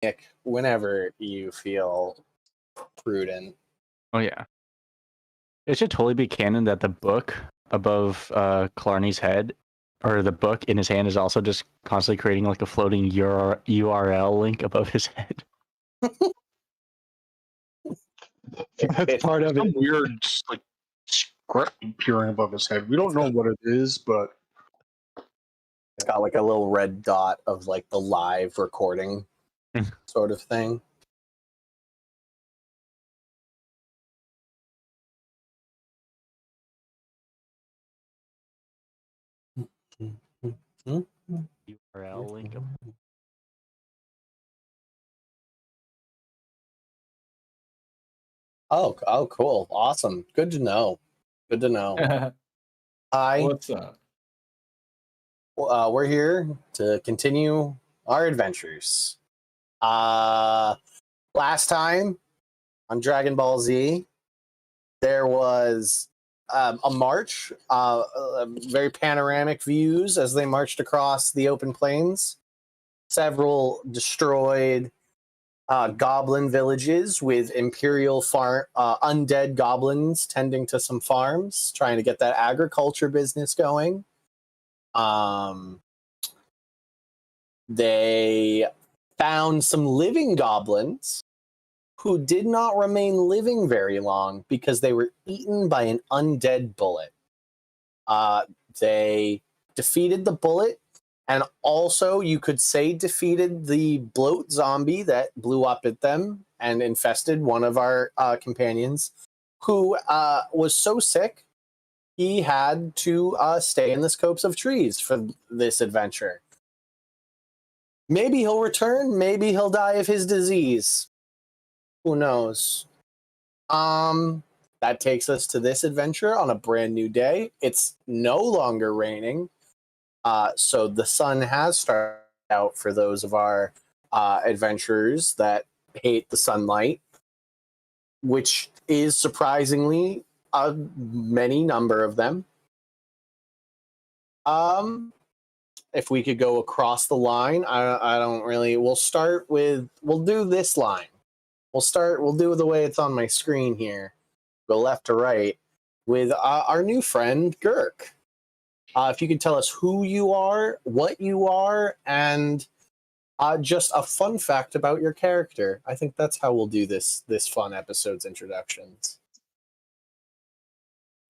Nick, whenever you feel prudent. Oh yeah. It should totally be canon that the book above Clarny's head, or the book in his hand, is also just constantly creating like a floating URL link above his head. That's part of it. Some weird like script appearing above his head. We don't know what it is, but it's got like a little red dot of like the live recording sort of thing. URL link. Oh, cool. Awesome. Good to know. Good to know. Hi. What's up? We're here to continue our adventures. Last time on Dragon Ball Z, there was a march, very panoramic views as they marched across the open plains. Several destroyed goblin villages with imperial undead goblins tending to some farms, trying to get that agriculture business going. They found some living goblins who did not remain living very long because they were eaten by an undead bullet. They defeated the bullet, and also you could say defeated the bloat zombie that blew up at them and infested one of our companions, who was so sick he had to stay in the scopes of trees for this adventure. Maybe he'll return, maybe he'll die of his disease. Who knows? That takes us to this adventure on a brand new day. It's no longer raining, so the sun has started out for those of our adventurers that hate the sunlight, which is surprisingly a many number of them. If we could go across the line, I don't really. We'll do this line. We'll do it the way it's on my screen here. Go left to right with our new friend, Girk. If you could tell us who you are, what you are, and just a fun fact about your character. I think that's how we'll do this fun episode's introductions.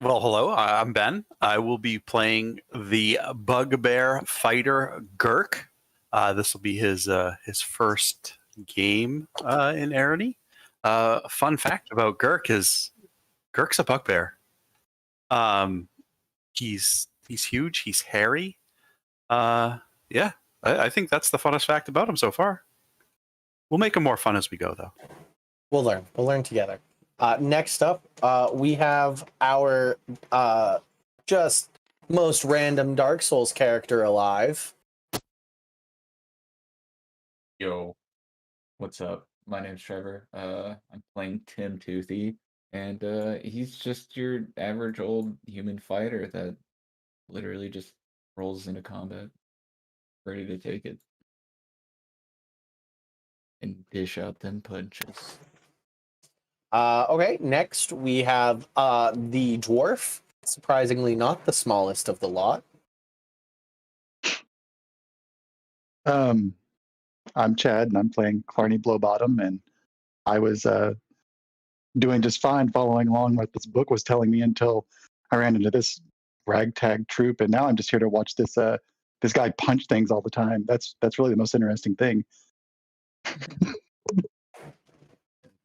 Well, hello, I'm Ben. I will be playing the Bugbear Fighter Girk. This will be his first game in Arrowknee. Fun fact about Girk is Girk's a bugbear. He's huge. He's hairy. Yeah, I think that's the funnest fact about him so far. We'll make him more fun as we go, though. We'll learn. We'll learn together. Next up, we have our just most random Dark Souls character alive. Yo, what's up? My name's Trevor. I'm playing Tim Toothy, and he's just your average old human fighter that literally just rolls into combat, ready to take it and dish out them punches. Okay, next we have the Dwarf. Surprisingly not the smallest of the lot. I'm Chad, and I'm playing Clarny Blowbottom, and I was doing just fine following along what this book was telling me until I ran into this ragtag troop, and now I'm just here to watch this guy punch things all the time. That's really the most interesting thing. I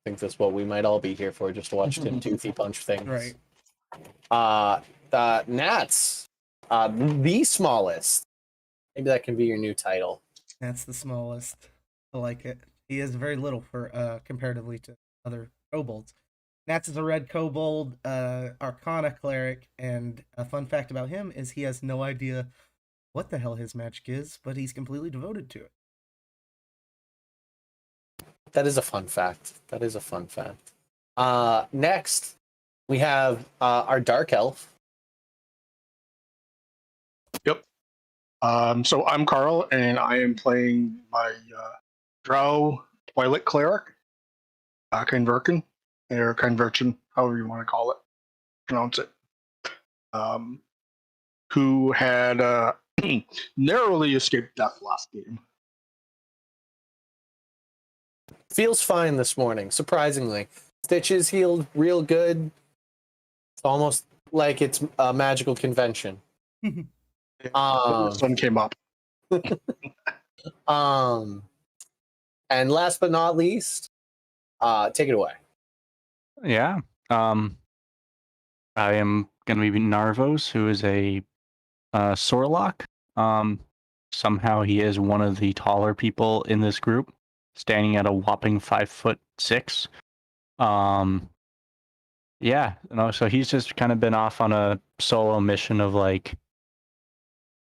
think that's what we might all be here for, just to watch Tim Toothy punch things. Right. Nats, the smallest. Maybe that can be your new title. That's the smallest. I like it. He is very little for comparatively to other kobolds. Nats is a red kobold, Arcana cleric, and a fun fact about him is he has no idea what the hell his magic is, but he's completely devoted to it. That is a fun fact. Next, we have our Dark Elf. Yep. So I'm Carl, and I am playing my drow Twilight Cleric, Converkin, or Conversion, however you want to call it, pronounce it, who had narrowly escaped death last game. Feels fine this morning, surprisingly. Stitches healed real good. It's almost like it's a magical convention. The sun came up. And last but not least, take it away. Yeah. I am going to be Narvos, who is a Sorlock. Somehow he is one of the taller people in this group, standing at a whopping 5'6". Yeah, so he's just kind of been off on a solo mission of like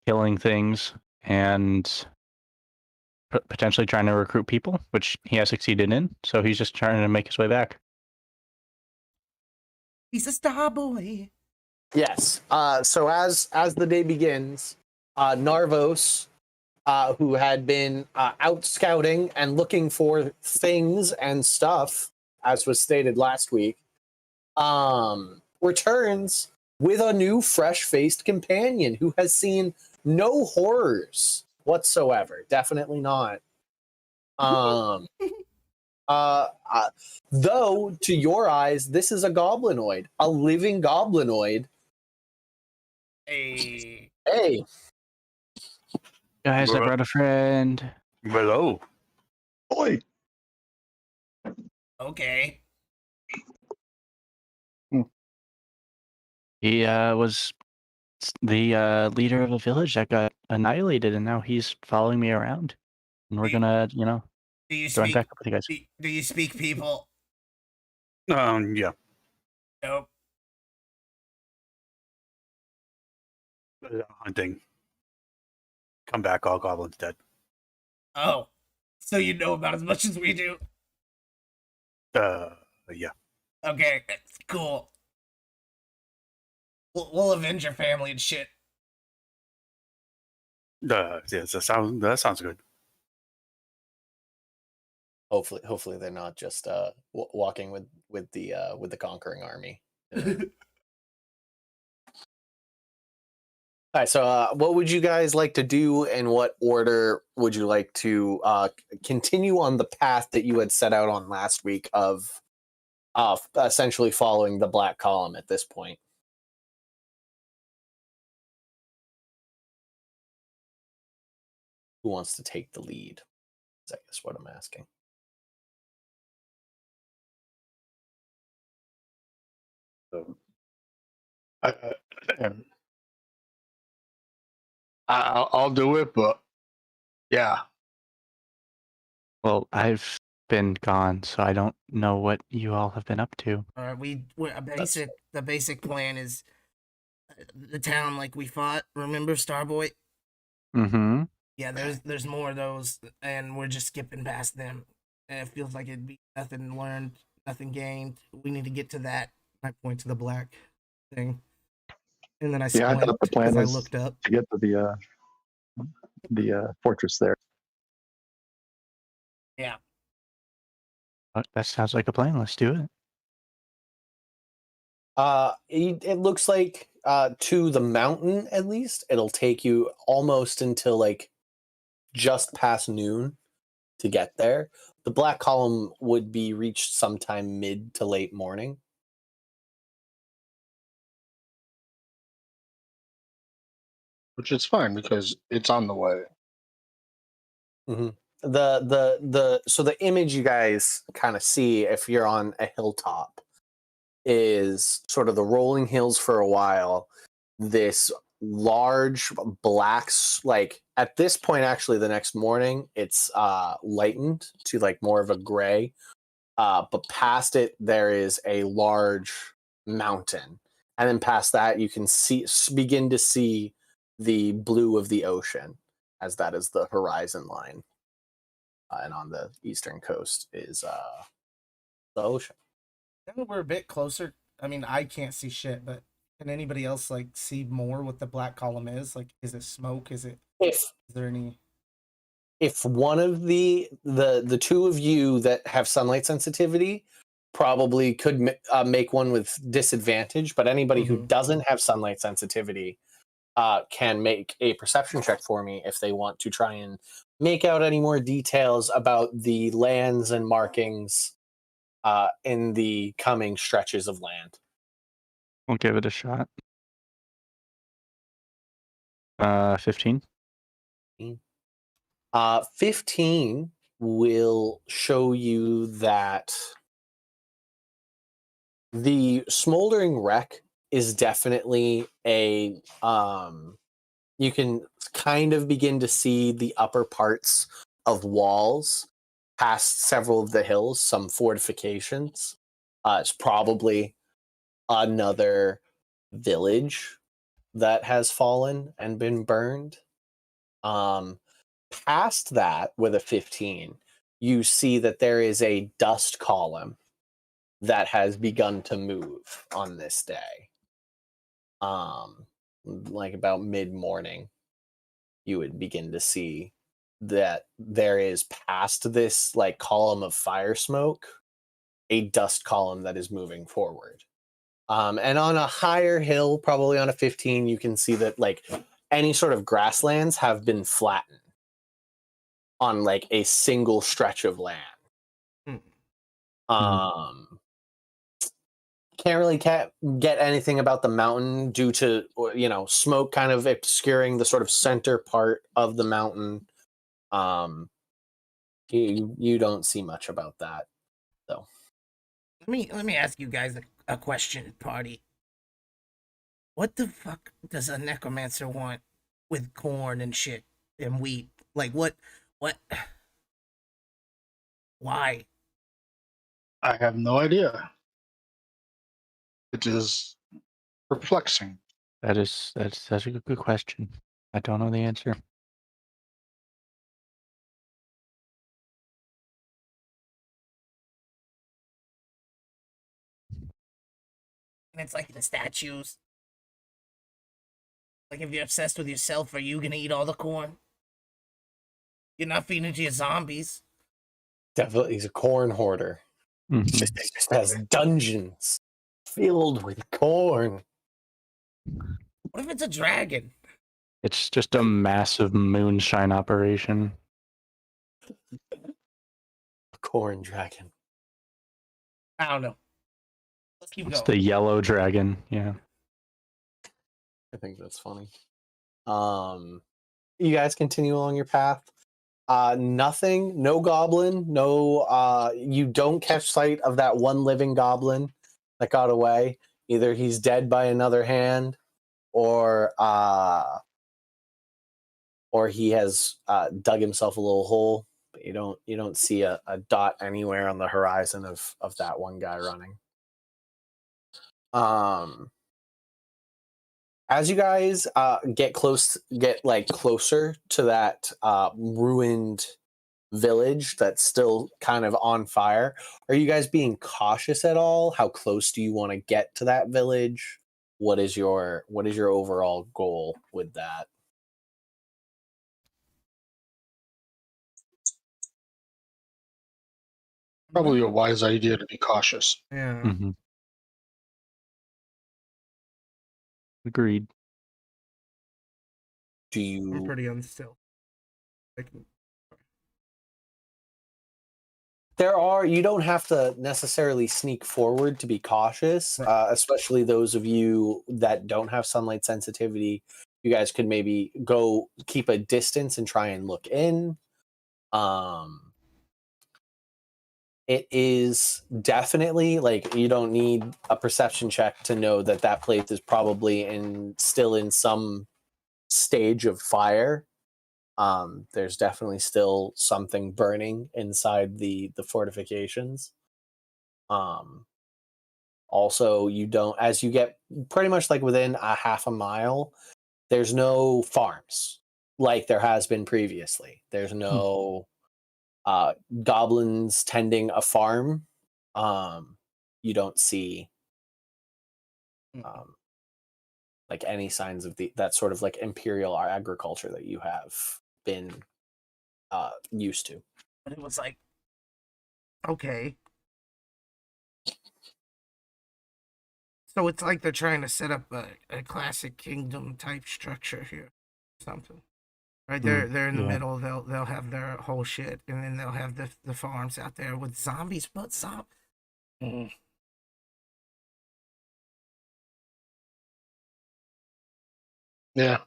killing things and potentially trying to recruit people, which he has succeeded in. So he's just trying to make his way back. He's a star boy. Yes. So as the day begins, Narvos, who had been out scouting and looking for things and stuff, as was stated last week, returns with a new fresh-faced companion who has seen no horrors whatsoever. Definitely not. Though to your eyes, this is a goblinoid, a living goblinoid. Hey. Guys, I brought a friend. Hello. Boy. Okay. He was the leader of a village that got annihilated, and now he's following me around. And we're gonna, Do you join speak? back up with you guys. Do you speak people? Yeah. Nope. Hunting. Come back, all goblins dead. Oh, so you know about as much as we do. Yeah. Okay, it's cool. We'll avenge your family and shit. Yes, that sounds good. Hopefully they're not just walking with the conquering army. All right, so what would you guys like to do, and what order would you like to continue on the path that you had set out on last week of essentially following the Black Column at this point? Who wants to take the lead? Is I guess what I'm asking. I'll do it, but yeah. Well, I've been gone, so I don't know what you all have been up to. All right, the basic plan is the town like we fought. Remember Starboy? Mm-hmm. Yeah, there's more of those, and we're just skipping past them. And it feels like it'd be nothing learned, nothing gained. We need to get to that. I point to the black thing, and then I Yeah, I squint thought the plan as I was looked up. to get to the fortress there. Yeah. That sounds like a plan. Let's do it. It looks like to the mountain, at least, it'll take you almost until like just past noon to get there. The Black Column would be reached sometime mid to late morning. Which is fine because it's on the way. Mm-hmm. So the image you guys kind of see if you're on a hilltop is sort of the rolling hills for a while. This large blacks, like at this point, actually, the next morning it's lightened to like more of a gray. But past it, there is a large mountain, and then past that, you can begin to see the blue of the ocean, as that is the horizon line. And on the eastern coast is the ocean. Now we're a bit closer. I mean, I can't see shit, but can anybody else like see more what the Black Column is? Like, is it smoke? Is there any? if one of the two of you that have sunlight sensitivity probably could make one with disadvantage, but anybody who doesn't have sunlight sensitivity can make a perception check for me if they want to try and make out any more details about the lands and markings in the coming stretches of land. We'll give it a shot. 15. 15 will show you that the smoldering wreck is definitely a you can kind of begin to see the upper parts of walls past several of the hills, some fortifications. It's probably another village that has fallen and been burned. Past that, with a 15, you see that there is a dust column that has begun to move on this day. Like about mid-morning, you would begin to see that there is past this like column of fire smoke, a dust column that is moving forward. And on a higher hill, probably on a 15, you can see that like any sort of grasslands have been flattened on like a single stretch of land. Can't really get anything about the mountain due to, you know, smoke kind of obscuring the sort of center part of the mountain. You don't see much about that though. Let me ask you guys a question, party. What the fuck does a necromancer want with corn and shit and wheat? Like what why? I have no idea. It is perplexing. That's a good question. I don't know the answer. And it's like the statues. Like if you're obsessed with yourself, are you gonna eat all the corn? You're not feeding it to your zombies. Definitely, he's a corn hoarder. Mhm. Just has dungeons filled with corn. What if it's a dragon? It's just a massive moonshine operation. Corn dragon. I don't know. Let's keep It's going. the yellow dragon. Yeah. I think that's funny. You guys continue along your path. Nothing, no goblin, no you don't catch sight of that one living goblin that got away. Either he's dead by another hand, or he has dug himself a little hole. But you don't see a dot anywhere on the horizon of that one guy running. As you guys get closer to that ruined village that's still kind of on fire, are you guys being cautious at all? How close do you want to get to that village? What is your overall goal with that? Probably a wise idea to be cautious. Yeah. Mm-hmm. Agreed. Do I'm you pretty unstill. you don't have to necessarily sneak forward to be cautious, Right. especially those of you that don't have sunlight sensitivity. You guys could maybe go keep a distance and try and look in. It is definitely like you don't need a perception check to know that that place is probably still in some stage of fire. There's definitely still something burning inside the fortifications. Also, you don't, as you get pretty much like within a half a mile, there's no farms like there has been previously. There's no goblins tending a farm. You don't see like any signs of that sort of like imperial agriculture that you have been used to. But it was like, okay. So it's like they're trying to set up a classic kingdom type structure here, something. Right, they're in the middle. They'll have their whole shit, and then they'll have the farms out there with zombies. But Yeah.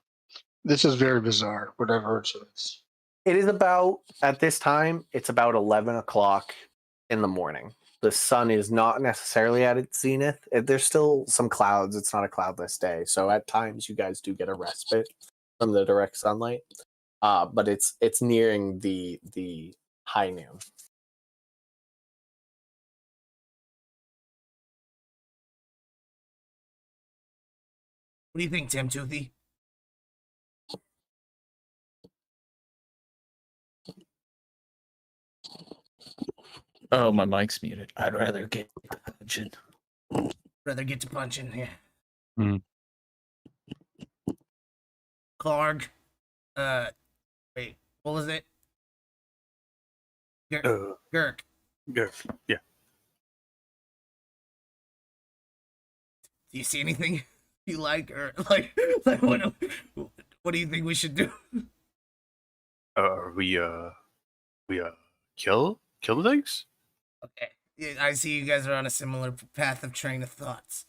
This is very bizarre, whatever it is. It is about, at this time, it's about 11 o'clock in the morning. The sun is not necessarily at its zenith. There's still some clouds. It's not a cloudless day. So at times you guys do get a respite from the direct sunlight. But it's nearing the high noon. what do you think, Tim Toothy? Oh, my mic's muted. I'd rather get punching. Rather get to punching, yeah. Mm. Clark, wait, what was it? Gurk. Yeah. Do you see anything you like, or like what do you think we should do? We kill the things? Okay, yeah, I see you guys are on a similar path of train of thoughts.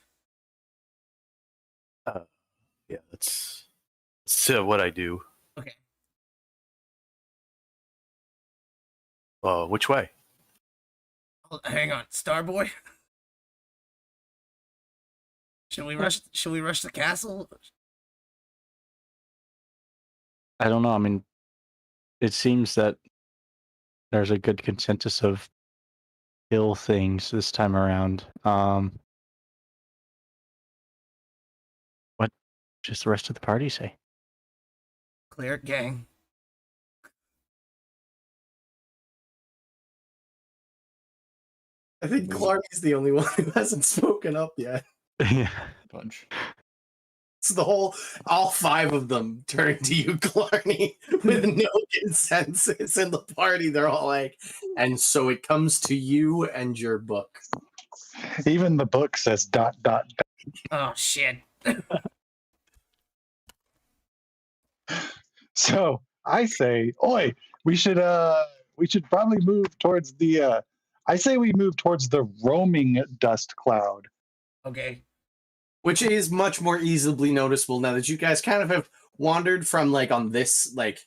Yeah, that's what I do. Okay. Which way? Hang on, Starboy. Should we rush the castle? I don't know. I mean, it seems that there's a good consensus of kill things this time around. What does the rest of the party say? Clear it, gang. I think Clarky's the only one who hasn't spoken up yet. Yeah. Punch. So all five of them turn to you, Clarny, with no consensus in the party. They're all like, and so it comes to you and your book. Even the book says ... Oh shit. So I say, oi, we should probably move towards the I say we move towards the roaming dust cloud. Okay. Which is much more easily noticeable now that you guys kind of have wandered from like on this like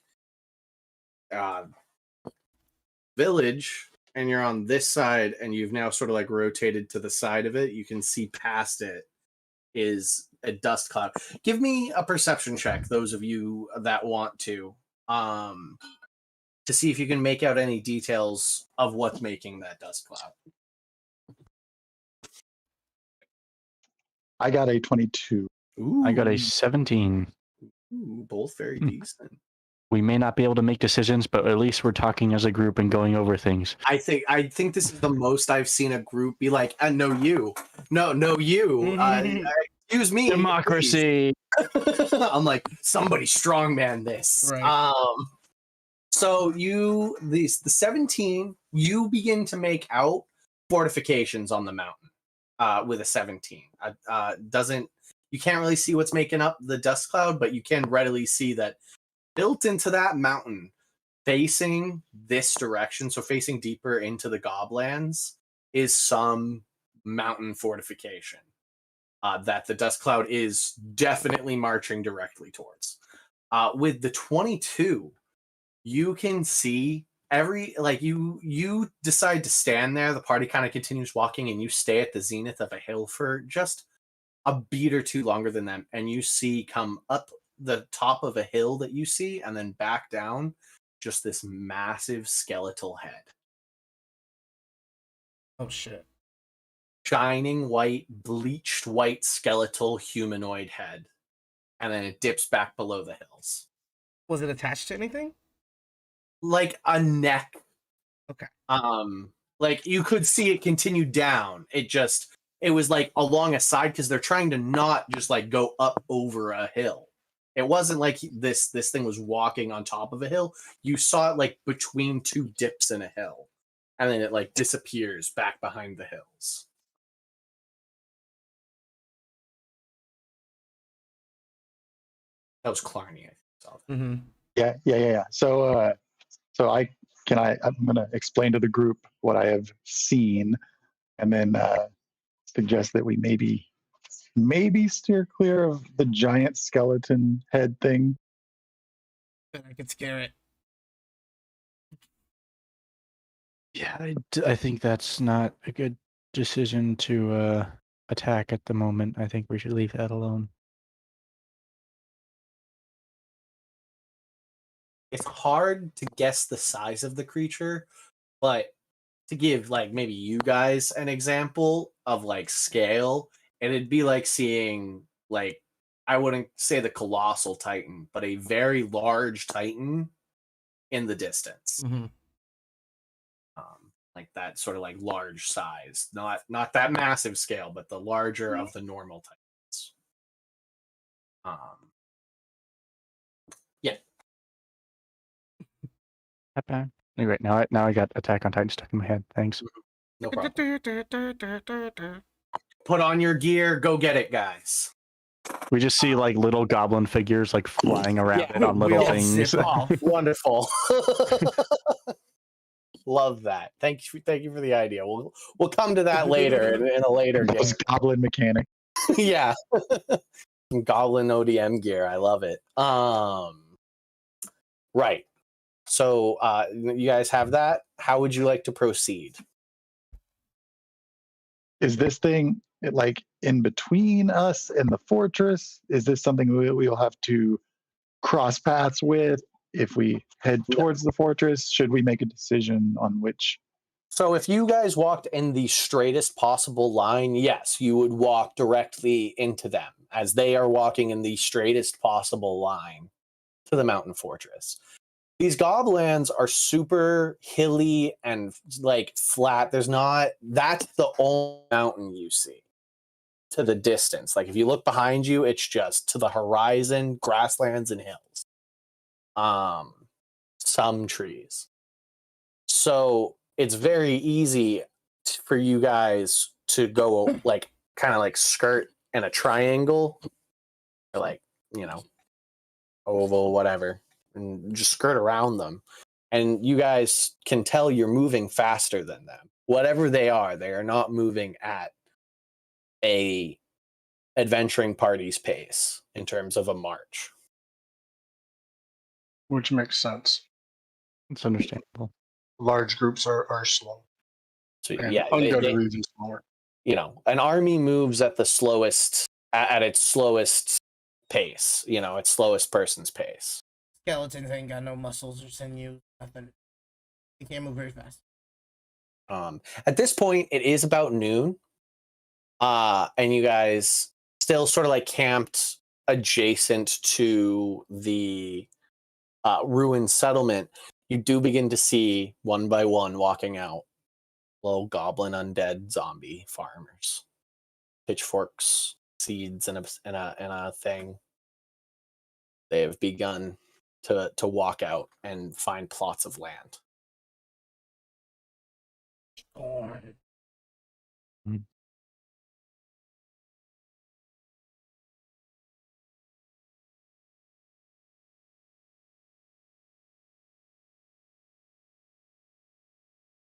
village, and you're on this side, and you've now sort of like rotated to the side of it. You can see past it is a dust cloud. Give me a perception check, those of you that want to see if you can make out any details of what's making that dust cloud. I got a 22. Ooh, I got a 17. ooh, both very decent. We may not be able to make decisions, but at least we're talking as a group and going over things. I think this is the most I've seen a group be like, no, you. Excuse me. Democracy. I'm like, somebody strongman this. Right. So the 17, you begin to make out fortifications on the mountain with a 17. You can't really see what's making up the dust cloud, but you can readily see that built into that mountain, facing this direction, so facing deeper into the Goblands, is some mountain fortification that the dust cloud is definitely marching directly towards. With the 22, you can see you decide to stand there. The party kind of continues walking, and you stay at the zenith of a hill for just a beat or two longer than them, and you see come up the top of a hill that you see, and then back down, just this massive skeletal head. Oh shit. Shining white, bleached white skeletal humanoid head. And then it dips back below the hills. Was it attached to anything? Like a neck. Okay. Like you could see it continue down. It was like along a side, because they're trying to not just like go up over a hill. It wasn't like this thing was walking on top of a hill. You saw it like between two dips in a hill, and then it like disappears back behind the hills. That was Clarny, I think. Mm-hmm. Yeah. So I'm going to explain to the group what I have seen, and then suggest that we maybe steer clear of the giant skeleton head thing. Then I could scare it. Yeah, I think that's not a good decision to attack at the moment. I think we should leave that alone. It's hard to guess the size of the creature, but to give like maybe you guys an example of like scale, it'd be like seeing like, I wouldn't say the colossal titan, but a very large titan in the distance. Mm-hmm. Like that sort of like large size, not that massive scale, but the larger of the normal titans. Yeah. Anyway, now I got Attack on Titan stuck in my head. Thanks. No problem. Put on your gear, go get it, guys. We just see like little goblin figures like flying around it on little things. Wonderful. Love that. Thank you for the idea. We'll come to that later in a later game. Goblin mechanic. Yeah. Goblin ODM gear. I love it. Right. So you guys have that. How would you like to proceed? Is this thing like in between us and the fortress? Is this something we'll have to cross paths with if we head towards the fortress? Should we make a decision on which? So if you guys walked in the straightest possible line, yes, you would walk directly into them as they are walking in the straightest possible line to the mountain fortress. These goblins are super hilly and like flat. That's the only mountain you see to the distance. Like if you look behind you, it's just to the horizon, grasslands and hills. Some trees. So it's very easy for you guys to go like kind of like skirt in a triangle or like, oval, whatever, and just skirt around them. And you guys can tell you're moving faster than them. Whatever they are not moving at a adventuring party's pace in terms of a march. Which makes sense. It's understandable. Large groups are slow. So And yeah, undead are even smaller. An army moves at the slowest, at its slowest pace. Its slowest person's pace. Skeletons ain't got no muscles or sinews, nothing. They can't move very fast. At this point, it is about noon, and you guys still sort of like camped adjacent to the ruined settlement. You do begin to see one by one walking out little goblin undead zombie farmers, pitchforks, seeds, and a thing. They have begun to walk out and find plots of land.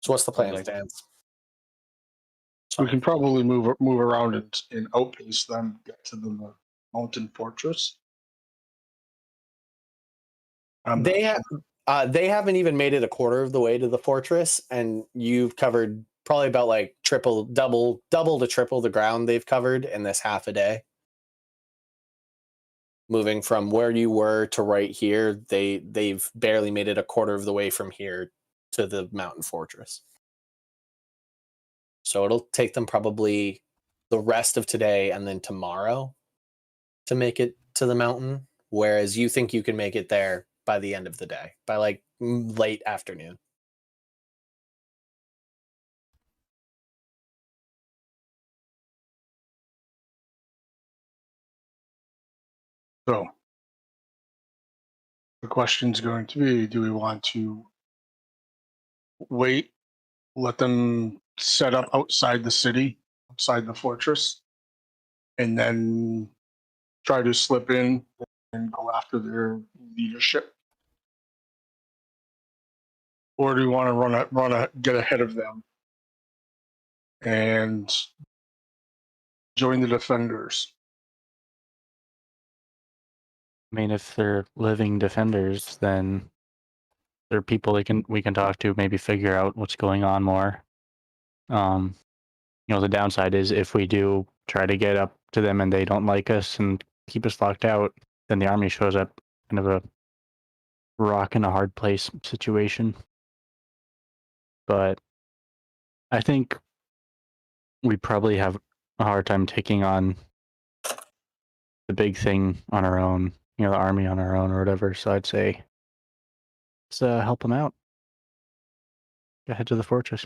So what's the plan, Stans? We can probably move around and outpace them, get to the mountain fortress. They haven't even made it a quarter of the way to the fortress, and you've covered probably about like double to triple the ground they've covered in this half a day. Moving from where you were to right here, they've barely made it a quarter of the way from here to the mountain fortress. So it'll take them probably the rest of today and then tomorrow to make it to the mountain, whereas you think you can make it there by the end of the day, by like late afternoon. So The question's going to be, do we want to wait, let them set up outside the city, outside the fortress, and then try to slip in and go after their leadership? Or do we want to get ahead of them and join the defenders? I mean, if they're living defenders, then they're people we can talk to, maybe figure out what's going on more. The downside is if we do try to get up to them and they don't like us and keep us locked out, then the army shows up, kind of a rock in a hard place situation. But I think we probably have a hard time taking on the big thing on our own, the army on our own or whatever. So I'd say let's help them out. Go head to the fortress.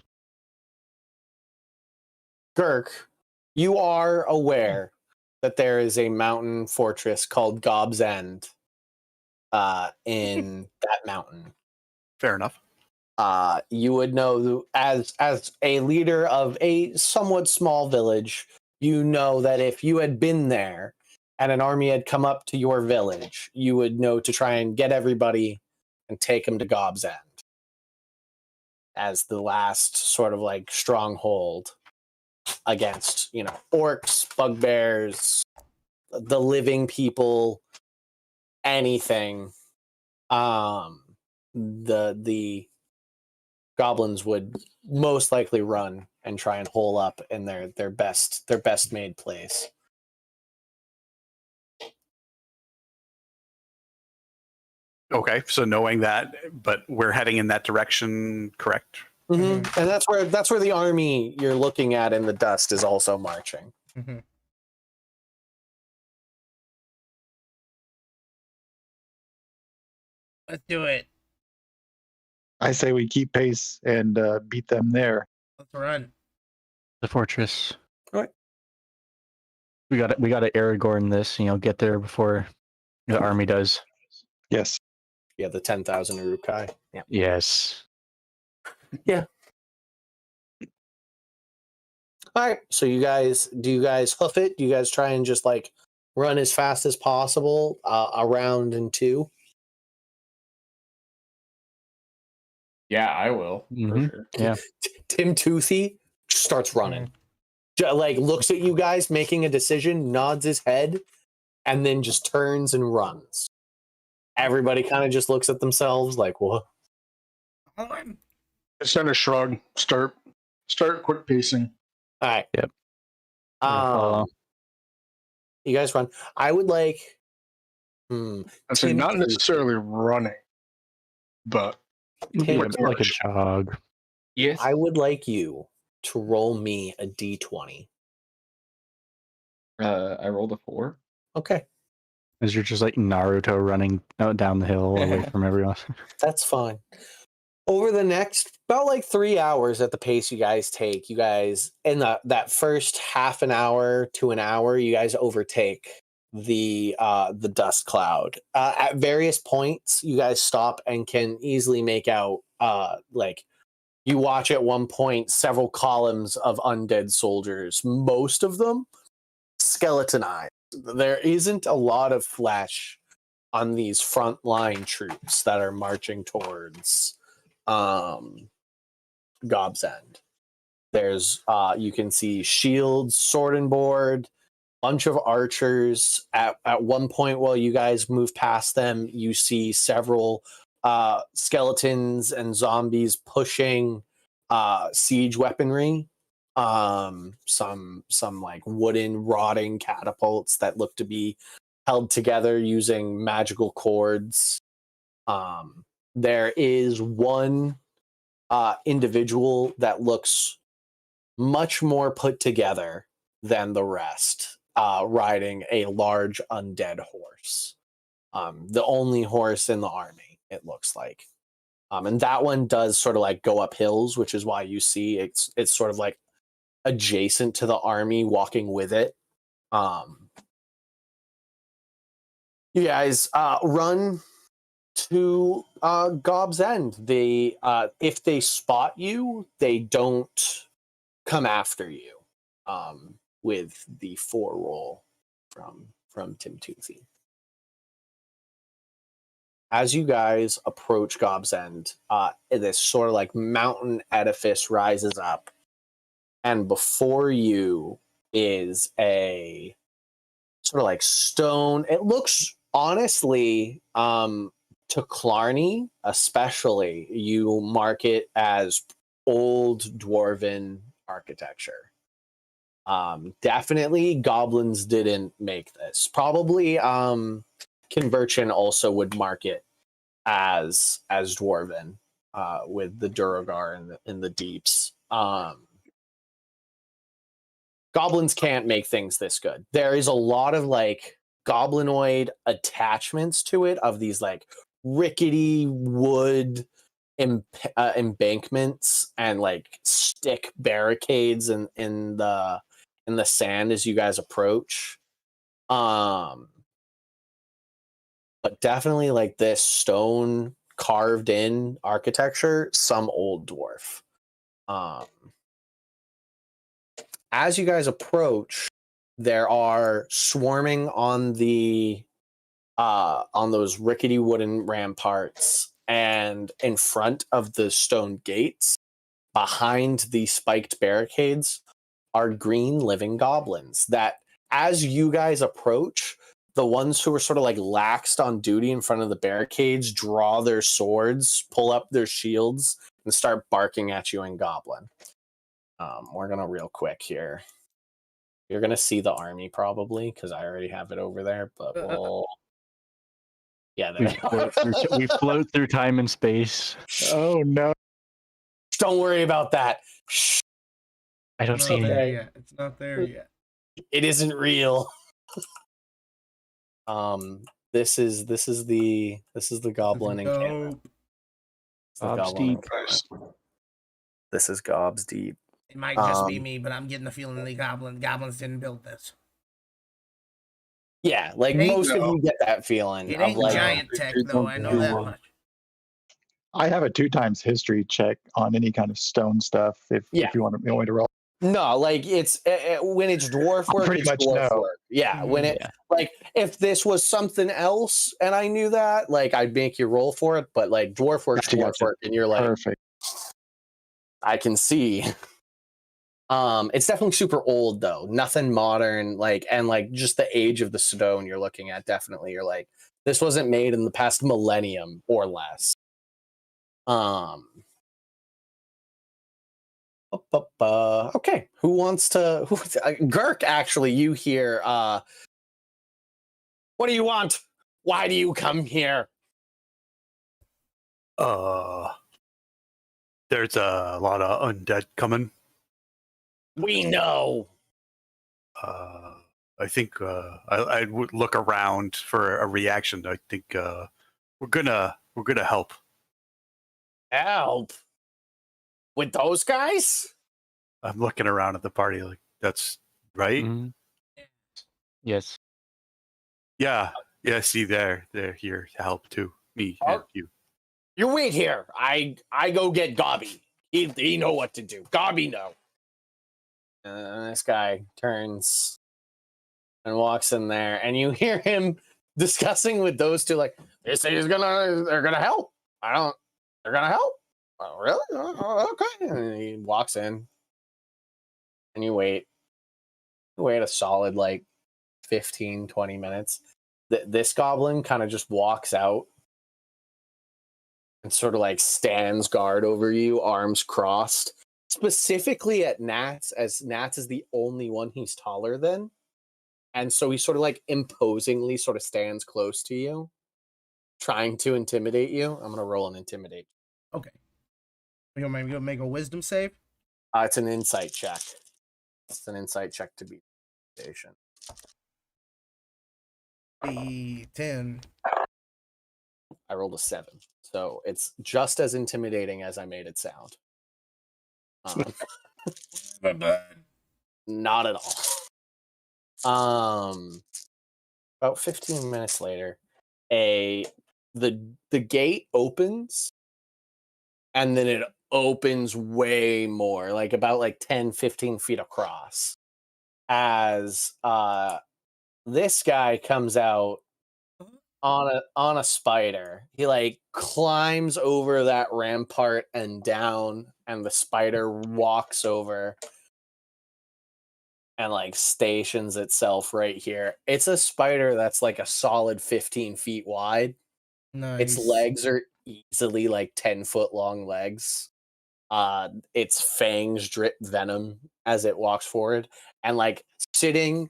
Girk, you are aware that there is a mountain fortress called Gob's End in that mountain. Fair enough. You would know, as a leader of a somewhat small village, you know that if you had been there and an army had come up to your village, you would know to try and get everybody and take them to Gob's End as the last sort of like stronghold against, orcs, bugbears, the living people, anything. The goblins would most likely run and try and hole up in their best made place. Okay, so knowing that, but we're heading in that direction, correct? Mm-hmm. And that's where the army you're looking at in the dust is also marching. Mm-hmm. Let's do it. I say we keep pace and beat them there. Let's run. The fortress. All right. We got to Aragorn this, get there before the army does. Yes. Yeah, the 10,000 Uruk-hai. Yeah. Yes. Yeah. All right. So do you guys hoof it? Do you guys try and just like run as fast as possible around in two? Yeah, I will. Mm-hmm. For sure. Yeah. Tim Toothy starts running. Like looks at you guys making a decision, nods his head, and then just turns and runs. Everybody kind of just looks at themselves like, what? Just kind of shrug. Start quick pacing. All right. Yep. You guys run. I would like. I said not necessarily running, but like a jog. Yes. I would like you to roll me a d20. I rolled a 4. Okay. As you're just like Naruto running down the hill away from everyone. That's fine. Over the next about like 3 hours at the pace you guys take, you guys in that first half an hour to an hour, you guys overtake the dust cloud. At various points, you guys stop and can easily make out like you watch at one point several columns of undead soldiers, most of them skeletonized. There isn't a lot of flesh on these frontline troops that are marching towards Gob's End. There's you can see shields, sword and board, bunch of archers. At one point while you guys move past them, you see several skeletons and zombies pushing siege weaponry. Some like wooden rotting catapults that look to be held together using magical cords. There is one individual that looks much more put together than the rest, riding a large undead horse. The only horse in the army, it looks like. And that one does sort of like go up hills, which is why you see it's sort of like adjacent to the army walking with it. You guys run to Gob's End. They if they spot you, they don't come after you with the 4 roll from Tim Toothy. As you guys approach Gob's End, this sort of like mountain edifice rises up, and before you is a sort of like stone. It looks honestly, to Clarny especially, you mark it as old dwarven architecture. Definitely goblins didn't make this. Probably Conversion also would mark it as dwarven, with the Duergar in the deeps. Goblins can't make things this good. There is a lot of like goblinoid attachments to it, of these like rickety wood embankments and like stick barricades in the sand as you guys approach. But definitely like this stone carved in architecture, some old dwarf. As you guys approach, there are swarming on the on those rickety wooden ramparts, and in front of the stone gates, behind the spiked barricades, are green living goblins that, as you guys approach, the ones who are sort of like laxed on duty in front of the barricades draw their swords, pull up their shields, and start barking at you in Goblin. We're gonna real quick here. You're gonna see the army probably because I already have it over there, but we'll. Yeah, we float through time and space. Oh no! Don't worry about that. I don't see there anything. yet. It's not there yet. It isn't real. This is the goblin encampment. Gob's Deep. This is Gob's Deep. It might just be me, but I'm getting the feeling the goblins didn't build this. Yeah, like most of you get that feeling. It ain't like, giant tech, though. I know that much. I have a 2x history check on any kind of stone stuff. If you want me to roll. No, like it's when it's dwarf work, pretty it's much dwarf know. work. Yeah, when it like if this was something else and I knew that, like I'd make you roll for it. But like dwarf work's dwarf work, and you're like, perfect. I can see. It's definitely super old though. Nothing modern, like, and like just the age of the stone you're looking at. Definitely, you're like, this wasn't made in the past millennium or less. Okay, who wants to? Girk, actually, you hear. What do you want? Why do you come here? There's a lot of undead coming. We know. I think I would look around for a reaction. I think we're gonna help. Help with those guys? I'm looking around at the party like that's right. Mm-hmm. Yes. Yeah. See, they're here to help too. Me and you. You wait here. I go get Gobby. He know what to do. Gobby know. This guy turns and walks in there, and you hear him discussing with those two, like, they say they're gonna help. They're gonna help. Oh, really? Oh, okay. And he walks in, and you wait. You wait a solid, like, 15, 20 minutes. This goblin kind of just walks out and sort of, like, stands guard over you, arms crossed. Specifically at Nats, as Nats is the only one he's taller than. And so he sort of, like, imposingly sort of stands close to you, trying to intimidate you. I'm going to roll an intimidate. Okay. You want me to make a wisdom save? It's an insight check. It's an insight check to beat intimidation. The 10. I rolled a 7. So it's just as intimidating as I made it sound. Not at all. About 15 minutes later, the the gate opens, and then it opens way more, like about like 10, 15 feet across, as this guy comes out on a spider. He like climbs over that rampart and down, and the spider walks over and like stations itself right here. It's a spider that's like a solid 15 feet wide. Nice. Its legs are easily like 10-foot long legs. Its fangs drip venom as it walks forward, and like sitting,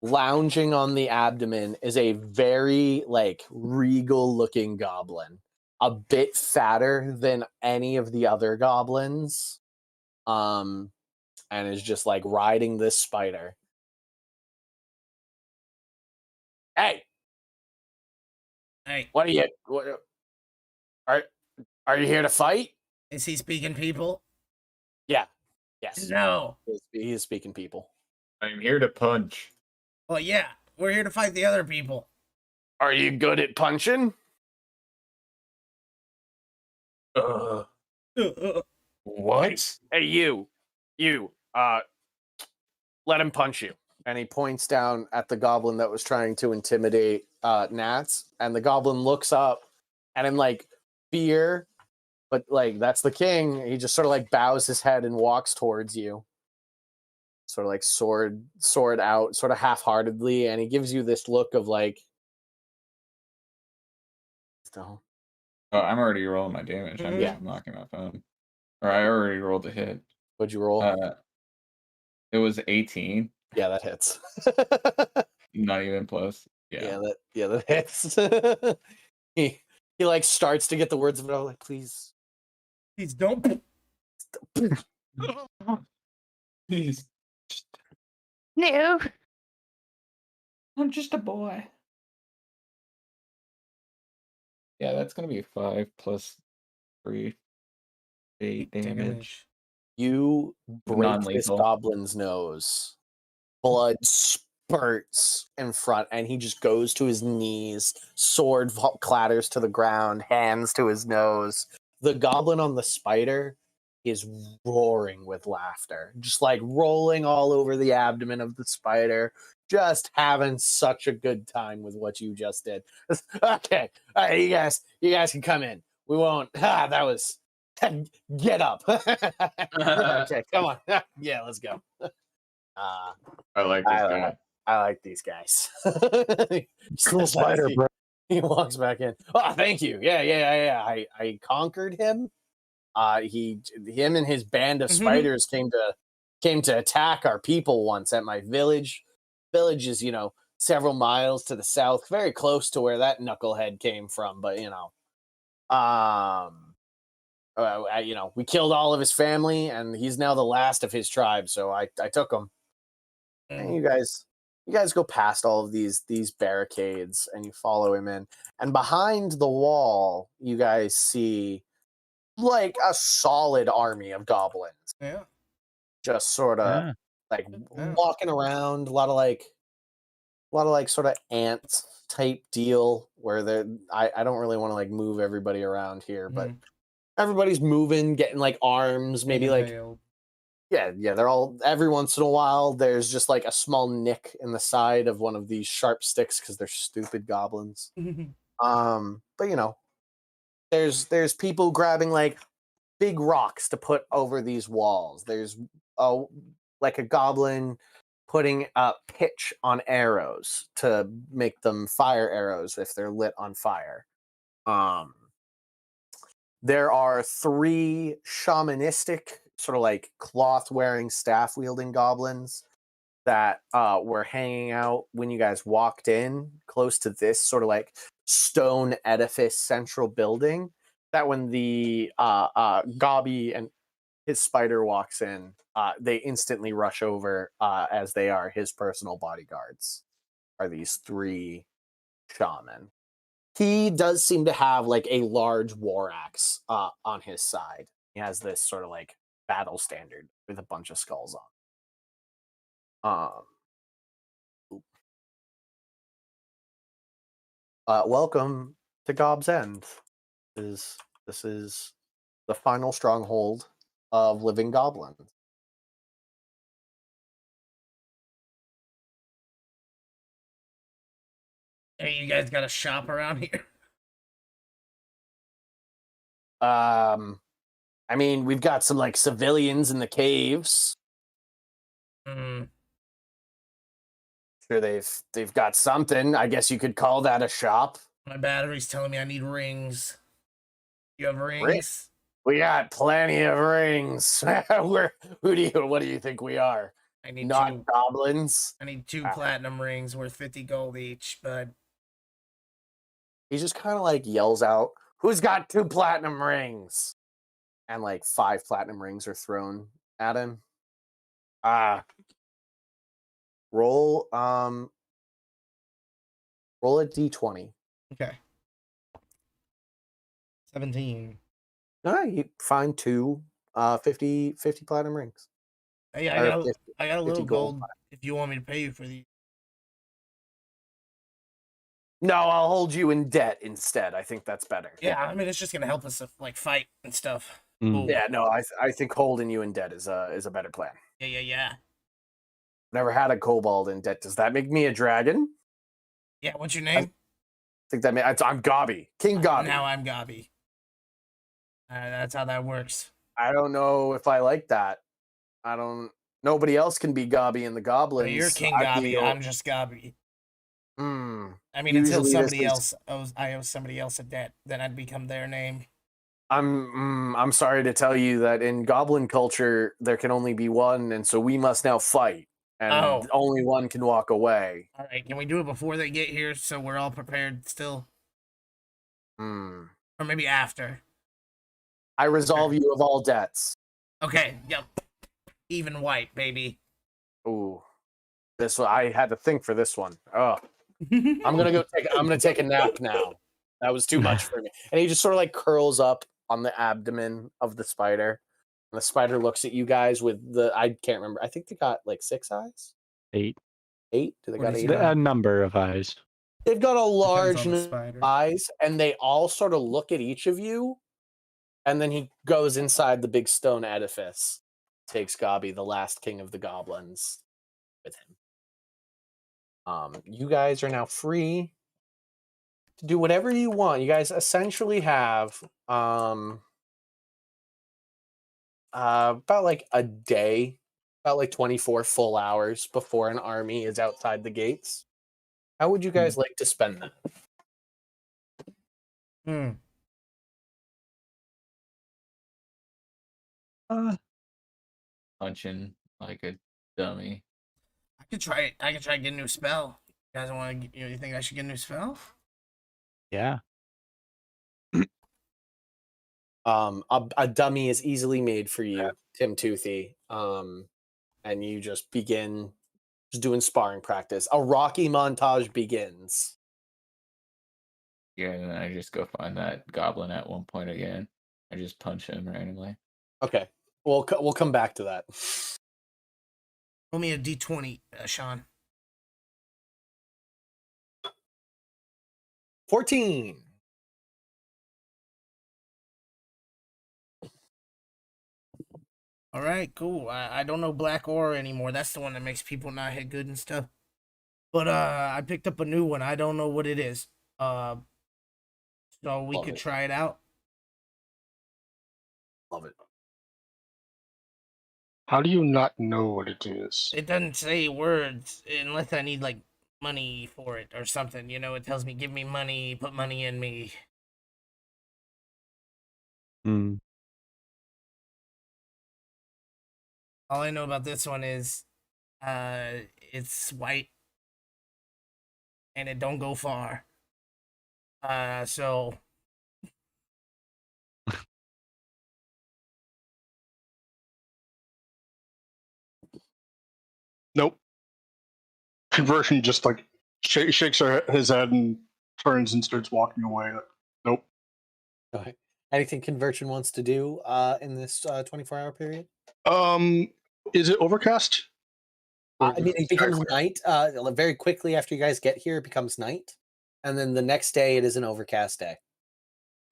lounging on the abdomen is a very like regal looking goblin, a bit fatter than any of the other goblins, and is just like riding this spider. Hey, Hey, what are you here to fight? is he speaking people? Yeah, yes, No. he is speaking people. I'm here to punch. Well, yeah, we're here to fight the other people. Are you good at punching? What? Hey, you, let him punch you. And he points down at the goblin that was trying to intimidate Nats, and the goblin looks up, and in like fear, but like that's the king, he just sort of like bows his head and walks towards you, sort of like sword out, sort of half-heartedly, and he gives you this look of like, don't. Oh, I'm already rolling my damage. I'm Yeah. just knocking my phone. Or I already rolled a hit. What'd you roll? It was 18. Yeah, that hits. Not even plus. Yeah. That hits. he like starts to get the words of it out, like, please don't. Please. No. I'm just a boy. Yeah, that's gonna be 5 plus 3, 8 damage. You break this Non-lethal. goblin's nose. Blood spurts in front, and he just goes to his knees. Sword clatters to the ground, hands to his nose. The goblin on the spider is roaring with laughter, just like rolling all over the abdomen of the spider, just having such a good time with what you just did. Okay, all right, you guys can come in. We won't. That was. Get up. Okay, come on. Yeah, let's go. I like this guy. I like these guys. Cool spider, bro. He walks back in. Oh, thank you. Yeah. I conquered him. Him and his band of spiders came to attack our people once at my village. Village is, several miles to the south, very close to where that knucklehead came from, but we killed all of his family, and he's now the last of his tribe. So I took him. And you guys go past all of these barricades, and you follow him in. And behind the wall, you guys see like a solid army of goblins. Yeah. Just sort of walking around. A lot of like sort of ants type deal where they're. I don't really want to like move everybody around here, but everybody's moving, getting like arms, maybe like yeah, they're all, every once in a while there's just like a small nick in the side of one of these sharp sticks because they're stupid goblins. But there's people grabbing like big rocks to put over these walls. There's like a goblin putting a pitch on arrows to make them fire arrows if they're lit on fire. There are 3 shamanistic, sort of like cloth-wearing, staff-wielding goblins that were hanging out when you guys walked in, close to this sort of like stone edifice central building. That when the Gobby and his spider walks in, they instantly rush over, as they are his personal bodyguards. Are these 3 shaman? He does seem to have like a large war axe on his side. He has this sort of like battle standard with a bunch of skulls on. Welcome to Gob's End. This is the final stronghold of living goblins. Hey, you guys got a shop around here? I mean, we've got some like civilians in the caves. Hmm. Sure, they've got something. I guess you could call that a shop. My battery's telling me I need rings. You have rings? We got plenty of rings. What do you think we are? I need Not two. goblins. I need two Ah. platinum rings worth 50 gold each, bud. He just kind of like yells out, "Who's got 2 platinum rings?" And like 5 platinum rings are thrown at him. Roll roll a d20. Okay. 17. All right, you find 2 50 platinum rings. Hey, Or I got a 50 little gold. gold if you want me to pay you for these. No, I'll hold you in debt instead. I think that's better. Yeah, I mean it's just gonna help us like fight and stuff. Mm. Cool. Yeah, no, I think holding you in debt is a better plan. Yeah. Never had a kobold in debt. Does that make me a dragon? Yeah, what's your name? I think that I'm Gobby. King Gobby. Now I'm Gobby. That's how that works. I don't know if I like that. Nobody else can be Gobby in the goblins. Well, you're King Gobby. I'm just Gobby. I mean, until Usually somebody this else I owe somebody else a debt, then I'd become their name. I'm sorry to tell you that in goblin culture there can only be one, and so we must now fight, and only one can walk away. All right, can we do it before they get here so we're all prepared still? Or maybe after. I resolve you of all debts. Okay, yep. Even white, baby. Ooh. This one, I had to think for this one. Oh. I'm gonna take a nap now. That was too much for me. And he just sort of like curls up on the abdomen of the spider. And the spider looks at you guys with I can't remember. I think they got like 6 eyes? 8. 8? Do they What got is 8 it? eyes? A number of eyes. They've got a large on the number spider. of eyes, and they all sort of look at each of you. And then he goes inside the big stone edifice, takes Gobby, the last king of the goblins, with him. You guys are now free to do whatever you want. You guys essentially have about like a day, about like 24 full hours before an army is outside the gates. How would you guys like to spend that? Punching like a dummy. I could try getting a new spell. You guys want to? You think I should get a new spell? Yeah. A dummy is easily made for you, Tim Toothy. And you just begin just doing sparring practice. A Rocky montage begins. Yeah, and then I just go find that goblin at one point again. I just punch him randomly. Okay, we'll come back to that. Roll me a d20, Sean. 14. All right, cool. I don't know Black Aura anymore. That's the one that makes people not hit good and stuff. But I picked up a new one. I don't know what it is. So we Love could it. try it out. Love it. How do you not know what it is? It doesn't say words unless I need like money for it or something. You know, it tells me give me money, put money in me. All I know about this one is it's white and it don't go far. So Nope. Conversion just like shakes his head and turns and starts walking away. Nope. Okay. Anything Conversion wants to do in this 24-hour period? Is it overcast? I mean, it becomes night very quickly after you guys get here. It becomes night. and then the next day it is an overcast day.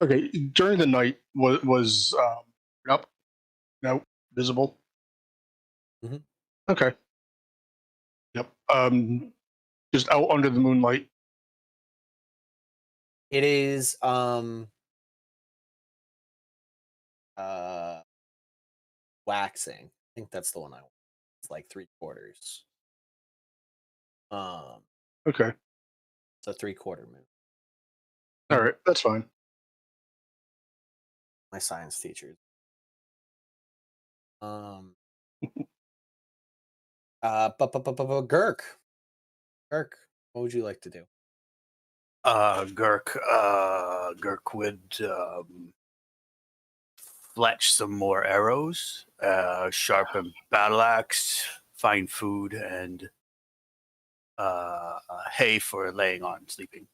Okay, during the night was up, no, visible. Mhm. Okay. Yep. Just out under the moonlight. It is waxing. I think that's the one I want. It's like 3/4. Okay. It's a 3/4 moon. All right, that's fine. My science teachers. Gurk. Gurk, what would you like to do? Gurk would fletch some more arrows, sharpen battle axe, find food, and hay for laying on, sleeping.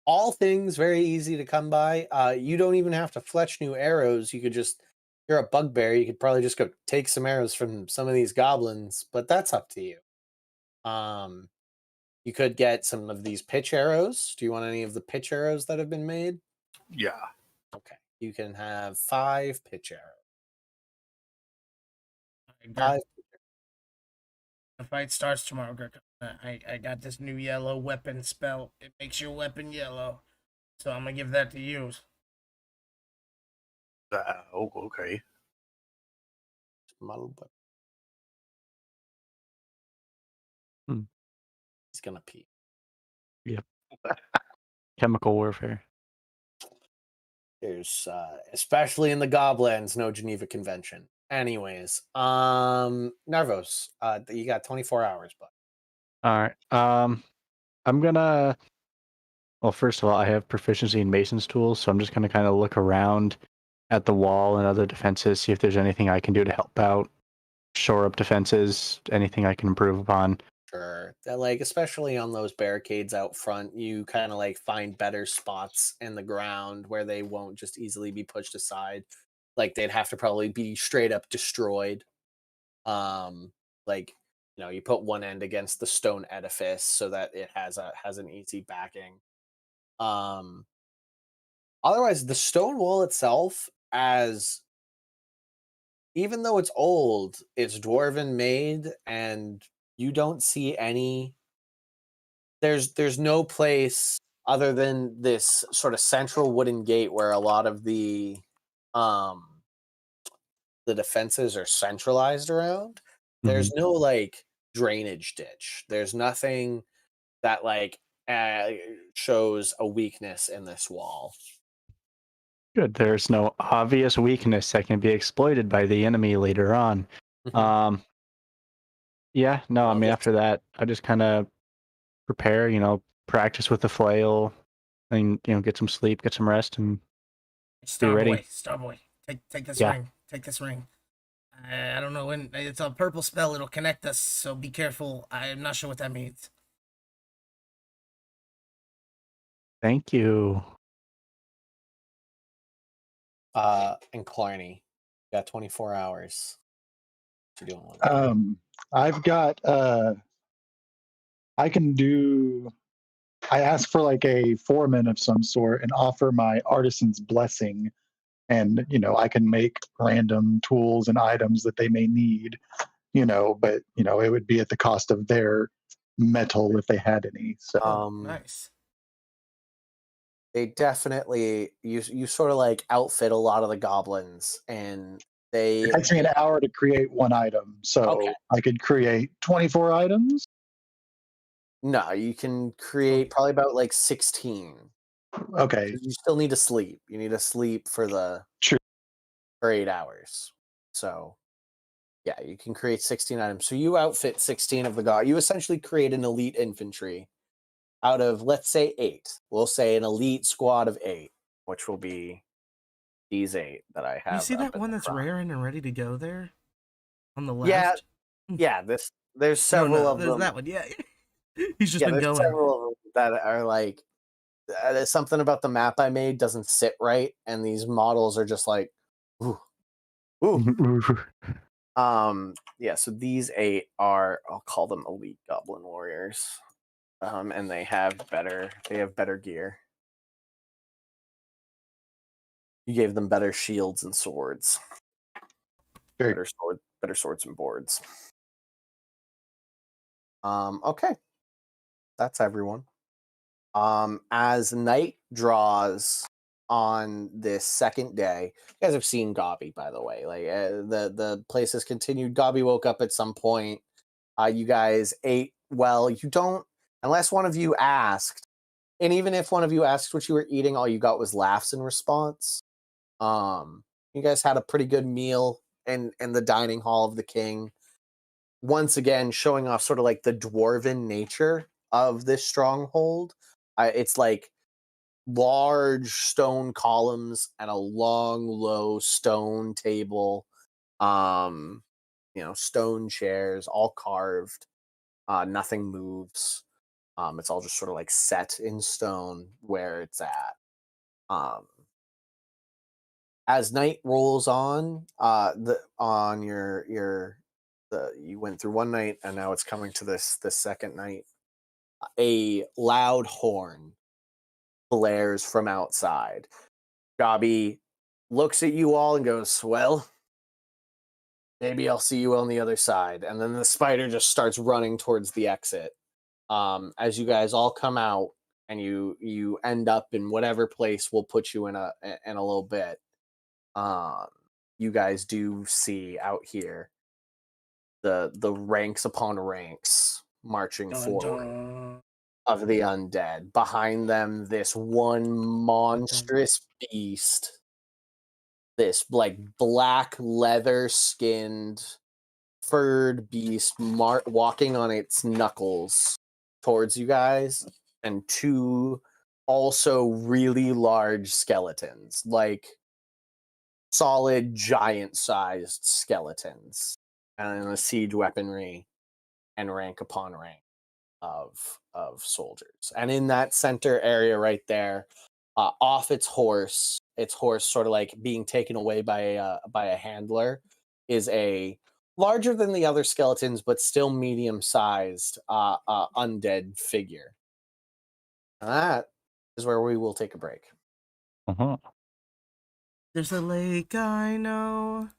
All things very easy to come by. You don't even have to fletch new arrows. You could just, you're a bugbear. You could probably just go take some arrows from some of these goblins, but that's up to you. You could get some of these pitch arrows. Do you want any of the pitch arrows that have been made? Yeah. Okay. You can have 5 pitch arrows. Gurk, 5. the fight starts tomorrow, Gurk. I got this new yellow weapon spell. It makes your weapon yellow. So I'm gonna give that to you. Okay. Model book. Hmm. He's gonna pee. Yep. Chemical warfare. There's especially in the goblins, no Geneva Convention. Anyways, Narvos, you got 24 hours, but All right. I'm gonna. Well, first of all, I have proficiency in Mason's tools, so I'm just gonna kind of look around at the wall and other defenses, see if there's anything I can do to help out, shore up defenses, anything I can improve upon. sure. That, like, especially on those barricades out front, you kind of like find better spots in the ground where they won't just easily be pushed aside. Like they'd have to probably be straight up destroyed. Like, you put one end against the stone edifice so that it has an easy backing. Um, Otherwise, the stone wall itself, as even though it's old, it's dwarven made, and you don't see any. There's no place other than this sort of central wooden gate where a lot of um the defenses are centralized around. There's no like drainage ditch. There's nothing that like shows a weakness in this wall. Good. There's no obvious weakness that can be exploited by the enemy later on. Yeah, no, I Well, mean, after that, I just kind of prepare, practice with the flail and, get some sleep, get some rest, and be ready. Starboy, take this Yeah. ring. Take this ring. I don't know when it's a purple spell. It'll connect us, so be careful. I'm not sure what that means. Thank you. And Clarny, you got 24 hours. What you doing with it? I've got I can do I ask for like a foreman of some sort and offer my artisan's blessing, and I can make random tools and items that they may need, but it would be at the cost of their metal if they had any. So Nice. They definitely you sort of like outfit a lot of the goblins, and they it takes me an hour to create one item, so Okay. I could create 24 items. No, you can create probably about like 16. Okay, 'Cause you still need to sleep. You need to sleep for True. for 8 hours. So yeah, you can create 16 items. So you outfit 16 of the god. You essentially create an elite infantry out of, let's say, 8. We'll say an elite squad of 8, which will be these 8 that I have. You see up that at one the that's front. rare and ready to go there on the Yeah, left? yeah. There's several of there's them. that one. Yeah, he's just Yeah, been there's going. several of them that are like, there's something about the map I made doesn't sit right, and these models are just like, ooh, ooh. Yeah. So these 8 are, I'll call them elite goblin warriors. and they have better gear. You gave them better shields and swords. Very Better swords and boards. Okay. That's everyone. As night draws on this second day, you guys have seen Gobby, by the way. Like the place has continued. Gobby woke up at some point. You guys ate well. You don't, unless one of you asked, and even if one of you asked what you were eating, all you got was laughs in response. You guys had a pretty good meal in the dining hall of the king. Once again, showing off sort of like the dwarven nature of this stronghold. It's like large stone columns and a long, low stone table. Stone chairs, all carved. Nothing moves. It's all just sort of like set in stone where it's at. As night rolls on, you went through one night and now it's coming to the second night. A loud horn blares from outside. Gobby looks at you all and goes, "Well, maybe I'll see you on the other side." And then the spider just starts running towards the exit. As you guys all come out and you end up in whatever place we'll put you in a little bit. You guys do see out here the ranks upon ranks marching forward of the undead. Behind them, this one monstrous beast, this like black leather skinned furred beast walking on its knuckles towards you guys, and two also really large skeletons, like solid giant sized skeletons, and the siege weaponry and rank upon rank of soldiers. And in that center area right there, off its horse sort of like being taken away by a handler, is a larger than the other skeletons but still medium sized undead figure. And that is where we will take a break. Uh-huh. There's a lake I know.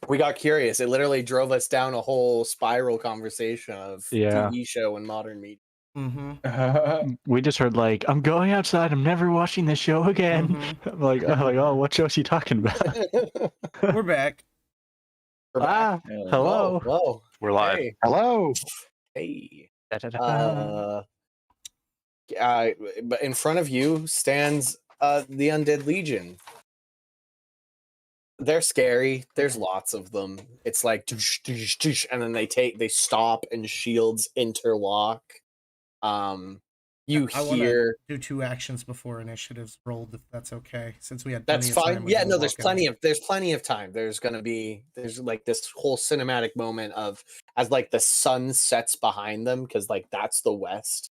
We got curious. It literally drove us down a whole spiral conversation of TV show and modern media. Mm-hmm. We just heard like, I'm going outside. I'm never watching this show again. Mm-hmm. I'm like, oh, what show is he talking about? We're back. We're back. Hello. Whoa. We're live. Hey. Hello. Hey. Da-da-da-da. But in front of you stands the Undead Legion. They're scary. There's lots of them. It's like doosh, doosh, doosh, and then they stop and shields interlock. You I want hear to do 2 actions before initiatives rolled, if that's okay, since we had. that's plenty of fine. time with Yeah, the no, there's walking. plenty of time. There's like this whole cinematic moment of as like the sun sets behind them because like that's the west.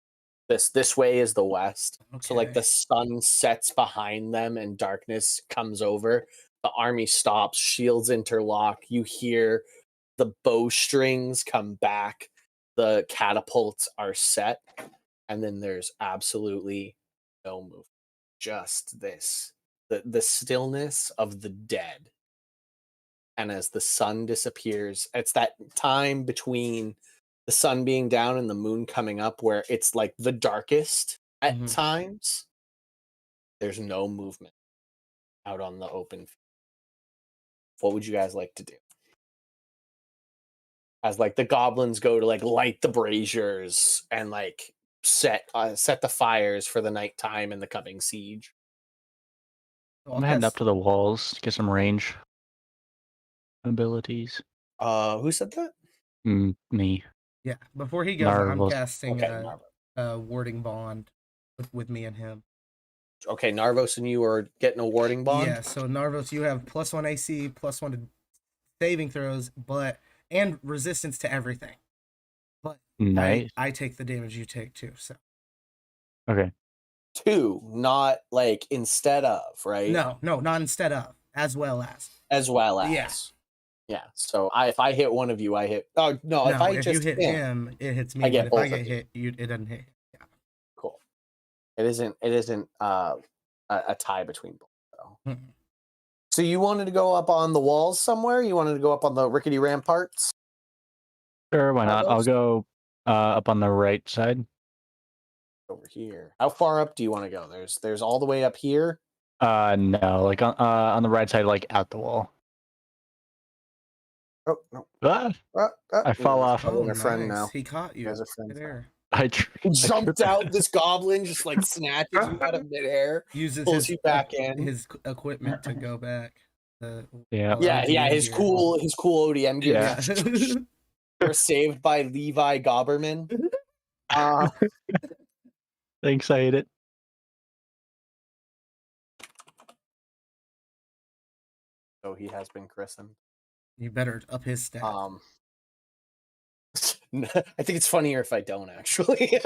This way is the west. So like Okay. the sun sets behind them and darkness comes over. The army stops, shields interlock. You hear the bowstrings come back. The catapults are set. And then there's absolutely no movement. Just this. The stillness of the dead. And as the sun disappears, it's that time between the sun being down and the moon coming up where it's like the darkest at times. There's no movement out on the open field. What would you guys like to do? As like the goblins go to like light the braziers and like set the fires for the nighttime and the coming siege. I'm heading up to the walls to get some range abilities. Who said that? Me. Yeah, before he goes, I'm Narvos. casting Okay, a warding bond with me and him. Okay, Narvos and you are getting a warding bond. Yeah, so Narvos, you have +1 AC, +1 to saving throws, and resistance to everything. But Nice. I take the damage you take too. So Okay. 2, not like instead of, right? no, not instead of, as well as. As well as. Yeah. So if I hit one of you, I hit. Oh no! No, if you hit him, it hits me. I get but if I both get of you. hit, it doesn't hit. Yeah. Cool. It isn't a tie between both. Though. So you wanted to go up on the walls somewhere? You wanted to go up on the rickety ramparts? Sure, why not? I'll go up on the right side. Over here. How far up do you want to go? There's all the way up here. No, like on the right side, like at the wall. Oh no! I fall off. Oh, nice. Friend now. He caught you. As a friend. There. He jumped out. This goblin just like snatches you out of midair. Uses pulls you back in. His equipment to go back. Yeah. His cool ODM gear. Yeah. We're saved by Levi Goberman. Thanks, I ate it. So he has been christened. You better up his stat. I think it's funnier if I don't actually.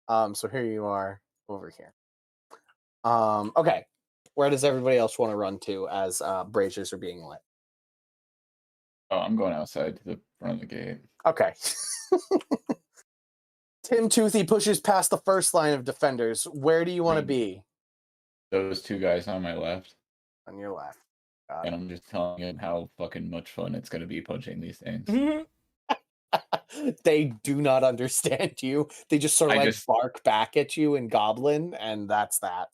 So here you are over here. Okay. Where does everybody else want to run to as braziers are being lit? Oh, I'm going outside to the front of the gate. Okay. Tim Toothy pushes past the first line of defenders. Where do you want to be? Those 2 guys on my left. On your left. And I'm just telling him how fucking much fun it's going to be punching these things. They do not understand you. They just sort of bark back at you in Goblin, and that's that.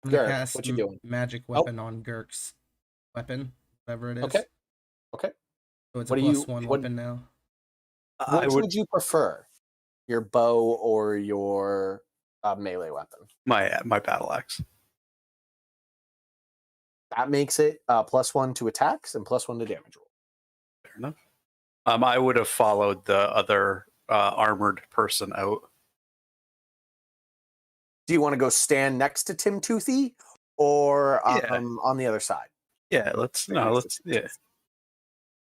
Gurk, what you doing? Magic weapon on Gurk's weapon, whatever it is. Okay. So it's a +1 weapon now. Which would you prefer? Your bow or your melee weapon? My battle axe. That makes it +1 to attacks and +1 to damage roll. Fair enough. I would have followed the other armored person out. Do you want to go stand next to Tim Toothy or on the other side? Yeah, let's. Yeah.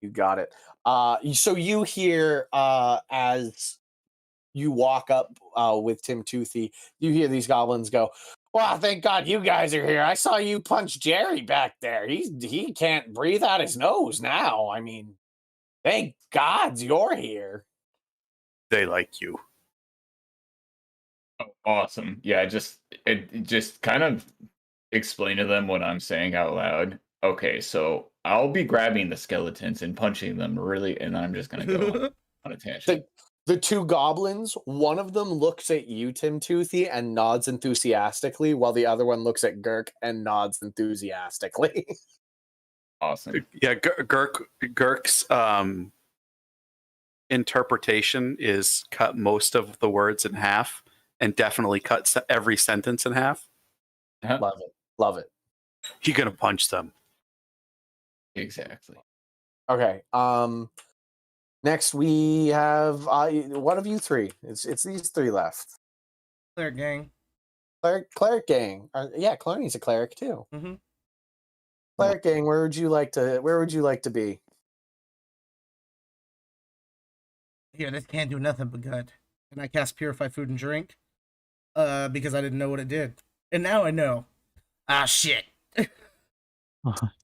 You got it. So you hear as you walk up with Tim Toothy, you hear these goblins go, "Well, thank God you guys are here. I saw you punch Jerry back there. He can't breathe out his nose now. I mean, thank God you're here." They like you. Oh, awesome. Yeah, it just kind of explain to them what I'm saying out loud. Okay, so I'll be grabbing the skeletons and punching them really, and I'm just gonna go on a tangent. The two goblins, one of them looks at you, Tim Toothy, and nods enthusiastically, while the other one looks at Girk and nods enthusiastically. Awesome. Yeah, Girk's interpretation is cut most of the words in half, and definitely cuts every sentence in half. Uh-huh. Love it. Love it. You're gonna punch them. Exactly. Okay. Next we have one of you three. It's these three left. Cleric gang. Cleric gang. Yeah, Clarny's a cleric too. Mm-hmm. Cleric gang. Where would you like to be? Here, this can't do nothing but good. And I cast Purify Food and Drink. Because I didn't know what it did. And now I know. Ah, shit.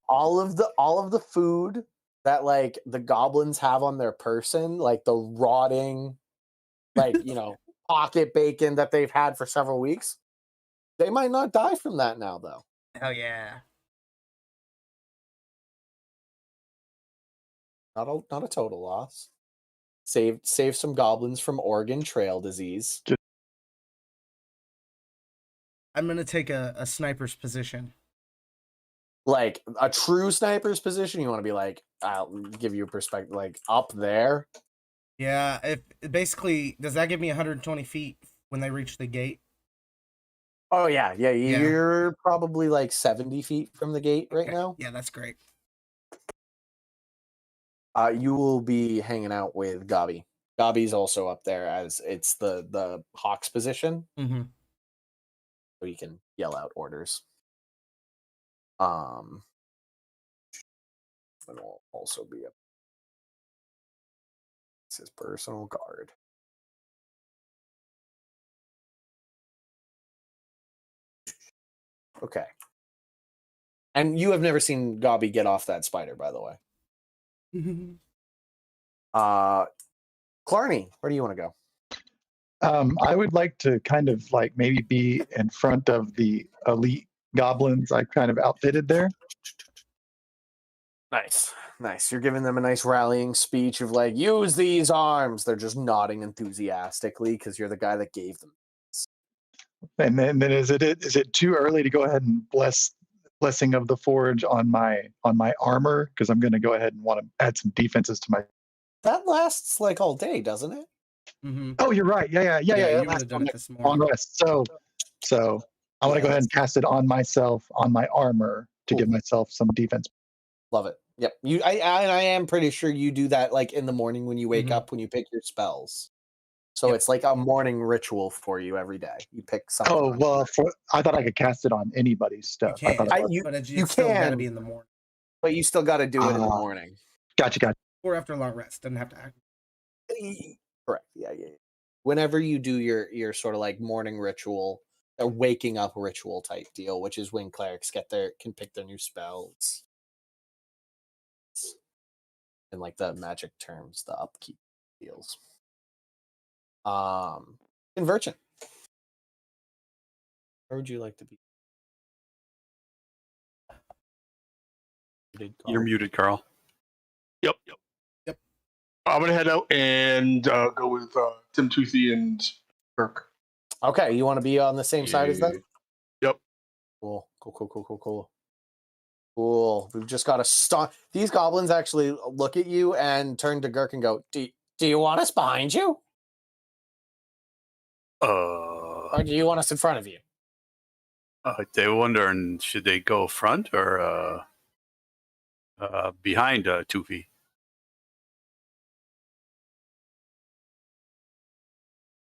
All of the food that like the goblins have on their person, like the rotting, like pocket bacon that they've had for several weeks, they might not die from that now, though. Hell yeah. Not a total loss. Save some goblins from Oregon Trail disease. I'm gonna take a sniper's position. Like a true sniper's position, you want to be like, I'll give you a perspective, like up there. Yeah, basically, does that give me 120 feet when they reach the gate? Oh yeah. You're probably like 70 feet from the gate right now. Yeah, that's great. You will be hanging out with Gabi. Gabi's also up there as it's the Hawk's position. Mm-hmm. So you can yell out orders. It'll also be up. It's his personal guard. Okay. And you have never seen Gabi get off that spider, by the way. Clarny, where do you want to go? I would like to kind of like maybe be in front of the elite goblins I kind of outfitted there. Nice. You're giving them a nice rallying speech of like, use these arms. They're just nodding enthusiastically because you're the guy that gave them. And then is it too early to go ahead and blessing of the forge on my armor? Because I'm going to go ahead and want to add some defenses to my. That lasts like all day, doesn't it? Mm-hmm. Oh, you're right. Yeah. You would have done it this morning. Long rest. So I want to go ahead and cast it on myself, on my armor, to give myself some defense. Love it. Yep. I am pretty sure you do that like in the morning when you wake up, when you pick your spells. So it's like a morning ritual for you every day. You pick something. Oh, well, I thought I could cast it on anybody's stuff. You can, but you still got to be in the morning. But you still got to do it in the morning. Gotcha. Or after a long rest. Doesn't have to act. Correct. Yeah. Whenever you do your sort of like morning ritual, a waking up ritual type deal, which is when clerics can pick their new spells. In like the magic terms, the upkeep deals. Convergent. Where would you like to be? You're muted, Carl. Yep. I'm gonna head out and go with Tim Toothy and Kirk. Okay, you want to be on the same side as them? Yep. Cool. We've just got to stop. These goblins actually look at you and turn to Girk and go, do you want us behind you? Or do you want us in front of you? They're wondering, should they go front or behind Toofy?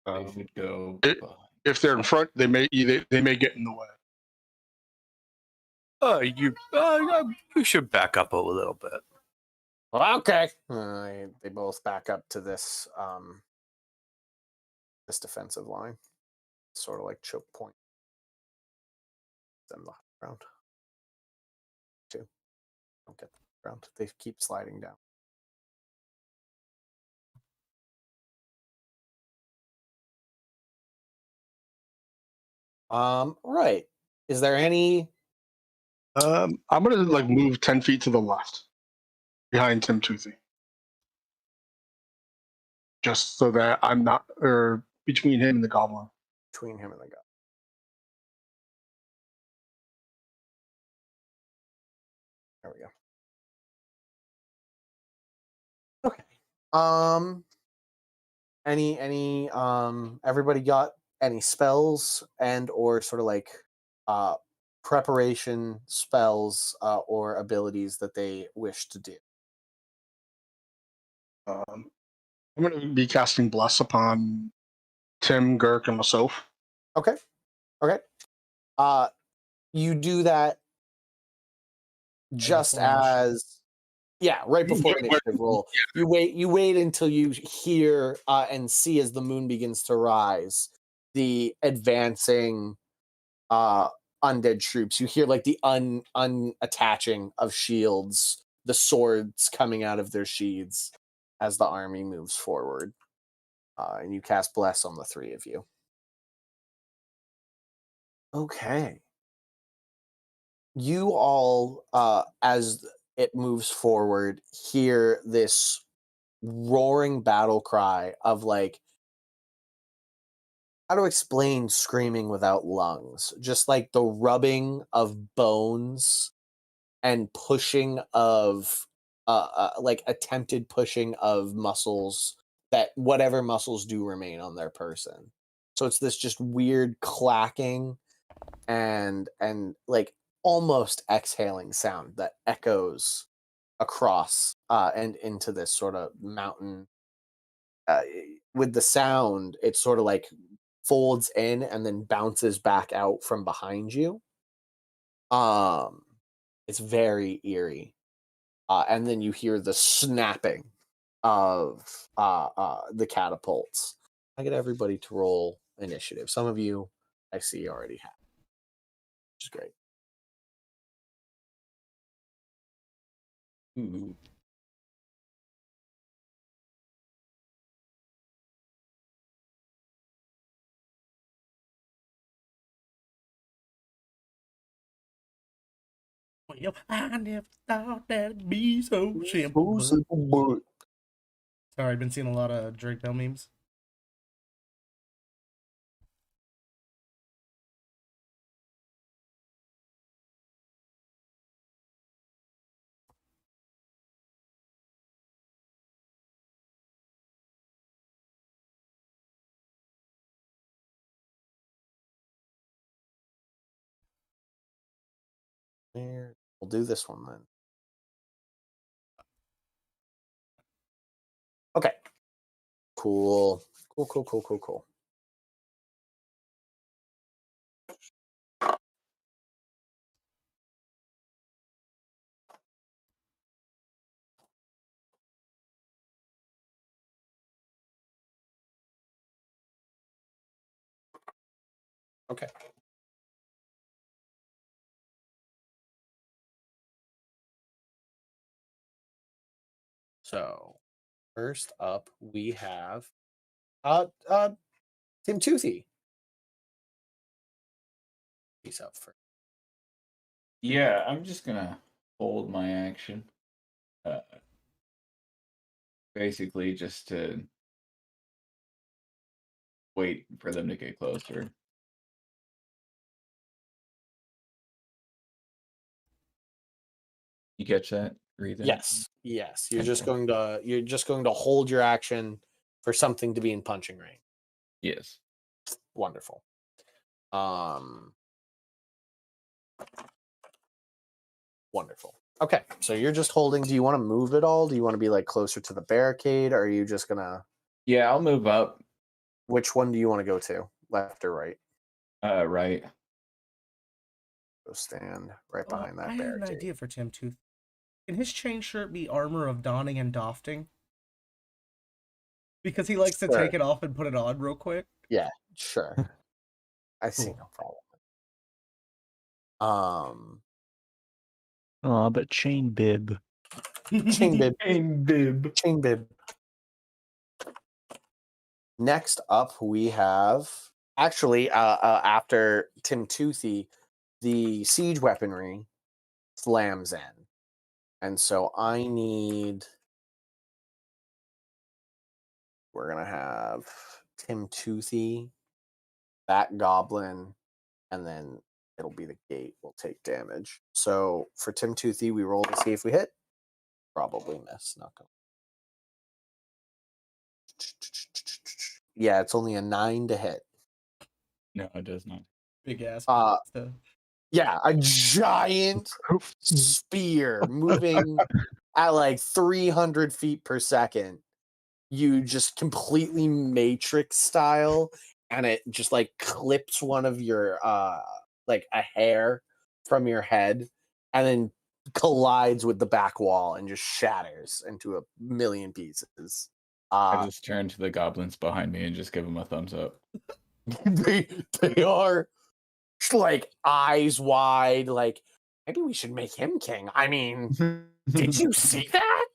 They should go. If they're in front, they may get in the way. You should back up a little bit. Okay. They both back up to this defensive line, sort of like choke point. Them the ground. Two. Don't get the ground. They keep sliding down. Right. Is there any I'm gonna like move 10 feet to the left, behind Tim Toothy, just so that I'm not, or between him and the goblin. Between him and the guy. There we go. Okay. Any everybody got any spells and or sort of like preparation spells or abilities that they wish to do? I'm gonna be casting Bless upon Tim, Girk, and myself. Okay. Okay. You do that just as right before initiative roll. You wait until you hear and see as the moon begins to rise, the advancing undead troops. You hear like the unattaching of shields, the swords coming out of their sheaths as the army moves forward. And you cast Bless on the three of you. Okay. You all, as it moves forward, hear this roaring battle cry of like, how to explain screaming without lungs? Just like the rubbing of bones and pushing of like attempted pushing of muscles, that whatever muscles do remain on their person. So it's this just weird clacking and like almost exhaling sound that echoes across and into this sort of mountain. With the sound, it sort of like folds in and then bounces back out from behind you. It's very eerie. And then you hear the snapping of the catapults. I get everybody to roll initiative. Some of you I see already have, which is great. Ooh. I never thought that'd be so simple. Sorry, I've been seeing a lot of Drake Bell memes. We'll do this one then. Okay. Cool. Cool. Okay. So first up we have Tim Toothy. He's up for. Yeah, I'm just gonna hold my action. Basically, just to wait for them to get closer. You catch that? Read that? Yes. You're Okay, just cool. going to hold your action for something to be in punching range. Yes. Wonderful. Wonderful. Okay, so you're just holding. Do you want to move at all? Do you want to be like closer to the barricade? Or are you just gonna? Yeah, I'll move up. Which one do you want to go to? Left or right? Right. Go stand right behind that I barricade. have an idea for Tim Tooth. Can his chain shirt be armor of donning and dofting? Because he likes to take it off and put it on real quick. Yeah, sure. I see no problem. But chain bib. Chain bib. Chain bib. Next up, we have actually after Tim Toothy, the siege weaponry slams in. And so I need... We're going to have Tim Toothy, that goblin, and then it'll be the gate will take damage. So for Tim Toothy, we roll to see if we hit. Probably miss. Not gonna. Yeah, it's only a 9 to hit. No, it does not. Big ass. Yeah, a giant spear moving at like 300 feet per second. You just completely Matrix style, and it just like clips one of your like a hair from your head, and then collides with the back wall and just shatters into a million pieces. I just turn to the goblins behind me and just give them a thumbs up. they are like eyes wide, like maybe we should make him king. I mean, did you see that?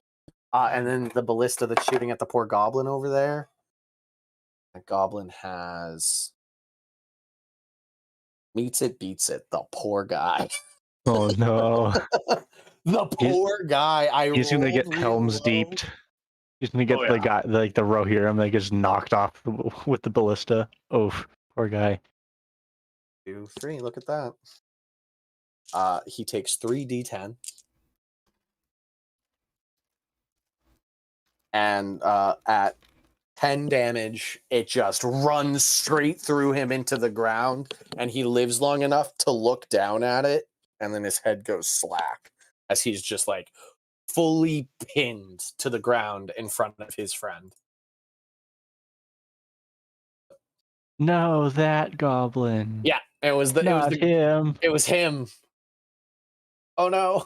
And then the ballista that's shooting at the poor goblin over there. That goblin has meets it, beats it. The poor guy. Oh no. The poor guy. He's gonna get Helm's Deeped. He's gonna get the guy, like the Rohirrim that gets knocked off with the ballista. Oh, poor guy. 2, 3. Look at that. He takes 3d10. And at 10 damage, it just runs straight through him into the ground, and he lives long enough to look down at it, and then his head goes slack as he's just like fully pinned to the ground in front of his friend. No, that goblin. Yeah, it was him. It was him. Oh no.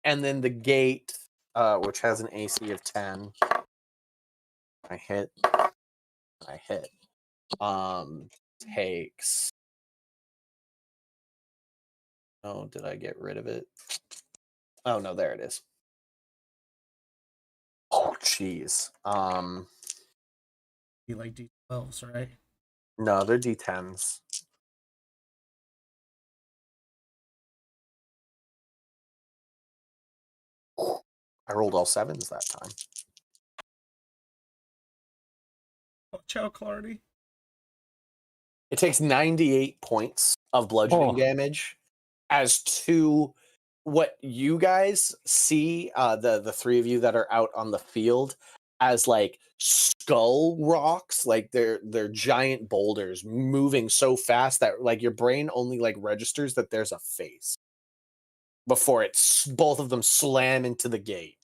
And then the gate, which has an AC of 10. I hit. Takes. Oh, did I get rid of it? Oh no, there it is. Oh jeez. You like D12s, right? No, they're D10s. I rolled all 7s that time. Watch out, Clardy. It takes 98 points of bludgeoning damage as to what you guys see, the three of you that are out on the field, as like skull rocks, like they're giant boulders moving so fast that like your brain only like registers that there's a face before both of them slam into the gate.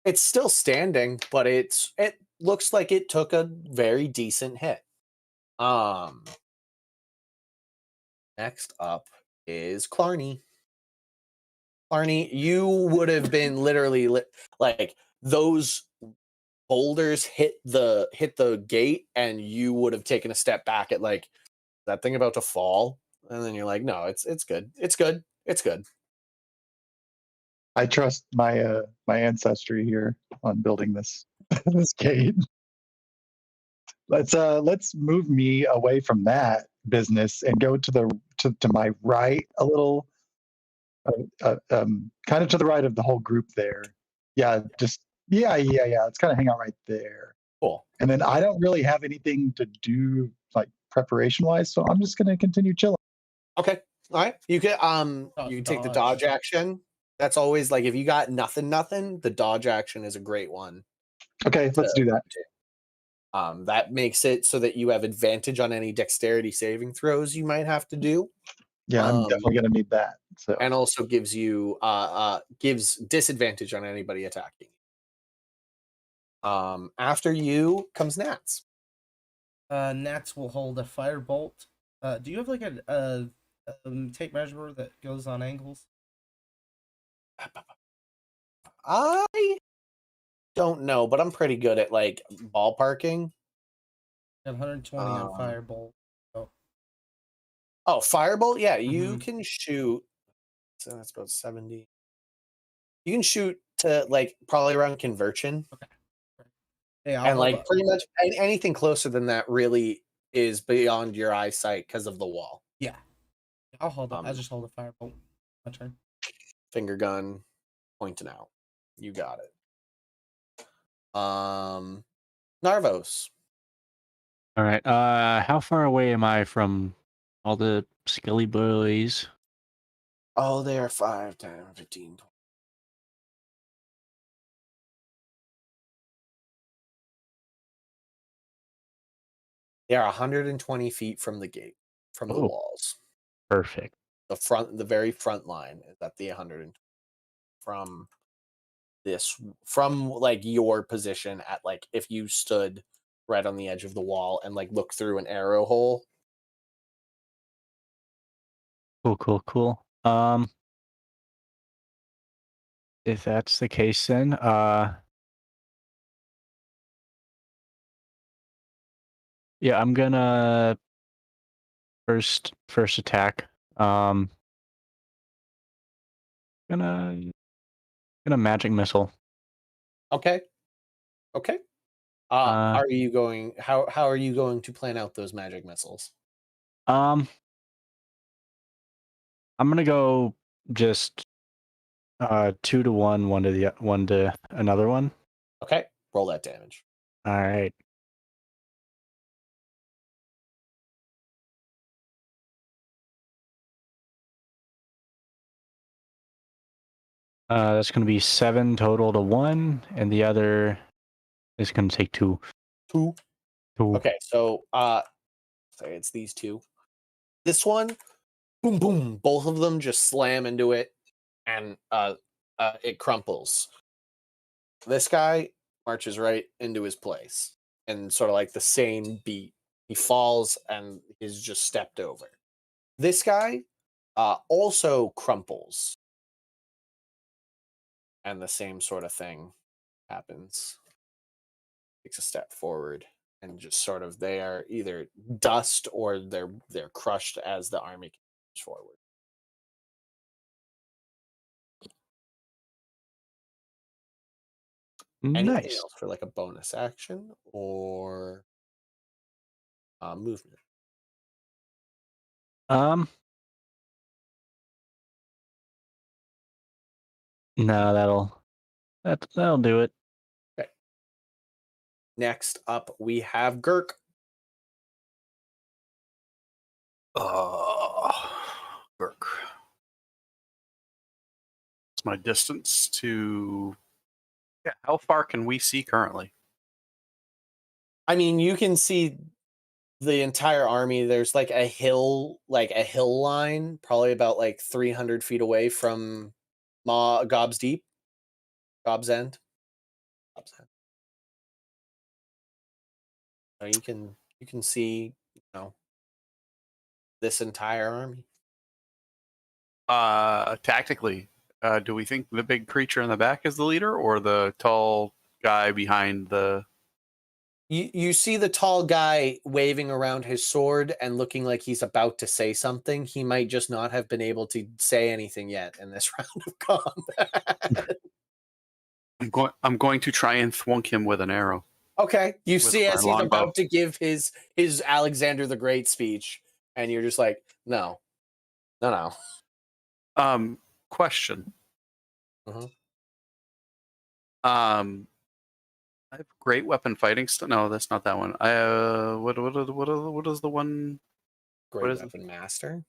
It's still standing, but it looks like it took a very decent hit. Next up is Clarny. Clarny, you would have been literally like those boulders hit the gate, and you would have taken a step back at like that thing about to fall, and then you're like, no, it's good, it's good. I trust my my ancestry here on building this this gate. Let's move me away from that business and go to my right a little, kind of to the right of the whole group there. Yeah, Let's kind of hang out right there. Cool. And then I don't really have anything to do like preparation wise, so I'm just gonna continue chilling. Okay. All right. You can you take the dodge action. That's always like if you got nothing, the dodge action is a great one. Okay, let's do that. That makes it so that you have advantage on any dexterity saving throws you might have to do. Yeah, I'm definitely gonna need that. So and also gives you gives disadvantage on anybody attacking. After you comes Nats. Nats will hold a firebolt. Do you have like a tape measure that goes on angles? I don't know, but I'm pretty good at like ballparking. I have 120 on firebolt. Oh, firebolt? Yeah, you can shoot. So that's about 70. You can shoot to like probably around conversion. Okay. Yeah, and like pretty much anything closer than that really is beyond your eyesight because of the wall. Yeah. I'll hold it. I'll just hold a firebolt. My turn. Finger gun pointing out. You got it. Narvos. All right. How far away am I from all the skelly boys? Oh, they are 5, 10, 15, 20. They are 120 feet from the gate, from the walls. Perfect. The very front line is at the 100 from like your position at like if you stood right on the edge of the wall and like look through an arrow hole. Cool. If that's the case, then yeah, I'm gonna first attack. Gonna magic missile. Okay. Are you going? How are you going to plan out those magic missiles? I'm gonna go just 2 to 1, one to another one. Okay, roll that damage. All right. That's gonna be 7 total to 1, and the other is gonna take 2. 2. 2. Okay, so sorry, it's these two. This one, boom, boom, both of them just slam into it, and it crumples. This guy marches right into his place, and sort of like the same beat, he falls and is just stepped over. This guy also crumples, and the same sort of thing happens. Takes a step forward, and just sort of they are either dust or they're crushed as the army continues forward. Anything Nice. else for like a bonus action or movement? No, that'll do it. Okay. Next up, we have Gurk. Work. It's my distance to. Yeah, how far can we see currently? I mean, you can see the entire army. There's like a hill line, probably about like 300 feet away from Gob's Deep, Gob's End. So you can see, this entire army. Tactically, do we think the big creature in the back is the leader, or the tall guy behind the? You see the tall guy waving around his sword and looking like he's about to say something. He might just not have been able to say anything yet in this round of combat. I'm going to try and thwunk him with an arrow. Okay, you With see my as he's longbow. about to give his Alexander the Great speech, and you're just like, no. Question. Mhm. I have great weapon fighting. No, that's not that one. I what is the one? Great What is weapon master.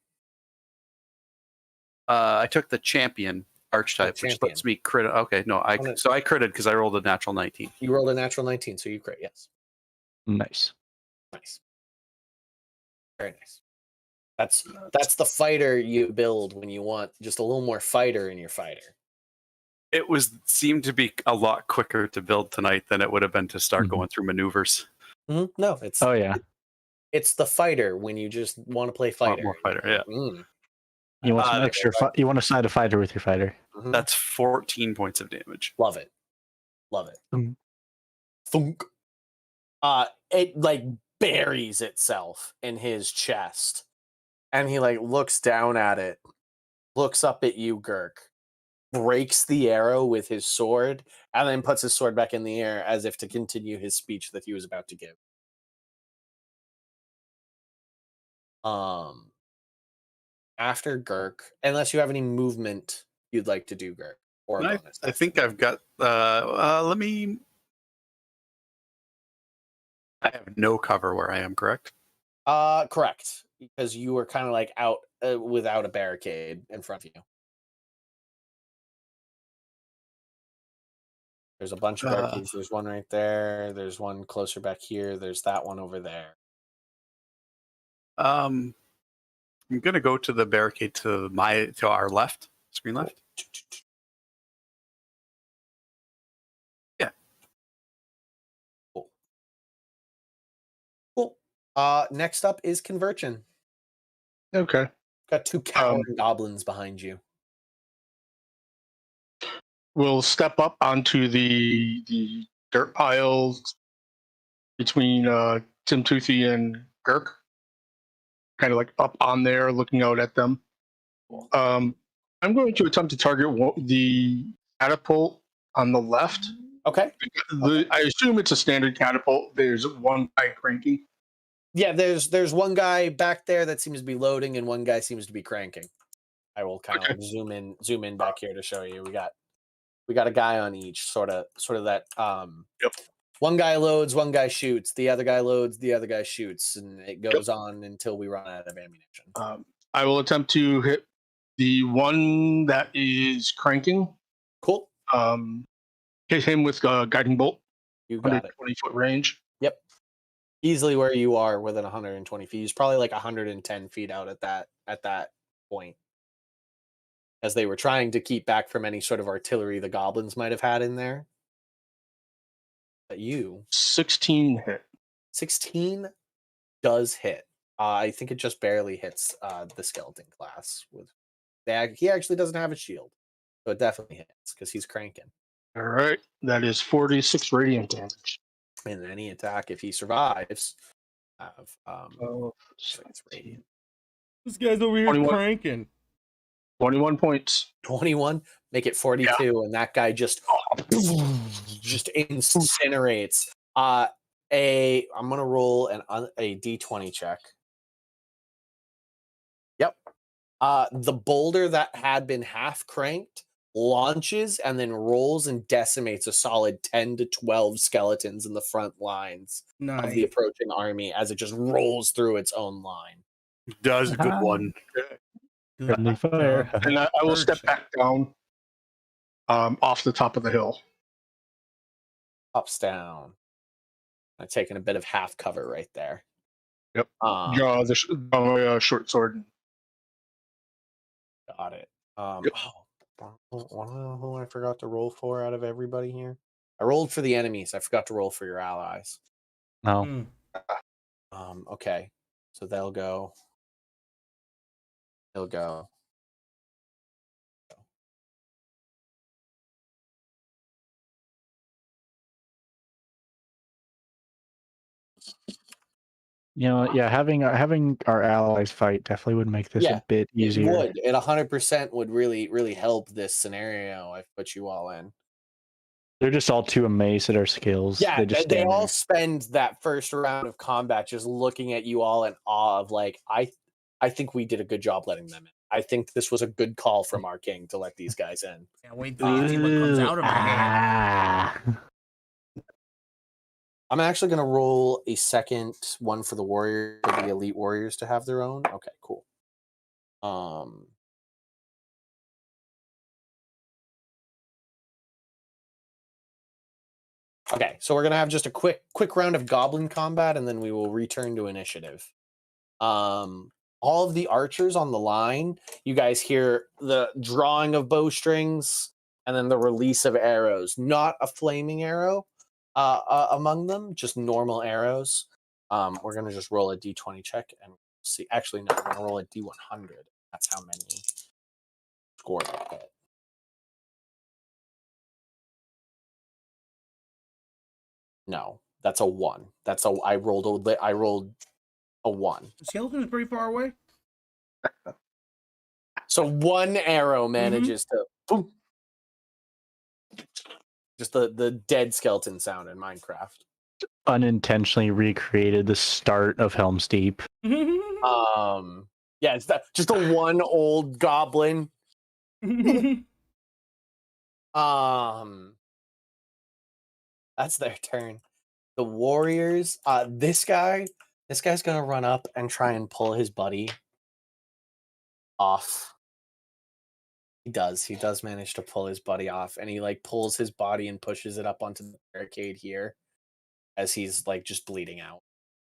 I took the champion archetype, which champion. lets me crit. Okay, no, I critted because I rolled a natural 19. You rolled a natural 19, so you crit. Yes. Nice. Very nice. That's the fighter you build when you want just a little more fighter in your fighter. It seemed to be a lot quicker to build tonight than it would have been to start going through maneuvers. Mm-hmm. No, it's it's the fighter when you just want to play fighter. More fighter, yeah. You want some extra? You want to side a fighter with your fighter. Mm-hmm. That's 14 points of damage. Love it. Thunk. It like buries itself in his chest, and he like looks down at it, looks up at you, Gurk, breaks the arrow with his sword, and then puts his sword back in the air as if to continue his speech that he was about to give. after Girk, unless you have any movement you'd like to do, Girk, or a bonus. I think I've got. Let me. I have no cover where I am. Correct. Correct, because you were kind of like out without a barricade in front of you. There's a bunch of barricades. There's one right there. There's one closer back here. There's that one over there. I'm gonna go to the barricade to our left, screen left. Yeah. Cool. Next up is Conversion. Okay. Got 2 cowering goblins behind you. We'll step up onto the dirt piles between Tim Toothy and Girk. Kind of like up on there, looking out at them. I'm going to attempt to target the catapult on the left. Okay. I assume it's a standard catapult. There's one guy cranking. Yeah, there's one guy back there that seems to be loading, and one guy seems to be cranking. I will kind of like zoom in back here to show you. We got a guy on each, sort of that. Yep. One guy loads, one guy shoots, the other guy loads, the other guy shoots, and it goes on until we run out of ammunition. I will attempt to hit the one that is cranking. Cool. Hit him with a guiding bolt. You got it. 120-foot range. Yep. Easily where you are within 120 feet. He's probably like 110 feet out at that point. As they were trying to keep back from any sort of artillery the goblins might have had in there. But you 16 hit. 16 does hit. I think it just barely hits the skeleton class. He actually doesn't have a shield, so it definitely hits because he's cranking. All right, that is 46 radiant damage. And any attack, if he survives, have it's radiant. This guy's over here 21. cranking. 21 points. 21, make it 42, and that guy just incinerates. I'm gonna roll a d20 check. Yep. The boulder that had been half cranked launches and then rolls and decimates a solid 10 to 12 skeletons in the front lines of the approaching army as it just rolls through its own line. Does a good one. Friendly fire. And I will step back down off the top of the hill. Ups down. I'm taking a bit of half cover right there. Yep. Draw the short sword. Got it. Yep. Who I forgot to roll for out of everybody here? I rolled for the enemies. I forgot to roll for your allies. No. Okay. So they'll go. He'll go. You know, yeah, having our allies fight definitely would make this a bit easier. It would. It 100% would really help this scenario I've put you all in. They're just all too amazed at our skills. Yeah, they all there. spend that first round of combat just looking at you all in awe of like, I think we did a good job letting them in. I think this was a good call from our king to let these guys in. Can't wait till you see what comes out of my hand. I'm actually going to roll a second one for the warrior, for the elite warriors to have their own. Okay, cool. Okay, so we're going to have just a quick round of Goblin Combat, and then we will return to initiative. All of the archers on the line, you guys hear the drawing of bowstrings and then the release of arrows. Not a flaming arrow among them, just normal arrows. We're going to just roll a d20 check and see. Actually, no, we're going to roll a d100. That's how many scores I hit. No, that's a 1. I rolled a 1. The skeleton is pretty far away. So one arrow manages to boom. Just the dead skeleton sound in Minecraft. Unintentionally recreated the start of Helm's Deep. Yeah, it's just a one old goblin. That's their turn. The warriors, this guy's gonna run up and try and pull his buddy off. He does manage to pull his buddy off, and he like pulls his body and pushes it up onto the barricade here as he's like just bleeding out.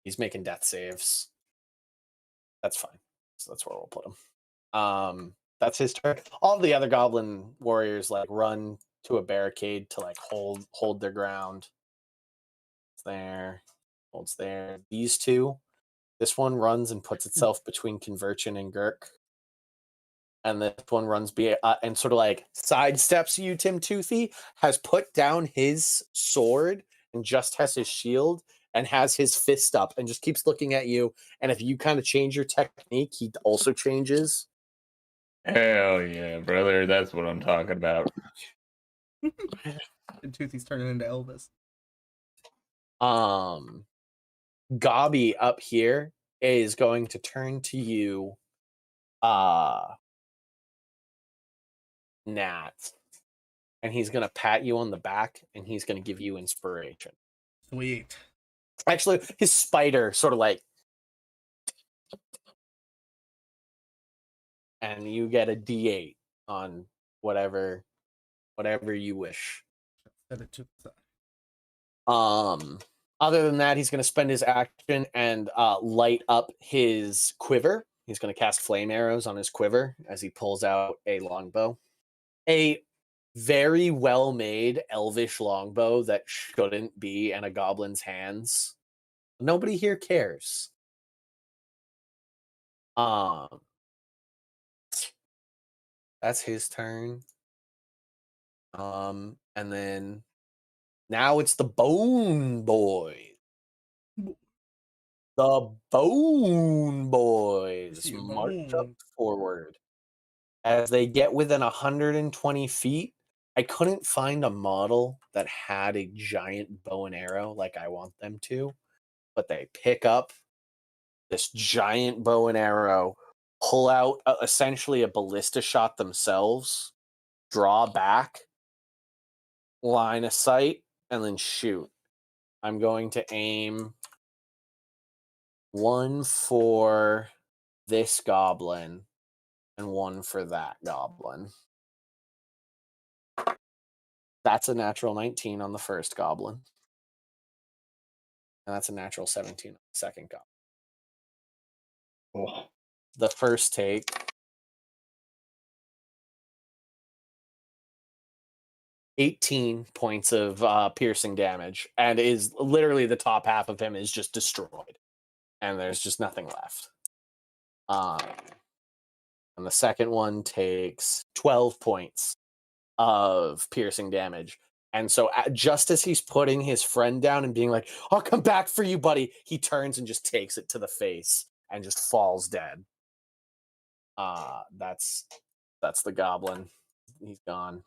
He's making death saves. That's fine. So that's where we'll put him. That's his turn. All the other goblin warriors like run to a barricade to like hold their ground. It's there. Holds there. These two. This one runs and puts itself between Conversion and Gurk. And this one runs and sort of like sidesteps you, Tim Toothy, has put down his sword and just has his shield and has his fist up and just keeps looking at you. And if you kind of change your technique, he also changes. Hell yeah, brother. That's what I'm talking about. And Toothy's turning into Elvis. Gobby up here is going to turn to you, Nat, and he's going to pat you on the back and he's going to give you inspiration. Sweet. Actually, his spider sort of like, and you get a D8 on whatever you wish. Set it to the side. Other than that, he's going to spend his action and light up his quiver. He's going to cast flame arrows on his quiver as he pulls out a longbow. A very well-made elvish longbow that shouldn't be in a goblin's hands. Nobody here cares. That's his turn. And then now it's the Bone Boys. The Bone Boys march up forward. As they get within 120 feet, I couldn't find a model that had a giant bow and arrow like I want them to, but they pick up this giant bow and arrow, pull out essentially a ballista shot themselves, draw back, line of sight, and then shoot. I'm going to aim one for this goblin and one for that goblin. That's a natural 19 on the first goblin. And that's a natural 17 on the second goblin. Oh. The first take. $18 points of piercing damage, and is literally the top half of him is just destroyed. And there's just nothing left. And the second one takes 12 points of piercing damage. And so just as he's putting his friend down and being like, I'll come back for you, buddy, he turns and just takes it to the face and just falls dead. That's the goblin. He's gone.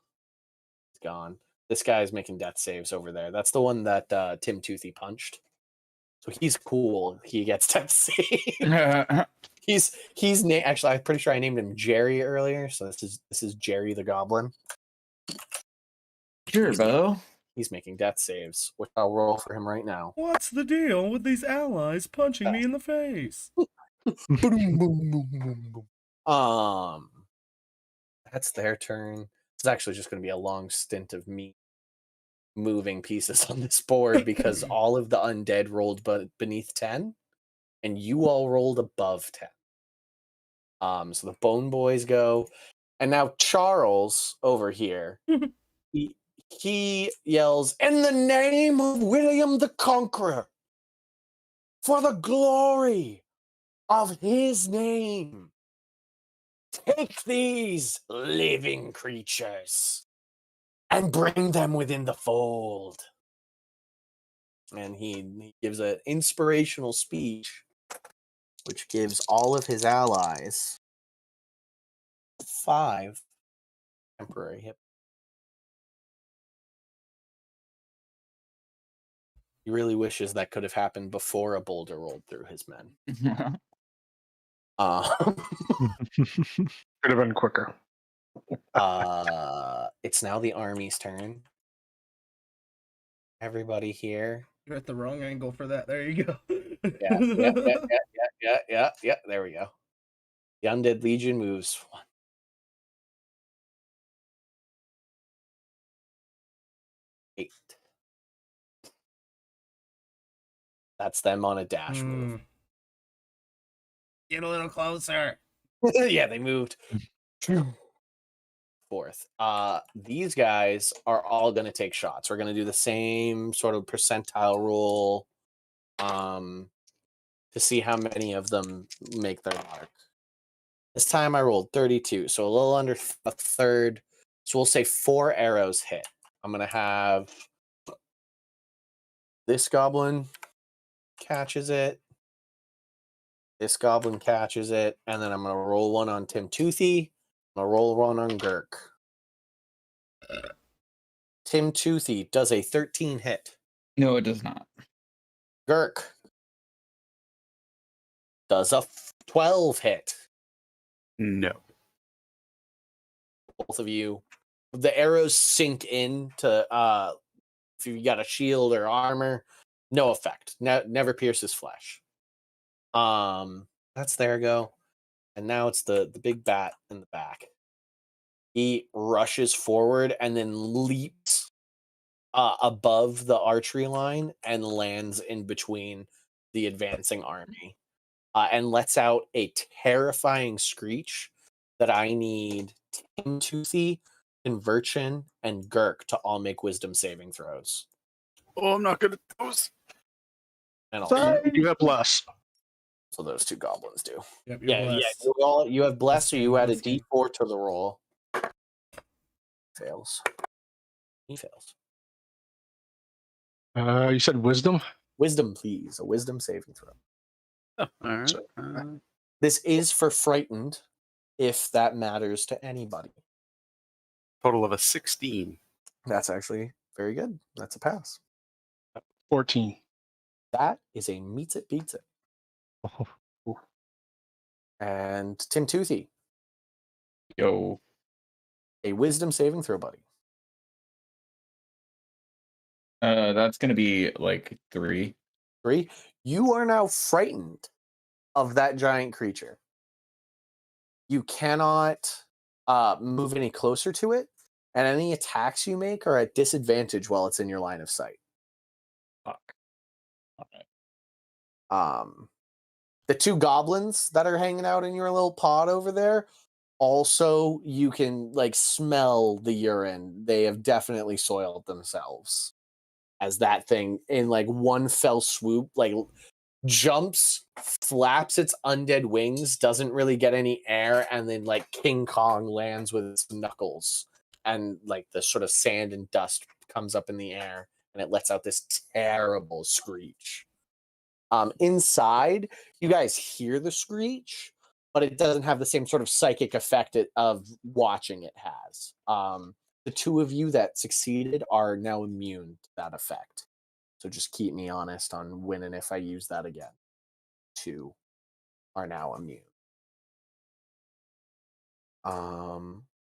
He's gone. This guy's making death saves over there. That's the one that Tim Toothy punched. So he's cool. He gets death save. Actually, I'm pretty sure I named him Jerry earlier. So this is Jerry the Goblin. Sure, Bo. He's making death saves, which I'll roll for him right now. What's the deal with these allies punching me in the face? Boom, boom, boom, boom, boom. That's their turn. It's actually just going to be a long stint of me moving pieces on this board because all of the undead rolled beneath 10, and you all rolled above 10. So the Bone Boys go, and now Charles over here. He yells, in the name of William the Conqueror, for the glory of his name, take these living creatures and bring them within the fold. And he gives an inspirational speech, which gives all of his allies 5 temporary hit. He really wishes that could have happened before a boulder rolled through his men. Could have been quicker. It's now the army's turn. Everybody here. You're at the wrong angle for that. There you go. Yeah. There we go. The Undead Legion moves 1. 8. That's them on a dash move. Get a little closer. Yeah, they moved 4th. These guys are all going to take shots. We're going to do the same sort of percentile roll to see how many of them make their mark. This time I rolled 32, so a little under a third. So we'll say 4 arrows hit. I'm going to have this goblin catches it. This goblin catches it. And then I'm going to roll one on Tim Toothy. I'm going to roll one on Girk. Tim Toothy does a 13 hit. No, it does not. Girk does a 12 hit. No. Both of you. The arrows sink into if you got a shield or armor, no effect. Never pierces flesh. That's their go. And now it's the big bat in the back. He rushes forward and then leaps above the archery line and lands in between the advancing army and lets out a terrifying screech that I need Tim Toothy, Conversion, and Girk to all make wisdom saving throws. Oh, I'm not good at those. And You have less. So those 2 goblins do. Yep, Yeah. You have blessed, so you add a D4 to the roll. Fails. He fails. You said wisdom? Wisdom, please. A wisdom saving throw. Oh, all right. So- This is for frightened, if that matters to anybody. Total of a 16. That's actually very good. That's a pass. 14. That is a meets it, beats it. And Tim Toothy, Yo. a wisdom saving throw, buddy. That's gonna be like 3. 3. You are now frightened of that giant creature. You cannot move any closer to it, and any attacks you make are at disadvantage while it's in your line of sight. Fuck. All right. The 2 goblins that are hanging out in your little pod over there, also you can like smell the urine. They have definitely soiled themselves as that thing in like one fell swoop, like jumps, flaps its undead wings, doesn't really get any air, and then like King Kong lands with its knuckles, and like the sort of sand and dust comes up in the air, and it lets out this terrible screech. Inside, you guys hear the screech, but it doesn't have the same sort of psychic effect of watching it has. The 2 of you that succeeded are now immune to that effect. So just keep me honest on when and if I use that again. 2 are now immune.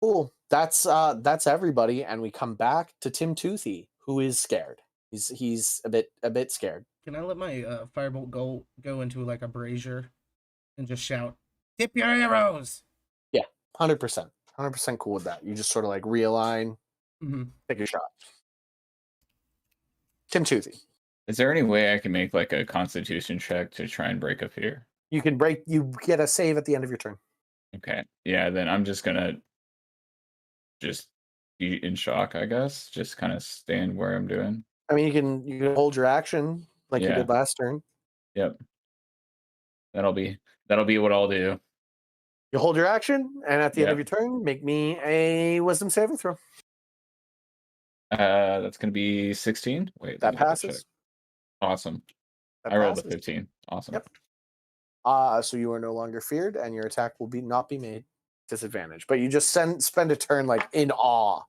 Cool. That's everybody, and we come back to Tim Toothy, who is scared. He's a bit scared. Can I let my firebolt go into like a brazier and just shout, "Tip your arrows"? 100%. 100% cool with that. You just sort of like realign, take a shot. Tim Toothy. Is there any way I can make like a Constitution check to try and break a fear? You get a save at the end of your turn. Okay. Yeah, then I'm just gonna just be in shock, I guess. Just kind of stand where I'm doing. I mean, you can hold your action like you Yeah. did last turn. Yep. That'll be what I'll do. You hold your action, and at the end Yeah. of your turn, make me a wisdom saving throw. That's gonna be 16. Wait, That let me double passes. check. Awesome. That I rolled a passes. 15. Awesome. Yep. So you are no longer feared, and your attack will not be made disadvantage. But you just spend a turn like in awe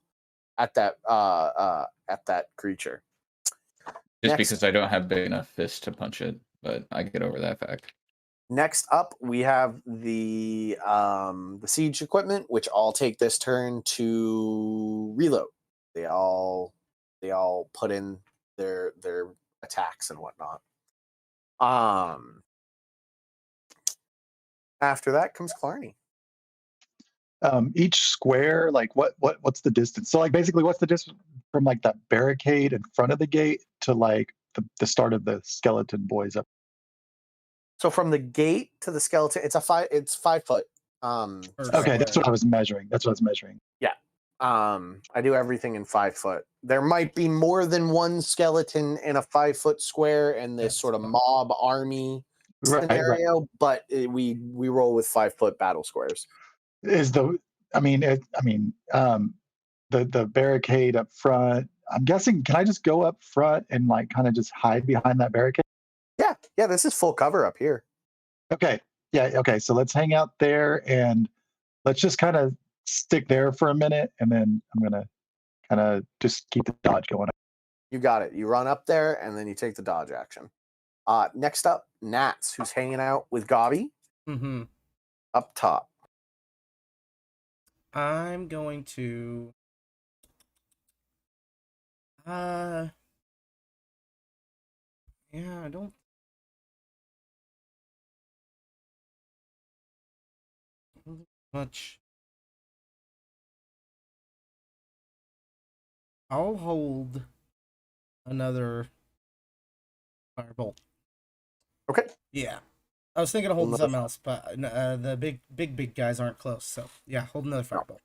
at that creature. Just Next. because I don't have big enough fists to punch it, but I get over that fact. Next up, we have the siege equipment, which all take this turn to reload. They all put in their attacks and whatnot. After that comes Clarny. Each square, like what's the distance? So like basically, what's the distance from like that barricade in front of the gate to like the start of the skeleton boys up? So from the gate to the skeleton, it's 5 foot. Okay, that's what I was measuring. Yeah. I do everything in 5 foot. There might be more than one skeleton in a 5 foot square in this sort of mob army scenario, Right. but we roll with 5 foot battle squares. Is the the barricade up front? I'm guessing. Can I just go up front and like kind of just hide behind that barricade? Yeah. This is full cover up here. Okay. Yeah. Okay. So let's hang out there and let's just kind of stick there for a minute, and then I'm gonna kind of just keep the dodge going. You got it. You run up there and then you take the dodge action. Next up, Nats, who's hanging out with Gobby up top. I'm going to I don't much. I'll hold another firebolt. Okay. Yeah. I was thinking of holding something else, but the big guys aren't close. So yeah, hold another firebolt.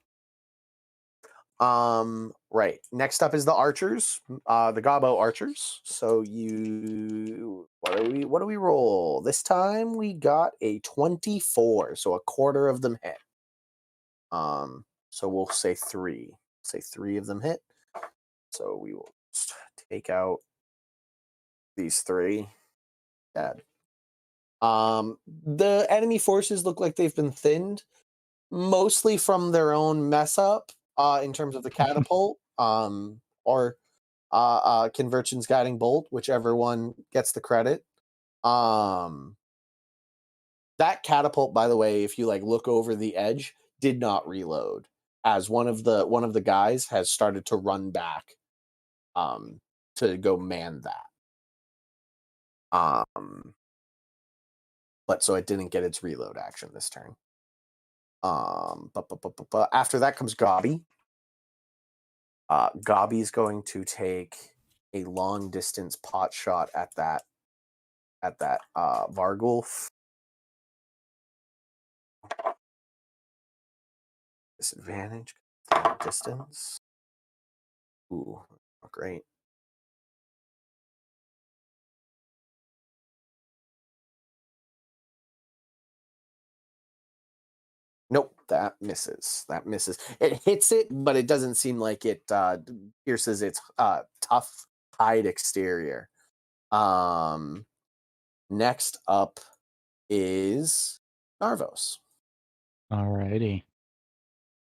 Right. Next up is the archers, the Gobbo archers. So what do we roll? This time we got a 24, so a quarter of them hit. So we'll say 3. Say 3 of them hit. So we will take out these 3. Bad. The enemy forces look like they've been thinned, mostly from their own mess up. In terms of the catapult, or Convergence Guiding Bolt, whichever one gets the credit. That catapult, by the way, if you like look over the edge, did not reload, as one of the guys has started to run back, to go man that. But so it didn't get its reload action this turn. But after that comes Gobby. Gobby's going to take a long distance pot shot at that Vargulf. Disadvantage distance. Ooh, great. Nope, that misses. It hits it, but it doesn't seem like it pierces its tough hide exterior. Next up is Narvos. Alrighty.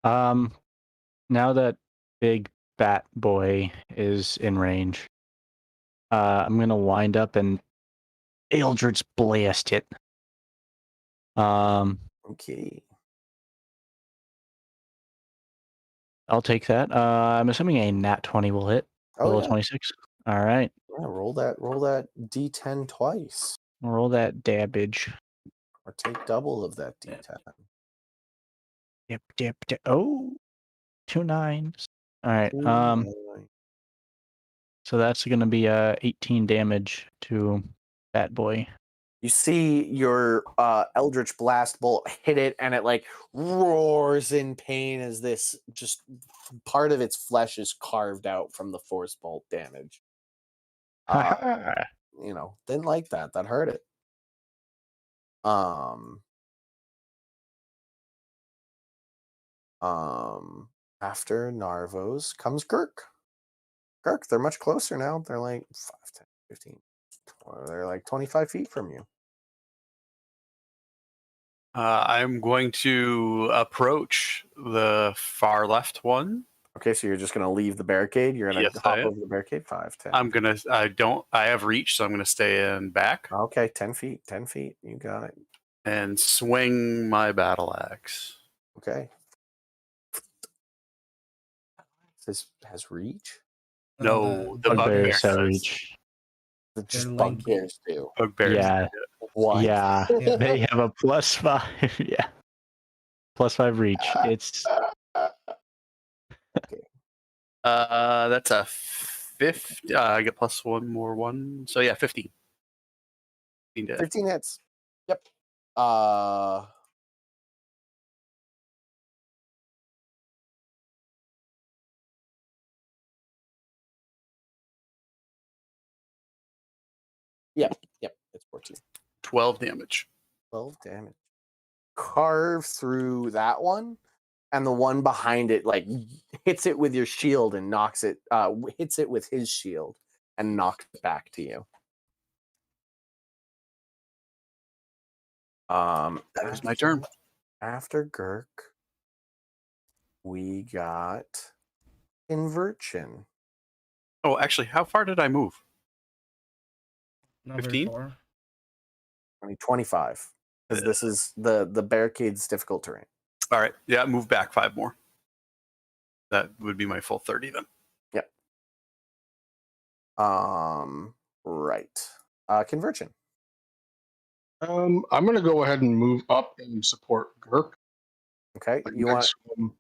Now that big bat boy is in range, I'm gonna wind up and Eldritch blast it. Okay. I'll take that. I'm assuming a nat 20 will hit. Roll 26. All right. Yeah, roll that D10 twice. Roll that dabbage. Or take double of that D10. Dip. Oh, 2 9s. All right. So that's going to be 18 damage to Bat Boy. You see your Eldritch Blast Bolt hit it, and it like roars in pain as this just part of its flesh is carved out from the Force Bolt damage. Didn't like that. That hurt it. After Narvos comes Girk. Girk, they're much closer now. They're like 5, 10, 15. They're like 25 feet from you. I'm going to approach the far left one. Okay, so you're just going to leave the barricade? You're going to hop over the barricade? 5, 10. I have reach, so I'm going to stay in back. Okay, 10 feet. You got it. and swing my battle axe. Okay. This has reach. No, the Bugbears have bugbears. reach. The just They're lanky. bugbears do. Bugbears. Yeah, What? yeah. Yeah. They have a +5. Yeah, +5 reach. It's That's a 50. I get plus one more one. So yeah, 15. 15 dead. 15 hits. Yep. Yep. It's 14. 12 damage. 12 damage. Carve through that one, and the one behind it like hits it with your shield and knocks it. Hits it with his shield and knocks it back to you. That is my turn. After Girk, we got Inversion. Oh, actually, how far did I move? Not very 15? far. 25. Because this is the barricade's difficult terrain. All right. Yeah, move back 5 more. That would be my full 30 then. Yep. Right. Conversion. I'm going to go ahead and move up and support Gurk. Okay. Like You want? next to him.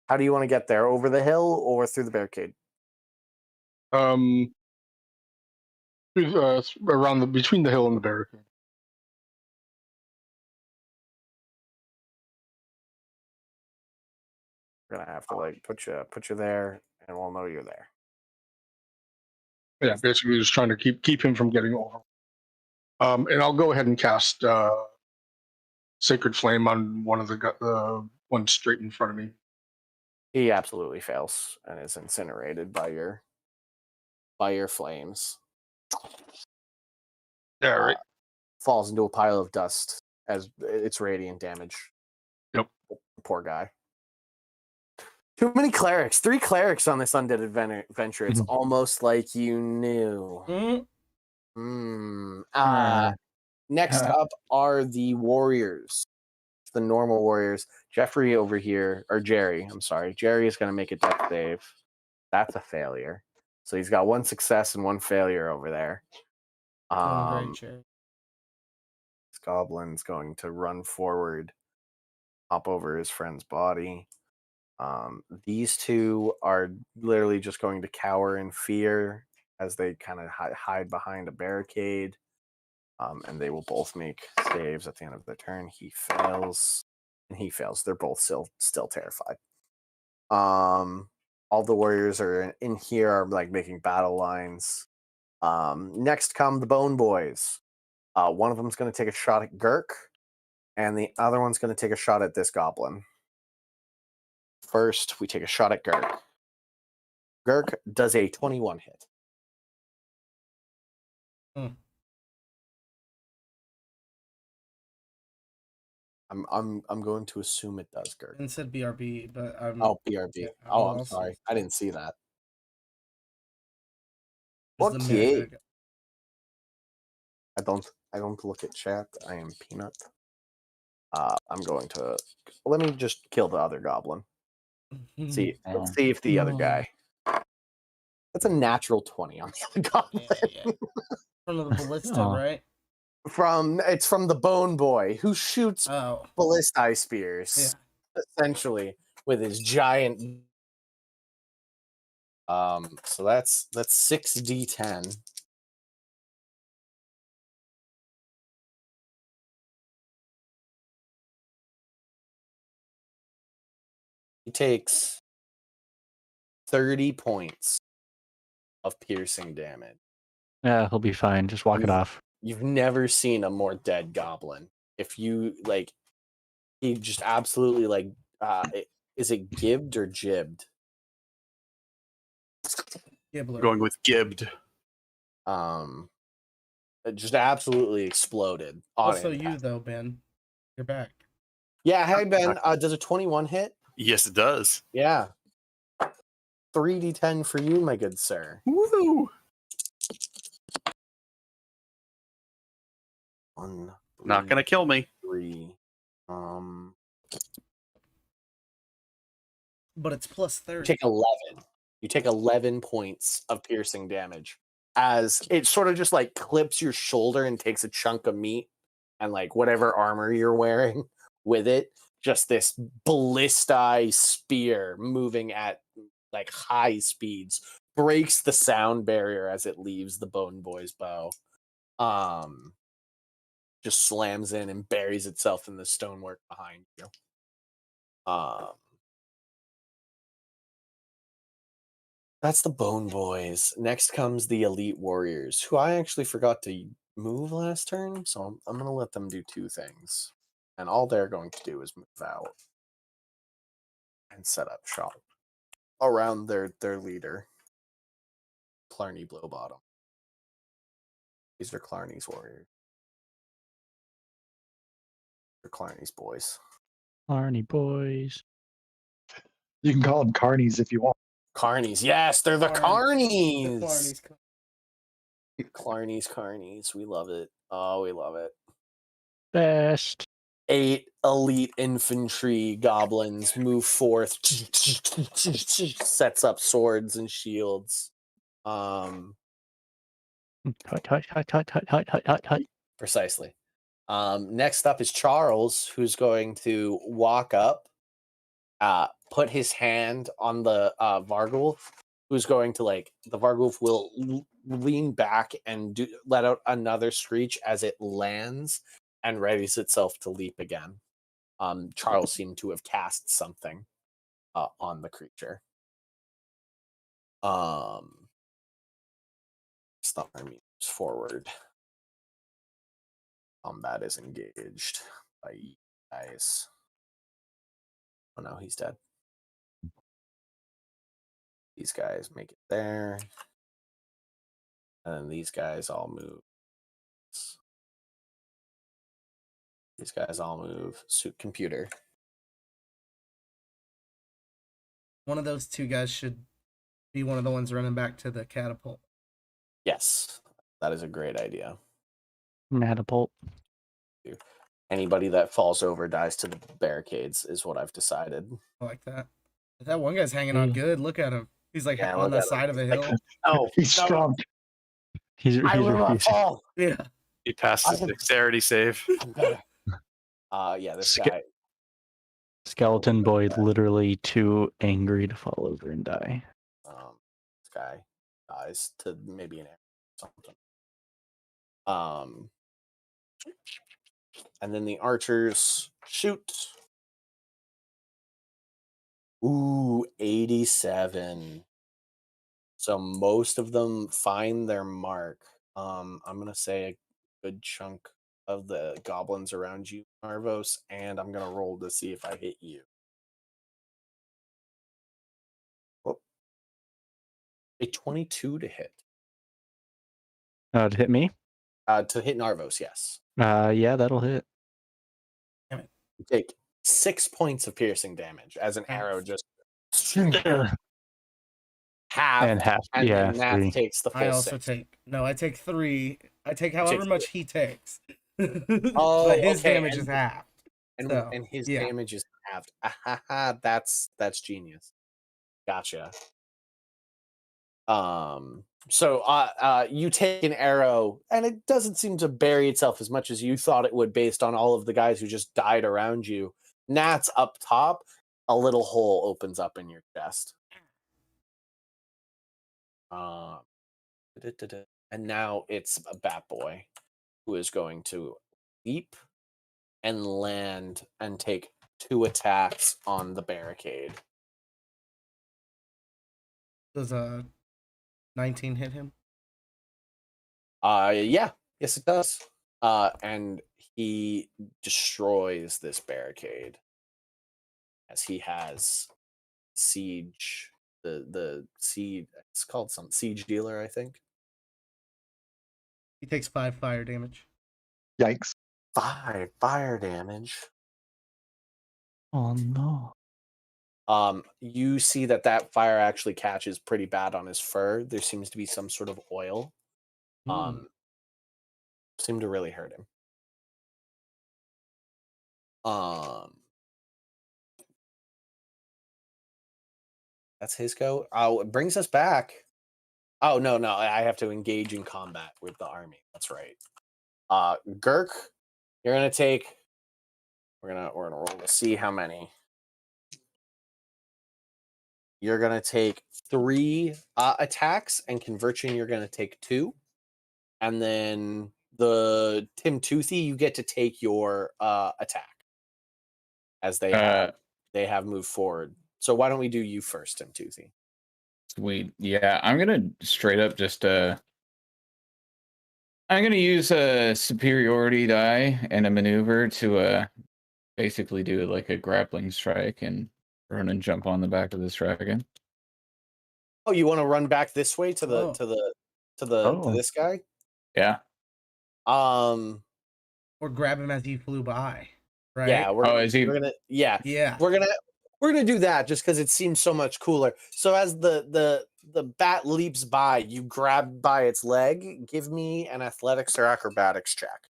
How do you want to get there? Over the hill or through the barricade? Around between the hill and the barricade. We're gonna have to like put you there, and we'll know you're there. Yeah, basically just trying to keep him from getting over. And I'll go ahead and cast Sacred Flame on one of the one straight in front of me. He absolutely fails and is incinerated by your flames. Yeah, right. Falls into a pile of dust as it's radiant damage. Yep. Poor guy. Too many clerics. 3 clerics on this undead adventure. It's almost like you knew. Next up are the warriors. The normal warriors. Jeffrey over here, or Jerry, I'm sorry. Jerry is going to make a death save. That's a failure. So he's got 1 success and 1 failure over there. Doing great, Jerry. This goblin's going to run forward, hop over his friend's body. These 2 are literally just going to cower in fear as they kind of hide behind a barricade. And they will both make saves at the end of their turn. He fails, and he fails. They're both still terrified. All the warriors are in here are like making battle lines. Next come the Bone Boys. One of them's going to take a shot at Gurk, and the other one's going to take a shot at this goblin. First, we take a shot at Gurk. Gurk does a 21 hit. I'm going to assume it does, Gurk. And said BRB, but I'm. Oh, BRB. Yeah, I'm sorry. I didn't see that. It's the Okay. meta. I don't look at chat. I am Peanut. I'm going to let me just kill the other goblin. Let's see if the other guy. That's a natural 20 on the other goblin. Yeah. From the ballista, right? It's from the Bone Boy who shoots Oh. ballistae spears, essentially with his giant. So that's 6d10. He takes 30 points of piercing damage. Yeah, he'll be fine. Just walk it off. You've never seen a more dead goblin. If you like, he just absolutely like. Is it gibbed or jibbed? Gibbler. Going with gibbed. It just absolutely exploded. Also, you though, Ben. You're back. Yeah, hey Ben. Does a 21 hit? Yes, it does. Yeah. 3d10 for you, my good sir. Woo! One. Not gonna kill me. 3. But it's plus You 30. take 11. You take 11 points of piercing damage as it sort of just like clips your shoulder and takes a chunk of meat and like whatever armor you're wearing with it. Just this ballistae spear moving at like high speeds breaks the sound barrier as it leaves the Bone Boy's bow. Just slams in and buries itself in the stonework behind you. That's the Bone Boys. Next comes the Elite Warriors, who I actually forgot to move last turn, so I'm going to let them do 2 things. And all they're going to do is move out and set up shop around their leader, Clarny Blowbottom. These are Clarny's warriors. They're Clarny's boys. Arnie boys. You can call them carnies if you want. Carnies, yes, they're the Carnies. The Clarnies. Carnies. We love it. Oh, we love it. Best. 8 elite infantry goblins move forth, sets up swords and shields. Hut, hut, hut, hut, hut, hut, hut, hut, hut. Precisely. Next up is Charles, who's going to walk up, put his hand on the Vargulf, who's going to the Vargulf will lean back and let out another screech as it lands and readies itself to leap again. Charles seemed to have cast something on the creature. Stunner moves forward. Combat is engaged by you guys. Oh no, he's dead. These guys make it there. And then these guys all move. These guys all move. Suit computer. One of those 2 guys should be one of the ones running back to the catapult. Yes, that is a great idea. Matapult. Anybody that falls over dies to the barricades is what I've decided. I like that. But that one guy's hanging on good. Look at him. He's like Yeah, on look the at him. side of a hill. Oh, He's no, strong. He's I will not refusing. fall. Yeah. He passed his dexterity save. I'm gonna. Yeah, this guy. Skeleton boy literally too angry to fall over and die. This guy dies to maybe an arrow or something. And then the archers shoot. Ooh, 87. So most of them find their mark. I'm gonna say a good chunk of the goblins around you, Marvos, and I'm gonna roll to see if I hit you. Oh. A 22 to hit. To hit me? To hit Narvos, yes. Yeah, that'll hit. You take 6 points of piercing damage as an arrow just half, And half. and Yeah, then Nath 3. takes the full I also 6. take. No, I take 3. I take however takes much he takes. Oh, but his okay, damage is half. And his damage is halved. That's genius. Gotcha. So you take an arrow and it doesn't seem to bury itself as much as you thought it would based on all of the guys who just died around you. Nat's up top, a little hole opens up in your chest. And now it's a Bat Boy who is going to leap and land and take 2 attacks on the barricade. Does a 19 hit him? Yeah, yes it does. And he destroys this barricade as he has siege. The siege. It's called some siege dealer, I think. He takes 5 fire damage. Yikes. 5 fire damage. Oh no. You see that fire actually catches pretty bad on his fur. There seems to be some sort of oil. Seemed to really hurt him. That's his go. Oh, it brings us back. Oh no, I have to engage in combat with the army. That's right. Girk, you're gonna take. We're gonna roll to see how many. You're gonna take 3 attacks, and conversion you're gonna take 2, and then the Tim Toothy you get to take your attack as they have moved forward. So why don't we do you first, Tim Toothy? Sweet. Yeah, I'm gonna straight up just I'm gonna use a superiority die and a maneuver to basically do like a grappling strike and run and jump on the back of this dragon. Oh, you want to run back this way to the to this guy? Yeah. Or grab him as he flew by, right? Yeah, we're gonna do that just because it seems so much cooler. So as the bat leaps by, you grab by its leg. Give me an athletics or acrobatics check.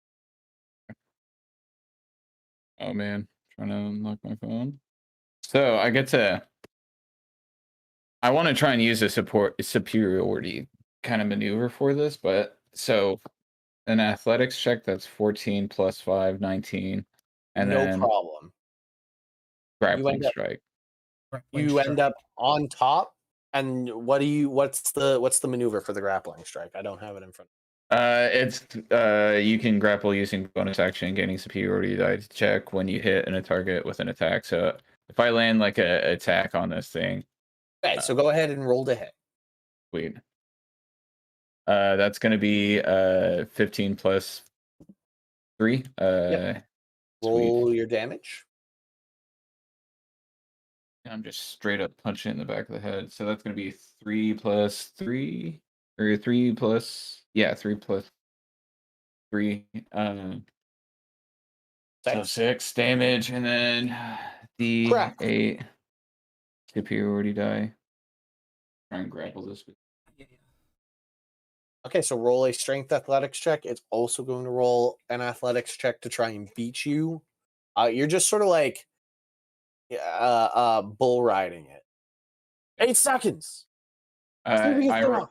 Oh man, trying to unlock my phone. So I get to. I want to try and use a superiority kind of maneuver for this, but so an athletics check that's 14 plus 5, 19, and no then problem. Grappling strike. You end up on top, and what's the maneuver for the grappling strike? I don't have it in front. It's you can grapple using bonus action, gaining superiority die to check when you hit a target with an attack. So if I land like a attack on this thing, okay, so go ahead and roll to hit. Sweet. That's going to be 15 plus 3. Yep. Roll your damage. I'm just straight up punching it in the back of the head. So that's going to be 3 plus 3, or 3 plus 3. So 6 damage, and then the 8 superiority die. Try and grapple this. Okay, so roll a strength athletics check. It's also going to roll an athletics check to try and beat you. You're just sort of like bull riding it. 8 seconds. I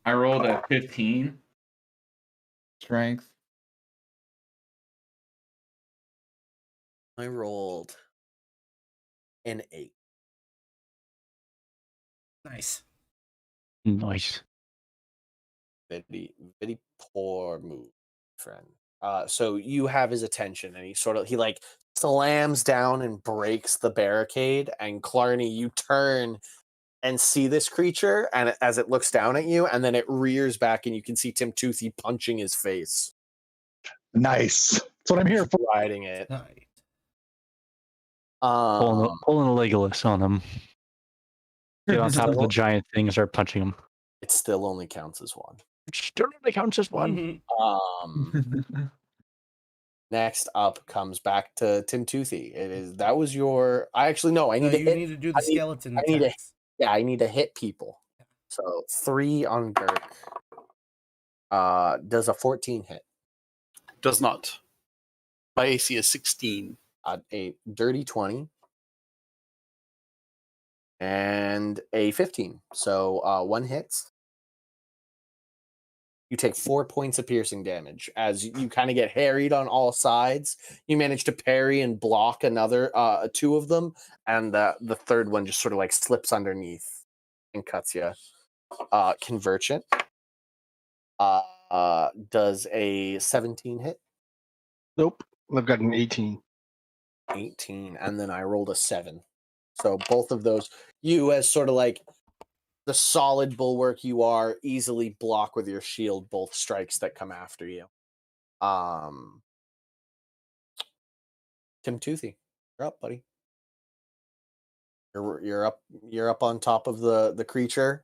rolled a 15 strength. I rolled an 8. Nice. Very, very poor move, friend. So you have his attention, and he like slams down and breaks the barricade. And Clarny, you turn and see this creature, and as it looks down at you, and then it rears back, and you can see Tim Toothy punching his face. Nice. That's what I'm here for. Riding it. Nice. Pulling a Legolas on him. Get on top of the giant thing and start punching him. It still only counts as 1. It still only counts as 1. Next up comes back to Tim Toothy. That was your. I need to hit. Need to do the skeleton. I need to hit people. So 3 on Girk. Does a 14 hit? Does not. My AC is 16. A dirty 20. And a 15. So 1 hits. You take 4 points of piercing damage as you kind of get harried on all sides. You manage to parry and block another 2 of them, and the third one just sort of like slips underneath and cuts you. Conversion does a 17 hit? Nope. I've got an 18. 18, and then I rolled a 7. So both of those, you as sort of like the solid bulwark you are, easily block with your shield both strikes that come after you. Tim Toothy, you're up, buddy. You're up on top of the creature.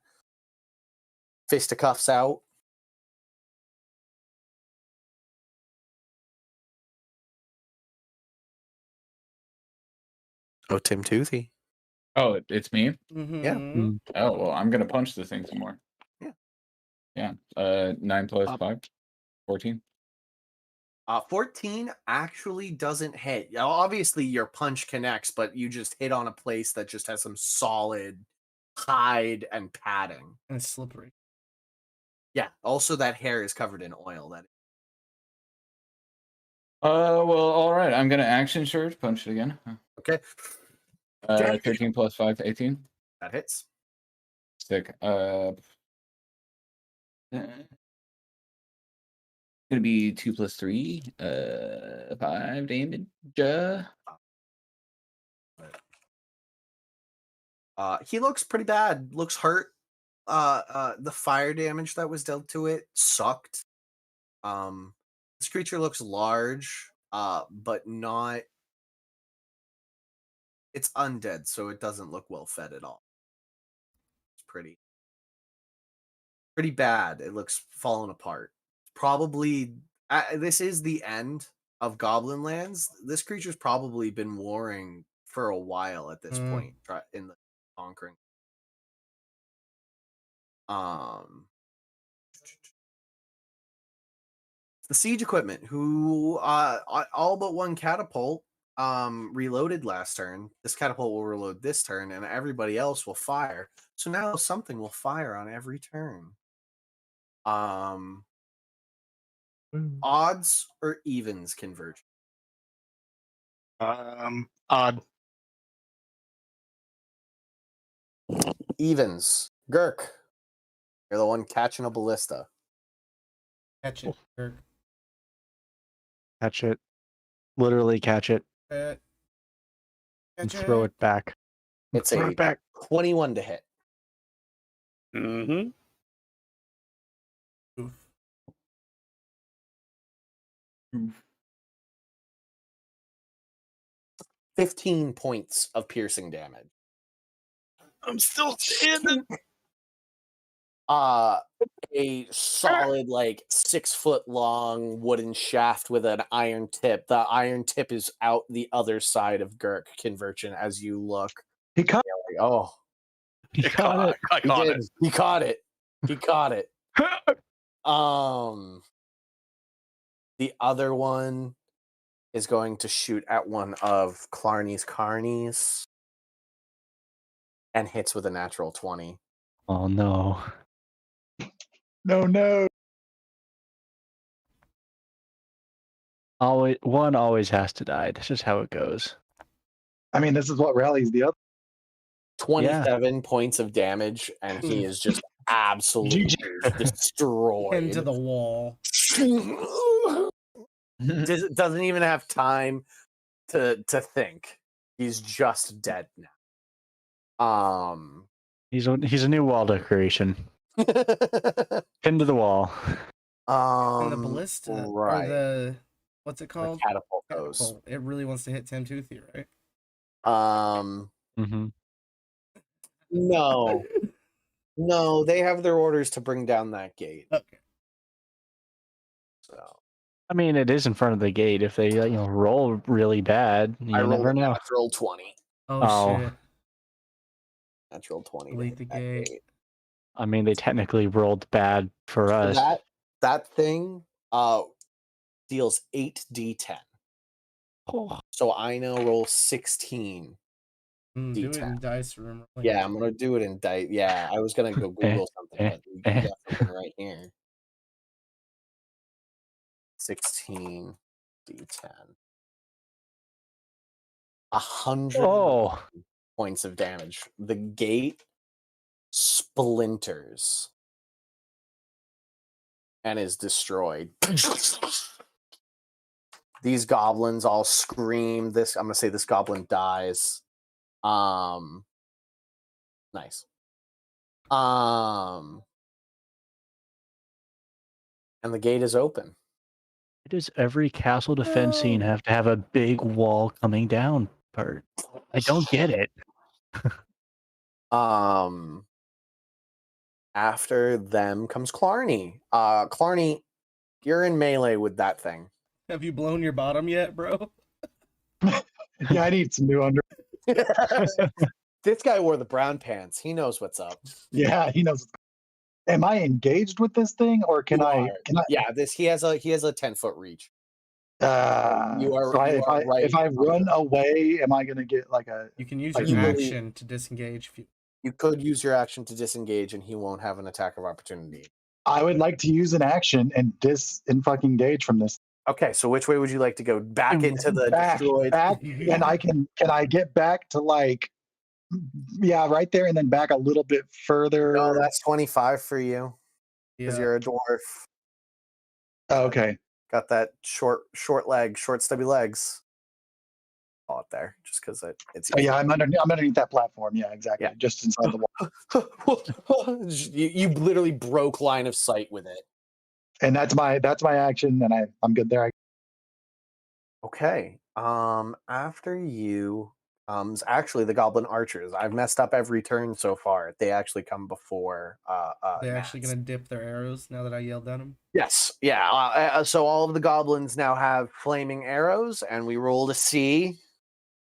Fisticuffs out. Oh, Tim Toothy. Oh, it's me? Yeah. Oh, well, I'm going to punch this thing some more. Yeah. Yeah. 9 plus 5. 14. 14 actually doesn't hit. Obviously, your punch connects, but you just hit on a place that just has some solid hide and padding. And it's slippery. Yeah. Also, that hair is covered in oil. That Well, all right. I'm gonna action surge, punch it again. okay. 13 plus 5 to 18. That hits. Sick. Gonna be 2 plus 3, 5 damage. He looks pretty bad. Looks hurt. The fire damage that was dealt to it sucked. This creature looks large, but not. It's undead, so it doesn't look well fed at all. It's pretty bad. It looks falling apart. Probably this is the end of Goblin Lands. This creature's probably been warring for a while at this point in the conquering. The siege equipment, who all but one catapult reloaded last turn. This catapult will reload this turn, and everybody else will fire. So now something will fire on every turn. Odds or evens converge? Odd. Evens. Girk, you're the one catching a ballista. Catch it, Kirk. Catch it. Literally catch it. Catch And throw it back. It's Throw a it back. 21 to hit. Mm-hmm. Oof. 15 points of piercing damage. I'm still standing. A solid, like 6 foot long wooden shaft with an iron tip. The iron tip is out the other side of Girk Convergent as you look. He caught. Like, oh, He caught it. I caught it. He caught it. He caught it. The other one is going to shoot at one of Clarny's Carnies and hits with a natural 20. Oh no. No. Always has to die. That's just how it goes. I mean, this is what rallies the other. 27 points of damage, and he is just absolutely destroyed. Into the wall. Doesn't even have time to think. He's just dead now. He's a new wall decoration. Pinned to the wall. And the ballista, right. or the, what's it called? The catapult goes. Catapult. It really wants to hit Tim Toothy, right? Mm-hmm. No. No, they have their orders to bring down that gate. Okay. So I mean, it is in front of the gate. If they roll really bad, you I rolled never a know. natural 20. Oh shit. Natural 20. Delete the gate. I mean, they technically rolled bad for us. That thing deals 8d10. Oh. So I now roll 16. Do it in dice room. Yeah, I'm gonna do it in dice. Yeah, I was gonna go Google something, but we got something right here. 16 d10. 100 points of damage. The gate splinters and is destroyed. These goblins all scream. I'm gonna say this goblin dies. Nice. And the gate is open. Why does every castle defense scene have to have a big wall coming down part? I don't get it. After them comes Clarny. Clarny, you're in melee with that thing. Have you blown your bottom yet, bro? Yeah, I need some new under. This guy wore the brown pants. He knows what's up. Yeah, he knows. Am I engaged with this thing, or can I? Yeah, he has a 10-foot reach. You are- so you are right if I on run that. away, am I gonna get like a? You can use Like, your you believe- action to disengage. If you... You could use your action to disengage, and he won't have an attack of opportunity. I would like to use an action and fucking gauge from this. Okay, so which way would you like to go? Back into the destroyed. back, and I can I get back to like, yeah, right there, and then back a little bit further. No, that's 25 for you because Yeah. you're a dwarf. Oh, okay. Got that short leg, short stubby legs. Call it there, just because it's. Oh yeah, I'm underneath that platform. Yeah, exactly. Yeah. Just inside the wall. you literally broke line of sight with it. And that's my action, and I'm good there. Okay. After you comes actually the goblin archers. I've messed up every turn so far. They actually come before. They're actually Nats. gonna dip their arrows now that I yelled at them. Yes. Yeah. So all of the goblins now have flaming arrows, and we roll to see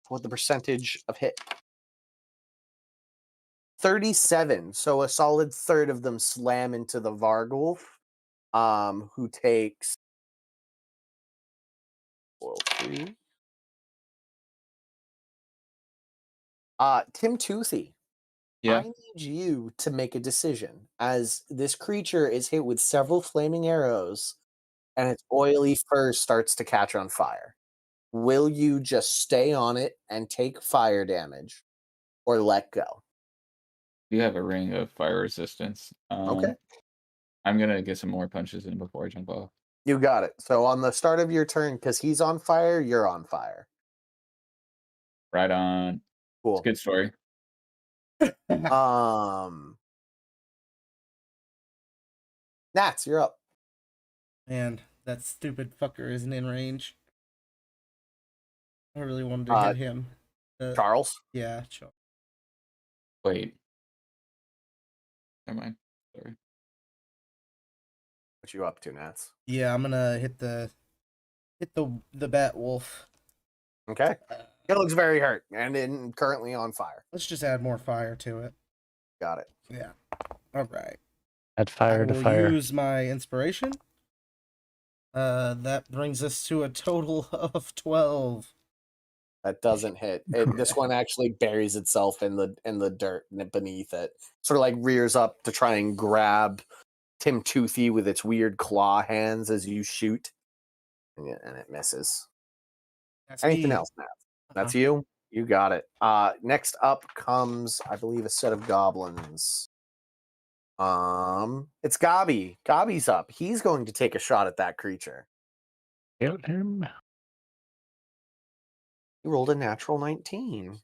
what the percentage of hit. 37. So a solid third of them slam into the Vargulf, who takes 3. Tim Toothy. Yeah. I need you to make a decision, as this creature is hit with several flaming arrows, and its oily fur starts to catch on fire. Will you just stay on it and take fire damage, or let go? You have a ring of fire resistance. Okay. I'm gonna get some more punches in before I jump off. You got it. So on the start of your turn, because he's on fire, you're on fire. Right on. It's a Cool. good story. Nats, you're up. And that stupid fucker isn't in range. I really wanted to hit him. Charles. Yeah, sure. Wait. Never mind. Sorry. What you up to, Nats? Yeah, I'm gonna hit the bat wolf. Okay. It looks very hurt and currently on fire. Let's just add more fire to it. Got it. Yeah. All right. Add fire to I will fire. use my inspiration. That brings us to a total of 12. That doesn't hit. This one actually buries itself in the dirt beneath it. Sort of like rears up to try and grab Tim Toothy with its weird claw hands as you shoot, and it misses. That's Anything me. else, Matt? That's you. You got it. Next up comes, I believe, a set of goblins. It's Gobby. Gobby's up. He's going to take a shot at that creature. Killed him. He rolled a natural 19.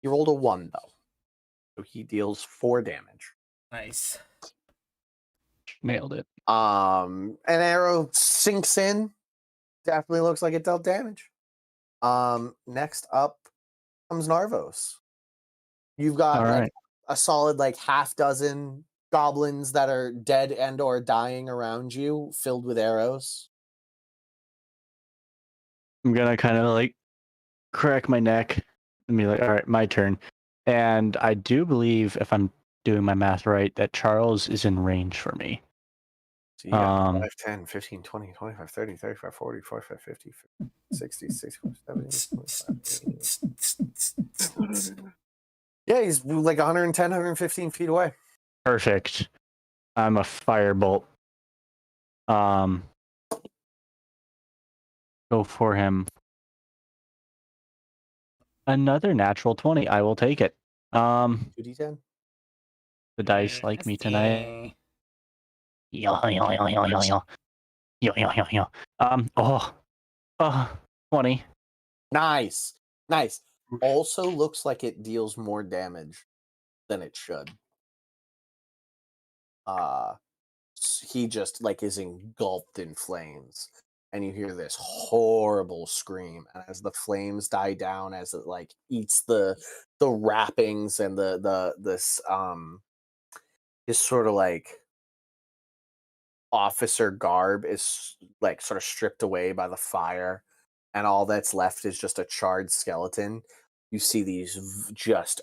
He rolled a 1, though. So he deals 4 damage. Nice. Nailed it. An arrow sinks in. Definitely looks like it dealt damage. Next up comes Narvos. You've got All like right. a solid like half dozen goblins that are dead and or dying around you, filled with arrows. I'm gonna kind of like crack my neck and be like, all right, my turn. And I do believe, if I'm doing my math right, that Charles is in range for me. So you got 5, 10, 15, 20, 25, 30, 35, 40, 45, 50, 60, 60, 70. Yeah, he's like 110, 115 feet away. Perfect. I'm a firebolt. Go for him. Another natural 20. I will take it. 2d10. The dice like me tonight. Yo. 20. Nice. Also looks like it deals more damage than it should. He just like is engulfed in flames, and you hear this horrible scream. And as the flames die down, as it like eats the wrappings and this his sort of like officer garb is like sort of stripped away by the fire, and all that's left is just a charred skeleton. You see these just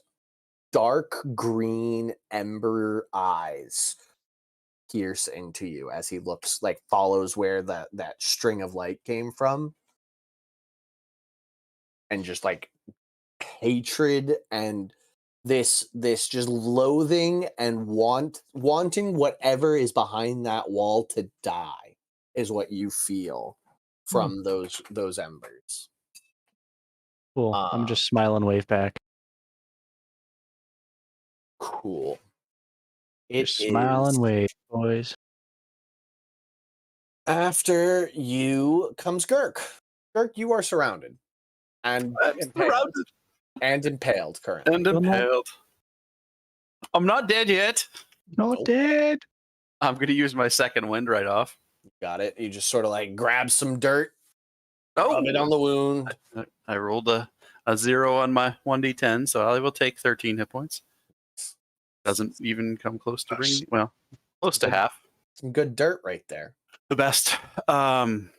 dark green ember eyes pierce into you as he looks like follows where that string of light came from, and just like hatred and this just loathing and wanting whatever is behind that wall to die is what you feel from those embers. Cool. I'm just smile and wave back. Cool. Just smile and wave, boys. After you comes Girk. Girk, you are surrounded and impaled. And impaled currently. And impaled. I'm not dead yet. Not dead. I'm going to use my second wind right off. Got it. You just sort of like grab some dirt, Oh, rub it on the wound. I rolled a 0 on my 1d10, so I will take 13 hit points. Doesn't even come close to bringing, well, close to half. Some good dirt right there. The best. Dirt. I'm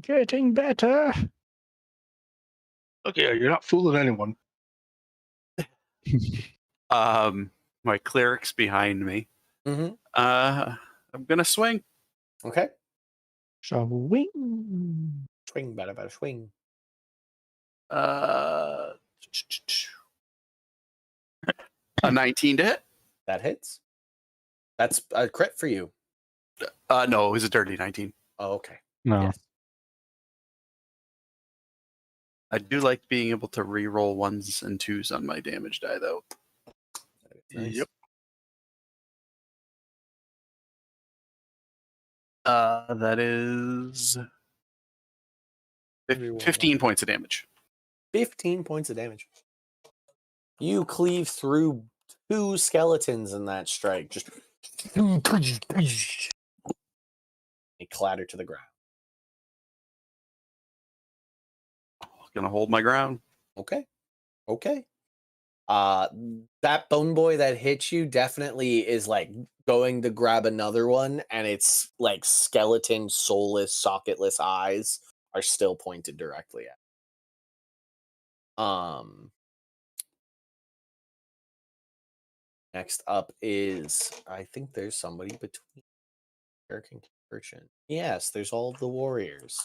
getting better. Okay, you're not fooling anyone. My cleric's behind me. Mm-hmm. I'm gonna swing. Okay. Swing. Swing, better swing. A 19 to hit. That hits. That's a crit for you. No, it was a dirty 19. Oh, okay. No. Yes. I do like being able to re-roll 1s and 2s on my damage die, though. Nice. Yep. That is 15 points of damage. 15 points of damage. You cleave through 2 skeletons in that strike. Just they clatter to the ground. Gonna hold my ground. Okay. That bone boy that hit you definitely is like going to grab another one, and it's like skeleton, soulless, socketless eyes are still pointed directly at. Next up is, I think there's somebody between Eric and Kirchen. Yes, there's all of the warriors.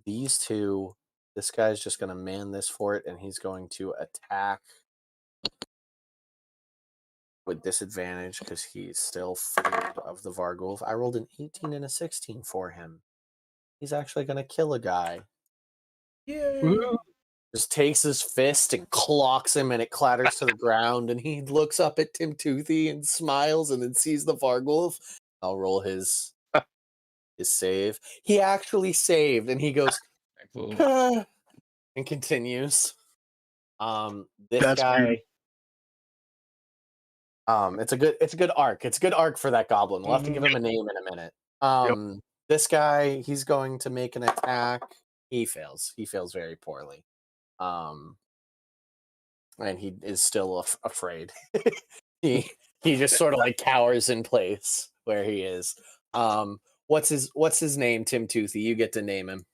These two, this guy's just gonna man this fort, and he's going to attack with disadvantage because he's still feared of the Vargulf. I rolled an 18 and a 16 for him. He's actually gonna kill a guy. Yay! Just takes his fist and clocks him, and it clatters to the ground. And he looks up at Tim Toothy and smiles, and then sees the Vargulf. I'll roll his save. He actually saved, and he goes and continues. This That's guy. weird. It's a good arc. It's a good arc for that goblin. We'll have to give him a name in a minute. This guy, he's going to make an attack. He fails. He fails very poorly. And he is still afraid. he just sort of like cowers in place where he is. What's his name? Tim Toothy. You get to name him.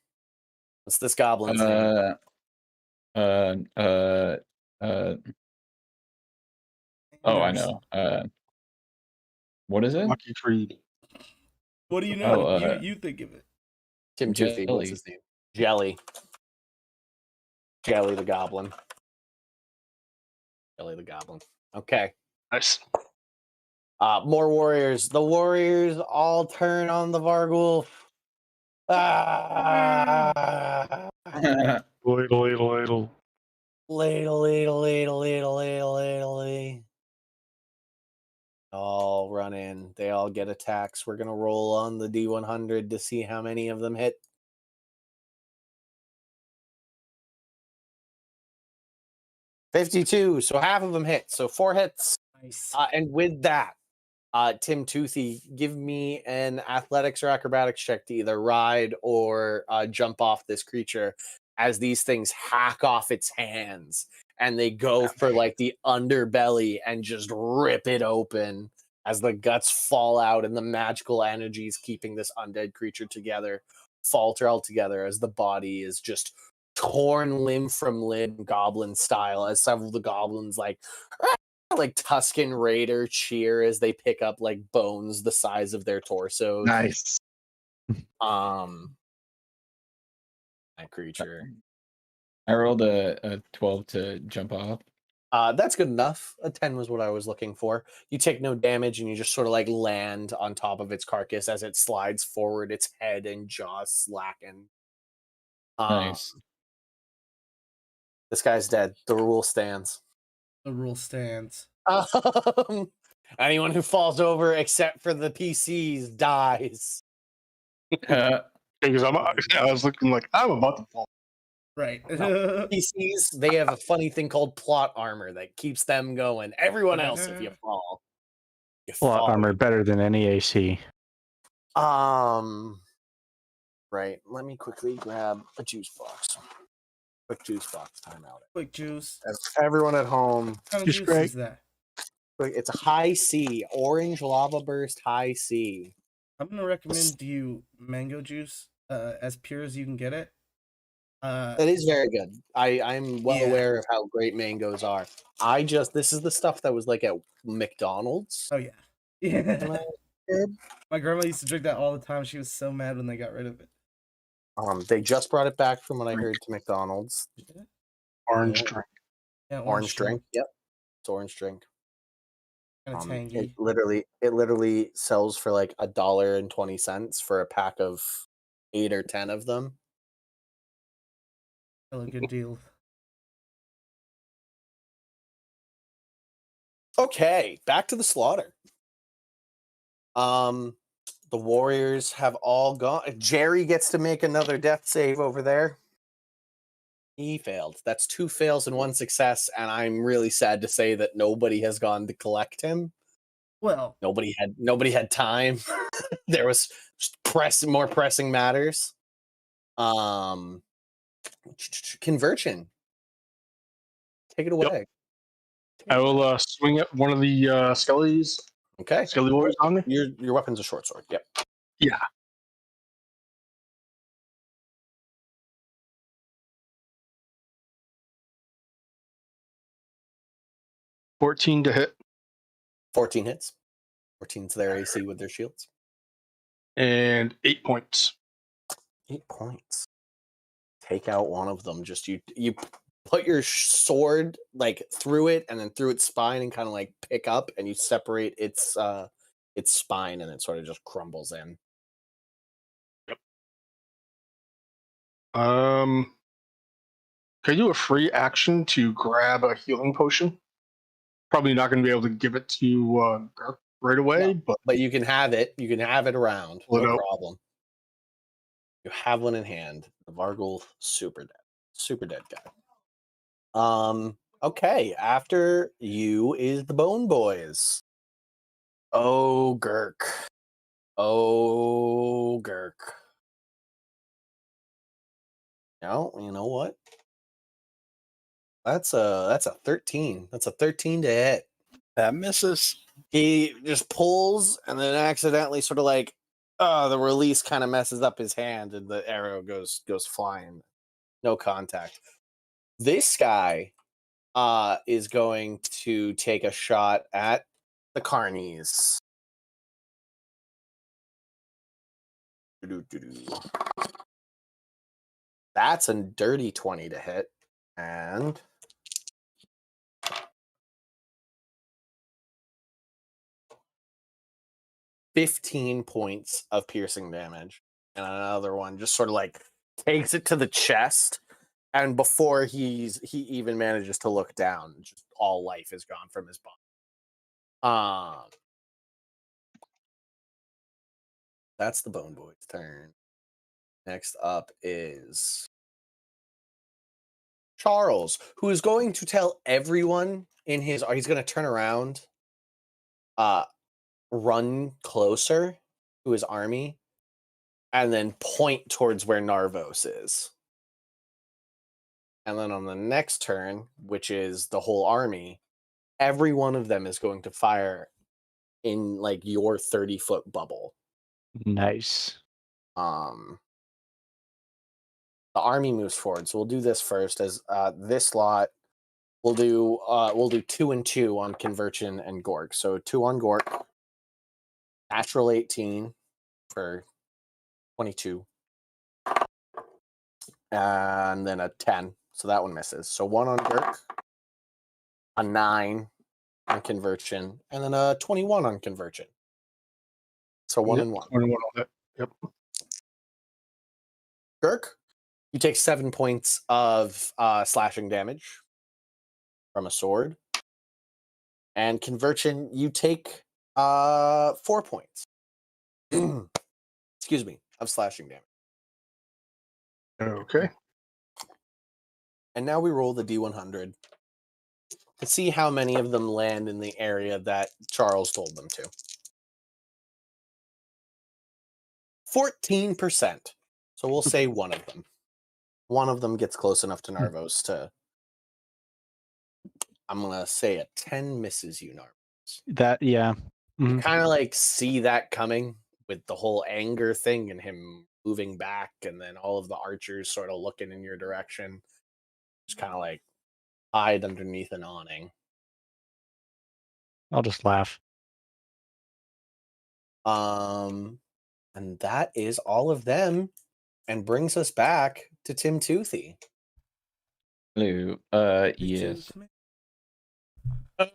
What's this goblin's name? Oh, I know. What is it? Lucky tree. What do you know? Oh, you think of it. Tim Toothy. What's Jelly. his name? Jelly. Jelly the goblin. Jelly the goblin. Okay. Nice. More warriors. The warriors all turn on the Vargulf. Ah! Ladle. Ladle. All run in. They all get attacks. We're going to roll on the D100 to see how many of them hit. $52. So half of them hit. So 4 hits. Nice. And with that, Tim Toothy, give me an athletics or acrobatics check to either ride or jump off this creature as these things hack off its hands and they go for like the underbelly and just rip it open as the guts fall out and the magical energies keeping this undead creature together falter altogether as the body is just torn limb from limb goblin style as several of the goblins like like Tuscan Raider cheer as they pick up like bones the size of their torsos. Nice. That creature. I rolled a 12 to jump off. That's good enough. A 10 was what I was looking for. You take no damage and you just sort of like land on top of its carcass as it slides forward, its head and jaws slacken. Nice. This guy's dead. The rule stands. The rule stands. Anyone who falls over except for the PCs dies. Because I was looking like I'm about to fall. Right. PCs, they have a funny thing called plot armor that keeps them going. Everyone else, if you fall, you Plot fall. armor better than any AC. Right. Let me quickly grab a juice box. Quick juice box timeout. Quick juice. Everyone at home. What kind of Just juice great. is that? It's a high C, orange lava burst high C. I'm gonna recommend you mango juice, as pure as you can get it. That is very good. I'm well Yeah. aware of how great mangoes are. This is the stuff that was like at McDonald's. Oh yeah. Yeah. when I was a kid. My grandma used to drink that all the time. She was so mad when they got rid of it. They just brought it back from what I heard to McDonald's. Orange Yeah. drink. Yeah, Orange drink. Yep. It's orange drink. Kind of It tangy. literally sells for like $1.20 for a pack of 8 or 10 of them. Still a good deal. Okay, back to the slaughter. The warriors have all gone. Jerry gets to make another death save over there. He failed. That's 2 fails and 1 success, and I'm really sad to say that nobody has gone to collect him. Well, Nobody had time. There was more pressing matters. Conversion. Take it away. I will swing at one of the skellies. Okay. Skelly warriors on me. Your weapon's a short sword. Yep. Yeah. $14 to hit 14 hits. 14's their AC with their shields. and 8 points. 8 points. Take out one of them. Just you put your sword like through it and then through its spine and kind of like pick up, and you separate its spine, and it sort of just crumbles in. Can I do a free action to grab a healing potion? Probably not going to be able to give it to Garth right away, No, but you can have it. You can have it around. Pull it No out. problem. You have one in hand. The Vargul, super dead guy. Okay. After you is the Bone Boys. Oh, Gurk. Oh, Gurk. No, you know what? That's a 13. That's a 13 to hit. That misses. He just pulls and then accidentally sort of like the release kind of messes up his hand and the arrow goes flying. No contact. This guy is going to take a shot at the carnies. That's a dirty 20 to hit. And 15 points of piercing damage. And another one just sort of like takes it to the chest. And before he even manages to look down, just all life is gone from his body. That's the Bone Boy's turn. Next up is Charles, who is going to tell everyone in his. He's going to turn around, run closer to his army, and then point towards where Narvos is. And then on the next turn, which is the whole army, every one of them is going to fire in like your 30-foot bubble. Nice. The army moves forward. So we'll do this first as this lot We'll do 2 and 2 on Conversion and Gork. So 2 on Gork, natural 18 for 22, and then a 10. So that one misses. So 1 on Gork, a 9 on Conversion, and then a 21 on Conversion. So 1 and 1. 21 on that. Yep. Gork, you take 7 points of slashing damage from a sword. And Conversion, you take 4 points. Excuse me, of slashing damage. Okay. And now we roll the D100 to see how many of them land in the area that Charles told them to. 14%. So we'll say one of them. One of them gets close enough to Narvos to... I'm going to say a 10 misses you, Narvos. That, yeah. You kind of like see that coming with the whole anger thing and him moving back, and then all of the archers sort of looking in your direction. Just kind of like hide underneath an awning. I'll just laugh. And that is all of them, and brings us back to Tim Toothy. Hello. Hey, Yes. Tim, come here.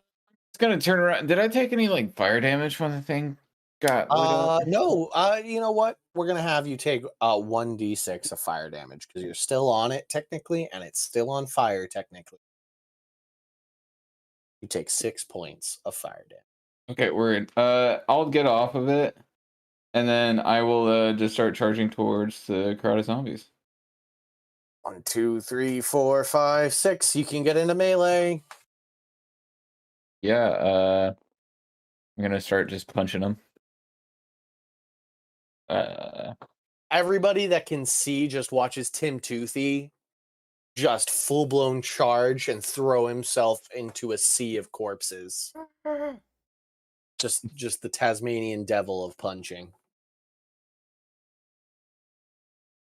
It's gonna turn around. Did I take any like fire damage when the thing got lit up? No. You know what? We're gonna have you take 1d6 of fire damage because you're still on it technically, and it's still on fire technically. You take 6 points of fire damage. Okay, word. I'll get off of it, and then I will just start charging towards the crowd of zombies. 1, 2, 3, 4, 5, 6. You can get into melee. Yeah. I'm gonna start just punching them. Everybody that can see just watches Tim Toothy just full-blown charge and throw himself into a sea of corpses. Just the Tasmanian devil of punching.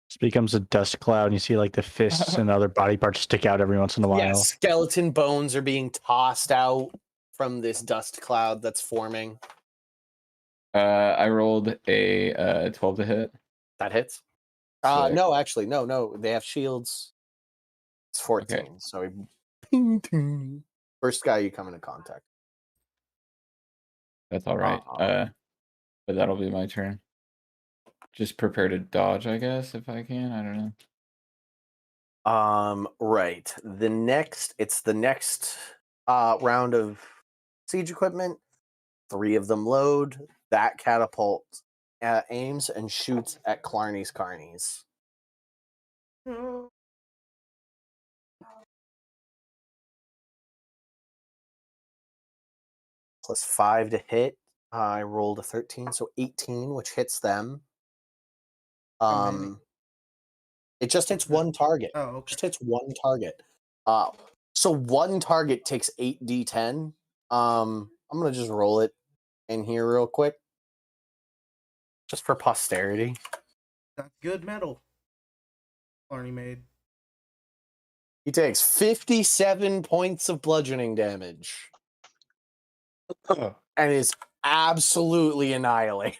This becomes a dust cloud, and you see like the fists and other body parts stick out every once in a while. Yeah, skeleton bones are being tossed out from this dust cloud that's forming. I rolled a 12 to hit. That hits. Sick. No, actually, no. They have shields. It's 14. Okay. So ping, ping. First guy you come into contact. That's all right. But that'll be my turn. Just prepare to dodge, I guess, if I can. I don't know. Right. It's the next round of siege equipment. 3 of them load. That catapult aims and shoots at Clarny's Carnies. Plus 5 to hit. I rolled a 13, so 18, which hits them. It just hits one target. Oh, okay. Just hits one target. So one target takes 8d10. I'm gonna just roll it in here real quick, just for posterity. That's good metal. Arnie made. He takes 57 points of bludgeoning damage and is absolutely annihilated.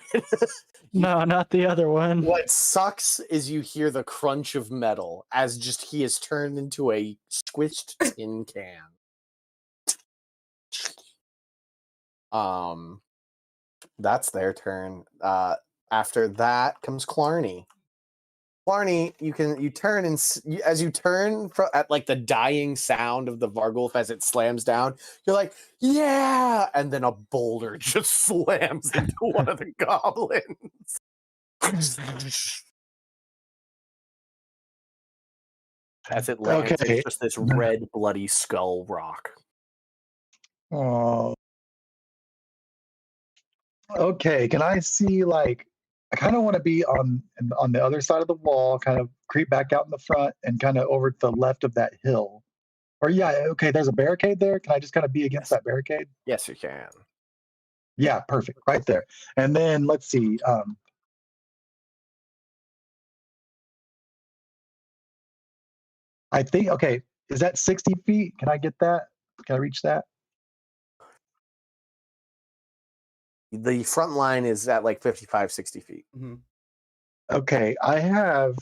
No, not the other one. What sucks is you hear the crunch of metal as just he is turned into a squished tin can. That's their turn. After that comes Clarny. Clarny, you turn and as you turn at like the dying sound of the Vargulf as it slams down, you're like, yeah, and then a boulder just slams into one of the goblins. As it lands, Okay. it's just this red, bloody skull rock. Oh. Okay, can I see like I kind of want to be on the other side of the wall, kind of creep back out in the front and kind of over to the left of that hill. Or yeah, okay, there's a barricade there. Can I just kind of be against that barricade? Yes, you can. Yeah, perfect. Right there. And then let's see. I think okay, Is that 60 feet? Can I get that? Can I reach that? The front line is at like 55, 60 feet. Mm-hmm. Okay, I have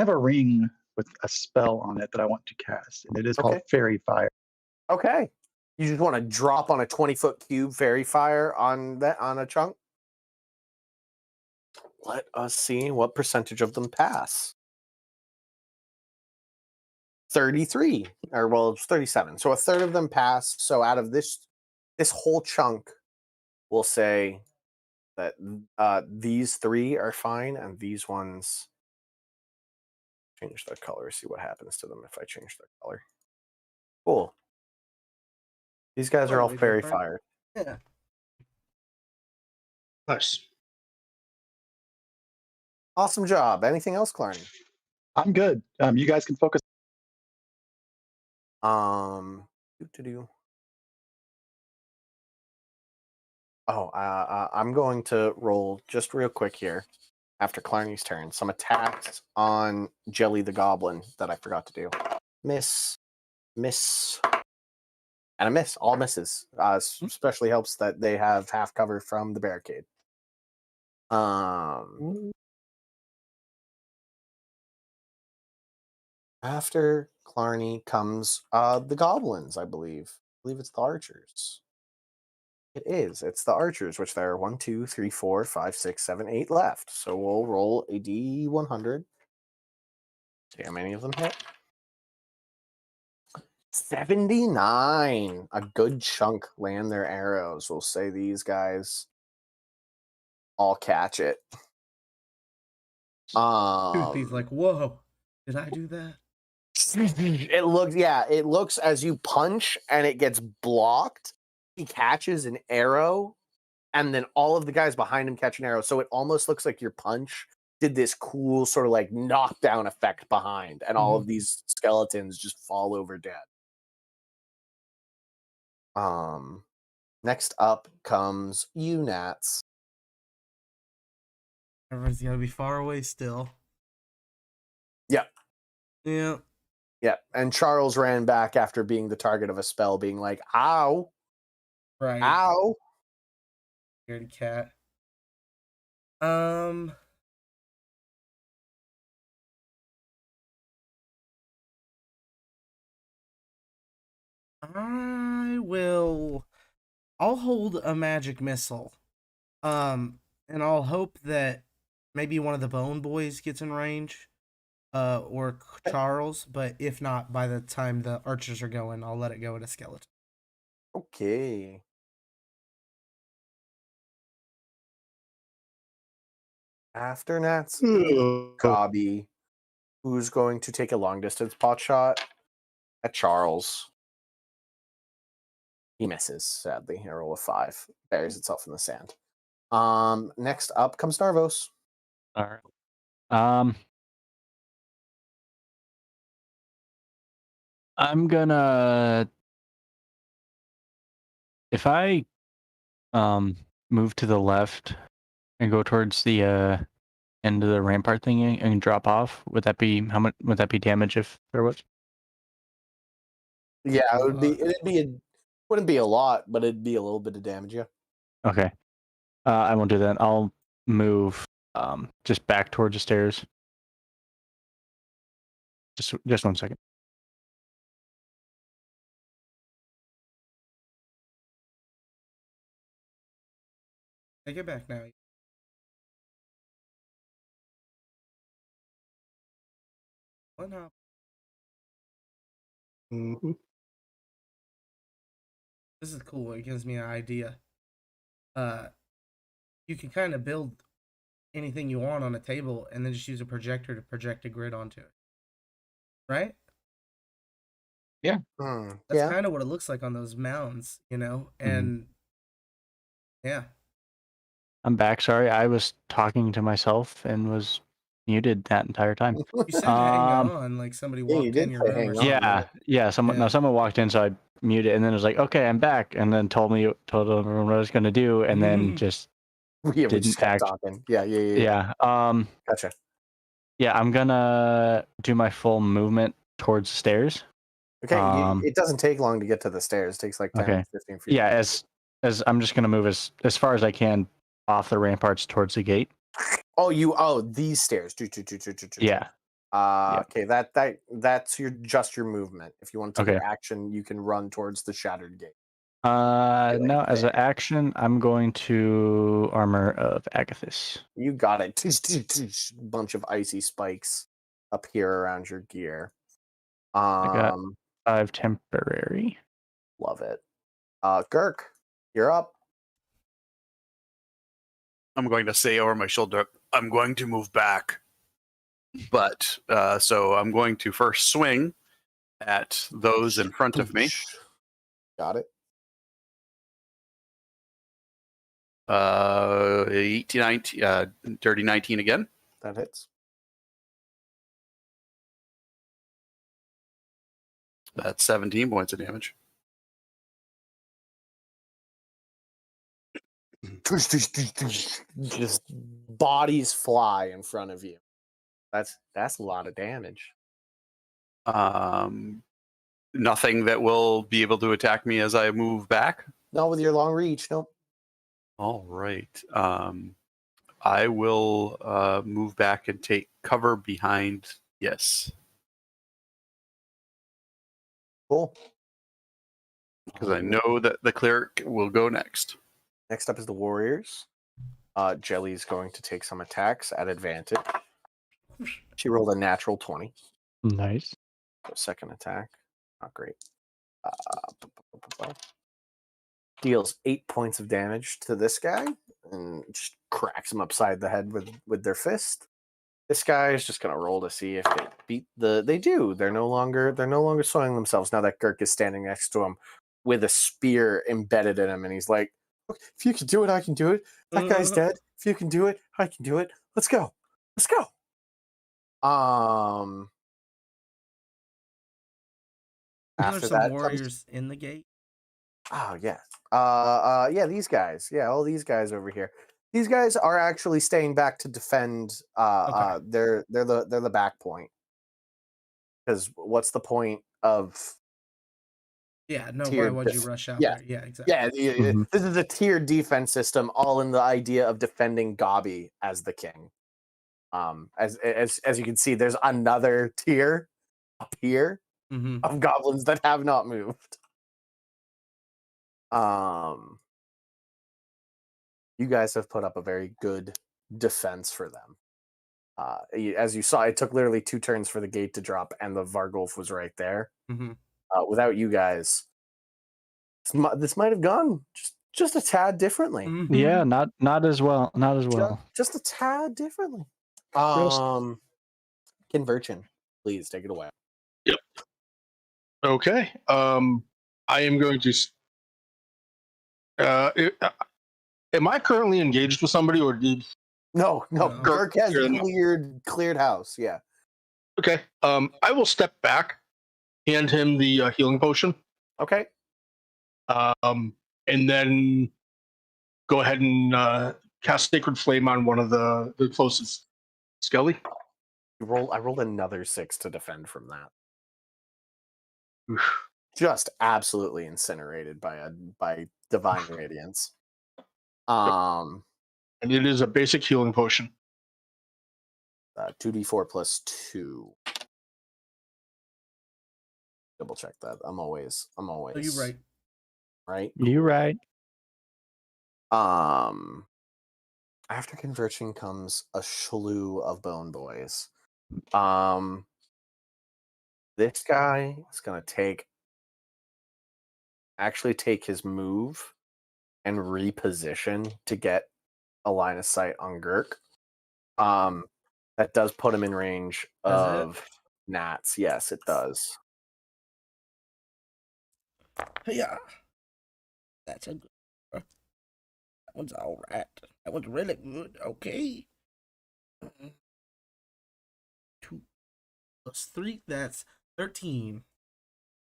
a ring with a spell on it that I want to cast, and it is called Okay. Fairy Fire. Okay. You just want to drop on a 20-foot cube fairy fire on a chunk? Let us see what percentage of them pass. 33, or well, it's 37. So a third of them pass. So out of this whole chunk, we'll say that these 3 are fine, and these ones change their color. See what happens to them if I change their color. Cool. These guys are all Totally fairy different. fired. Yeah. Nice. Awesome job. Anything else, Clarny? I'm good. You guys can focus. Do. Oh, I'm going to roll just real quick here after Clarny's turn. Some attacks on Jelly the Goblin that I forgot to do. Miss, and a miss. All misses. Especially helps that they have half cover from the barricade. After Clarny comes the goblins, I believe. I believe it's the archers. It is. It's the archers, which there are 1, 2, 3, 4, 5, 6, 7, 8 left. So we'll roll a D100. See how many of them hit. 79. A good chunk land their arrows. We'll say these guys all catch it. Toothy's like, whoa, did I do that? It looks as you punch and it gets blocked. He catches an arrow, and then all of the guys behind him catch an arrow. So it almost looks like your punch did this cool sort of like knockdown effect behind, and all of these skeletons just fall over dead. Next up comes you, Nats. Everyone's gotta be far away still. Yep. Yeah. Yep. And Charles ran back after being the target of a spell, being like, ow. Right. Ow. Scaredy cat. I'll hold a magic missile. And I'll hope that maybe one of the Bone Boys gets in range. Or Charles, but if not, by the time the archers are going, I'll let it go at a skeleton. Okay. After Nats, Gobby, who's going to take a long distance pot shot at Charles. He misses, sadly. A roll of 5. Buries itself in the sand. Next up comes Narvos. All right. I'm gonna, if I move to the left and go towards the end of the rampart thingy and drop off, would that be would that be damage if there was? Yeah, wouldn't be a lot, but it'd be a little bit of damage, yeah. Okay. I won't do that. I'll move just back towards the stairs. Just 1 second. Take it back now. What up? This is cool. It gives me an idea. You can kind of build anything you want on a table and then just use a projector to project a grid onto it. Right? Yeah. That's kind of what it looks like on those mounds, you know? And yeah. I'm back. Sorry, I was talking to myself and was muted that entire time. You said hang on, like somebody walked in your room or something. Yeah. Someone walked in, so I muted, and then it was like, okay, I'm back, and then told everyone what I was going to do, and then just didn't kept talking. Yeah. Yeah. Gotcha. Yeah, I'm gonna do my full movement towards the stairs. Okay, Um, it doesn't take long to get to the stairs. It takes like 10, Okay. 15 feet. Yeah, as I'm just gonna move as far as I can off the ramparts towards the gate. These stairs. Yeah. Yeah. Okay, that's your movement. If you want to take your Okay. action, you can run towards the shattered gate. Like No, as an there. action, I'm going to Armor of Agathis. You got it. Bunch of icy spikes appear around your gear. I got 5 temporary. Love it. Girk, you're up. I'm going to say over my shoulder, I'm going to move back. But, so I'm going to first swing at those in front of me. Got it. 18, 19, dirty 19 again. That hits. That's 17 points of damage. Just bodies fly in front of you. That's a lot of damage. Nothing that will be able to attack me as I move back. Not with your long reach, nope. All right. I will move back and take cover behind. Yes, Cool. because I know that the cleric will go next. Next up is the warriors. Jelly's going to take some attacks at advantage. She rolled a natural 20. Nice. So second attack. Not great. Deals 8 points of damage to this guy and just cracks him upside the head with their fist. This guy is just gonna roll to see if they beat they do. They're no longer soiling themselves now that Girk is standing next to him with a spear embedded in him, and he's like, if you can do it, I can do it. That guy's dead. If you can do it, I can do it. Let's go. Let's go. There's After some that warriors in the gate. Oh yeah. Yeah, these guys. Yeah, all these guys over here. These guys are actually staying back to defend Okay. they're the back point. Because what's the point of Yeah, no, why tiered would you rush out yeah. there? Yeah, exactly. Yeah, this is a tiered defense system, all in the idea of defending Gobby as the king. As you can see, there's another tier up here of goblins that have not moved. You guys have put up a very good defense for them. As you saw, it took literally 2 turns for the gate to drop, and the Vargulf was right there. Without you guys, this might have gone just a tad differently. Yeah, not as well. Not as well. Just a tad differently. Conversion, please take it away. Yep. Okay. I am going to. Am I currently engaged with somebody, or did? No. Girk has cleared cleared house. Yeah. Okay. I will step back, hand him the healing potion. Okay. And then go ahead and cast Sacred Flame on one of the closest Skelly. I rolled another 6 to defend from that. Just absolutely incinerated by divine radiance. And it is a basic healing potion. 2d4 plus 2. Double check that. I'm always. Oh, you're right. Right? You're right. After conversion comes a slew of bone boys. This guy is gonna take his move and reposition to get a line of sight on Girk. That does put him in range of gnats. Yes, it does. Yeah. That's a good one. That one's all right. That one's really good. Okay. 2 plus 3, that's 13.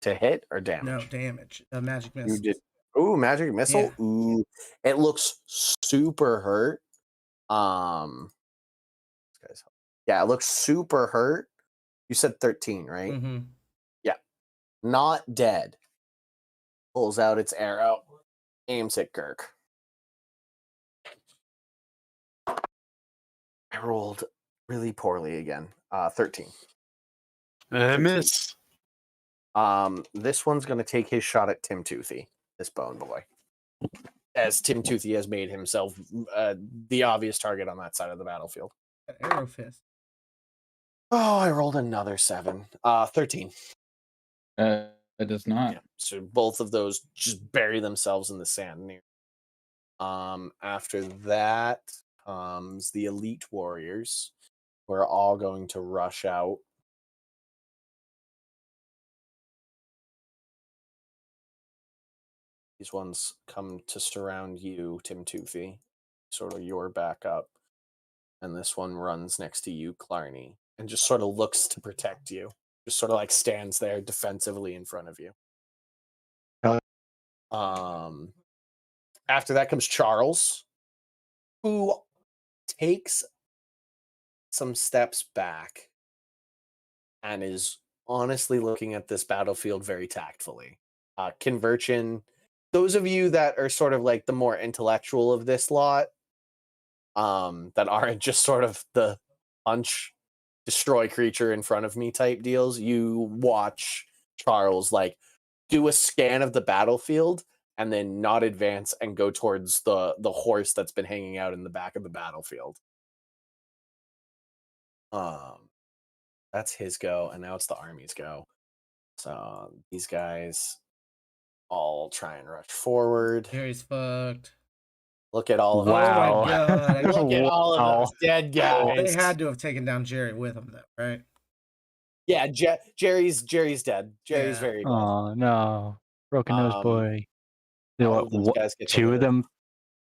To hit or damage? No, damage. Magic missile. You did. Ooh, magic missile. Yeah. Ooh, it looks super hurt. Yeah, it looks super hurt. You said 13, right? not dead, pulls out its arrow, aims at Girk. I rolled really poorly again. 13. Miss. This one's going to take his shot at Tim Toothy, this bone boy. As Tim Toothy has made himself the obvious target on that side of the battlefield. Arrow fist. Oh, I rolled another 7. 13. It does not. Yeah, so both of those just bury themselves in the sand near. After that comes the elite warriors. We're all going to rush out. These ones come to surround you, Tim Toothy, sort of your backup. And this one runs next to you, Clarny, and just sort of looks to protect you. Just sort of like stands there defensively in front of you. After that comes Charles, who takes some steps back and is honestly looking at this battlefield very tactfully. Conversion, those of you that are sort of like the more intellectual of this lot, that aren't just sort of the punch, destroy creature in front of me type deals, you watch Charles like do a scan of the battlefield and then not advance and go towards the horse that's been hanging out in the back of the battlefield. That's his go, and now it's the army's go. So these guys all try and rush forward. Jerry's fucked. Look at all of Wow. Oh my god. Look at all of those dead guys. They had to have taken down Jerry with them, though, right? Yeah, Jerry's dead. Jerry's very dead. Oh no, broken nose boy. You know all of those what? guys get to 2 of live. them,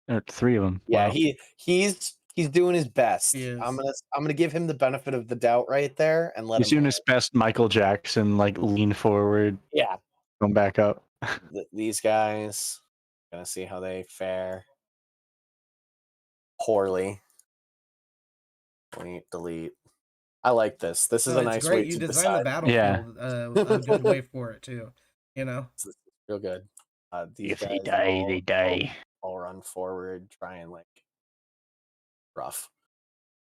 or 3 of them. Yeah, Wow. he's doing his best. He is. I'm gonna give him the benefit of the doubt right there and let He's him doing live. his best Michael Jackson, like lean forward, Yeah, going back up. these guys, gonna see how they fare. Poorly. Delete. I like this. This is No, a it's nice great. way You to designed the decide. battlefield a good way for it too. You know, This is real good. These If guys they die, they die. all run forward, try and like rough.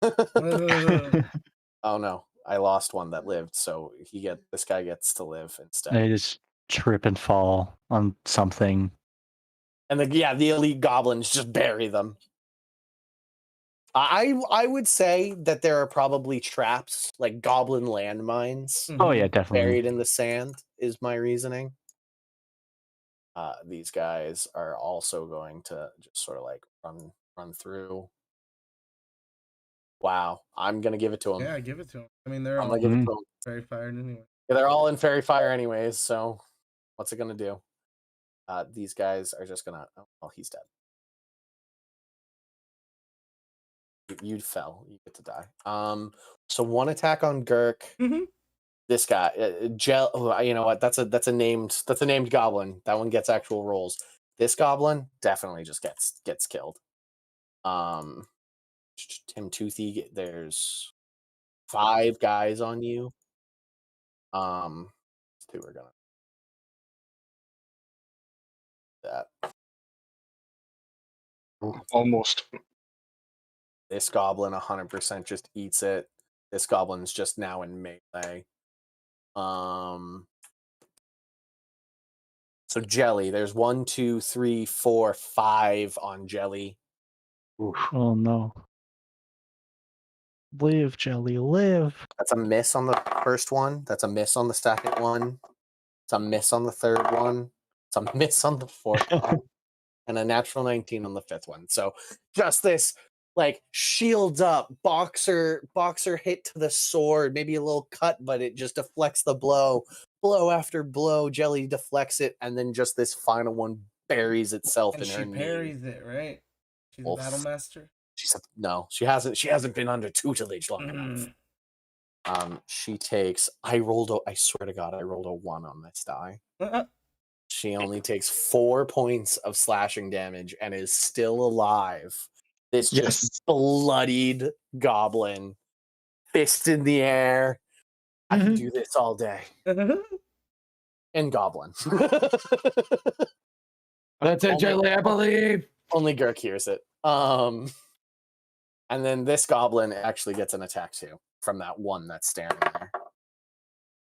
Ugh. Oh no, I lost one that lived, so this guy gets to live instead. They just trip and fall on something. And the elite goblins just bury them. I would say that there are probably traps, like goblin landmines, Oh yeah, definitely. buried in the sand, is my reasoning. These guys are also going to just sort of like run through. Wow, I'm gonna give it to them. Yeah, give it to them. I mean, they're I'm all gonna give it to them. very fired anyway. Yeah, they're all in fairy fire anyways, so what's it gonna do? These guys are just gonna. Oh, well, he's dead. You fell. You get to die. So one attack on Girk. Mhm. This guy, you know what? That's a named goblin. That one gets actual rolls. This goblin definitely just gets killed. Tim Toothy, there's 5 guys on you. 2 are gonna that. Almost. This goblin 100% just eats it. This goblin's just now in melee. So Jelly, there's 1, 2, 3, 4, 5 on Jelly. Oh no. Live, Jelly, live. That's a miss on the first one. That's a miss on the second one. It's a miss on the third one. It's a miss on the fourth one. And a natural 19 on the fifth one. So just this like shields up, boxer hit to the sword, maybe a little cut, but it just deflects the blow. Blow after blow, Jelly deflects it, and then just this final one buries itself And in she her knee. parries it, right? She's a battle master. She said no, she hasn't been under tutelage long enough. She takes I swear to God, I rolled a 1 on this die. She only takes 4 points of slashing damage and is still alive. This just bloodied goblin, fist in the air. I can do this all day. and Goblin. That's it, Jelly, I believe. Only Gurk hears it. And then this Goblin actually gets an attack too from that one that's standing there.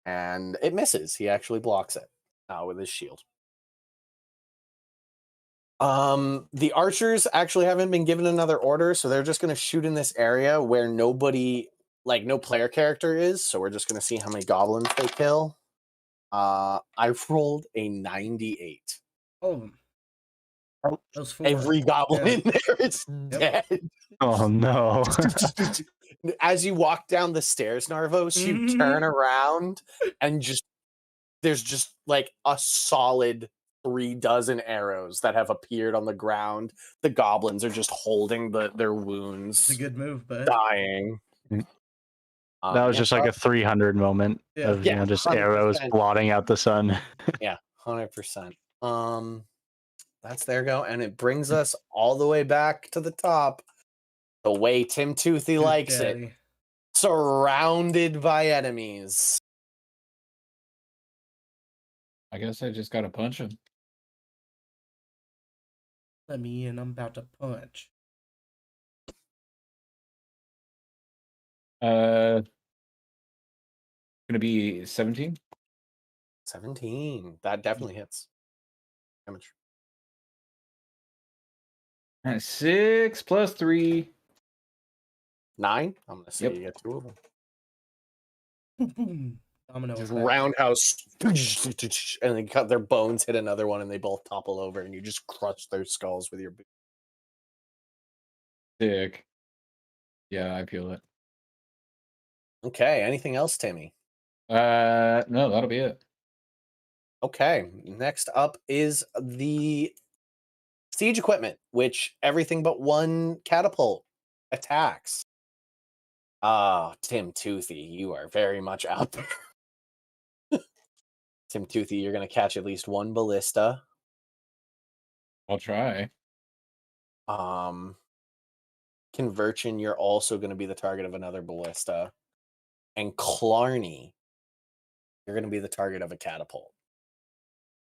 And it misses. He actually blocks it with his shield. The archers actually haven't been given another order, so they're just going to shoot in this area where nobody, like no player character is. So we're just going to see how many goblins they kill. I rolled a 98. All of them. Those four. Every goblin in there is dead. Oh no. As you walk down the stairs, Narvos, you turn around and there's just like a solid 36 arrows that have appeared on the ground. The goblins are just holding their wounds. It's a good move, but dying. That was just like a 300 moment of just 100%. arrows blotting out the sun. Yeah, 100%. That's their go, and it brings us all the way back to the top, the way Tim Toothy likes it. Surrounded by enemies. I guess I just gotta punch him. Let me in. I'm about to punch. Gonna be 17. 17. That definitely hits. Damage. 6 plus 3. 9. I'm gonna say Yep. you get 2 of them. Boom, boom. Domino Just effect. roundhouse, and they cut their bones, hit another one, and they both topple over, and you just crush their skulls with your boot. Sick. Yeah, I feel it. Okay. Anything else, Timmy? No, that'll be it. Okay. Next up is the siege equipment, which everything but one catapult attacks. Tim Toothy, you are very much out there. Tim Toothy, you're going to catch at least one ballista. I'll try. Conversion, you're also going to be the target of another ballista. And Clarny, you're going to be the target of a catapult.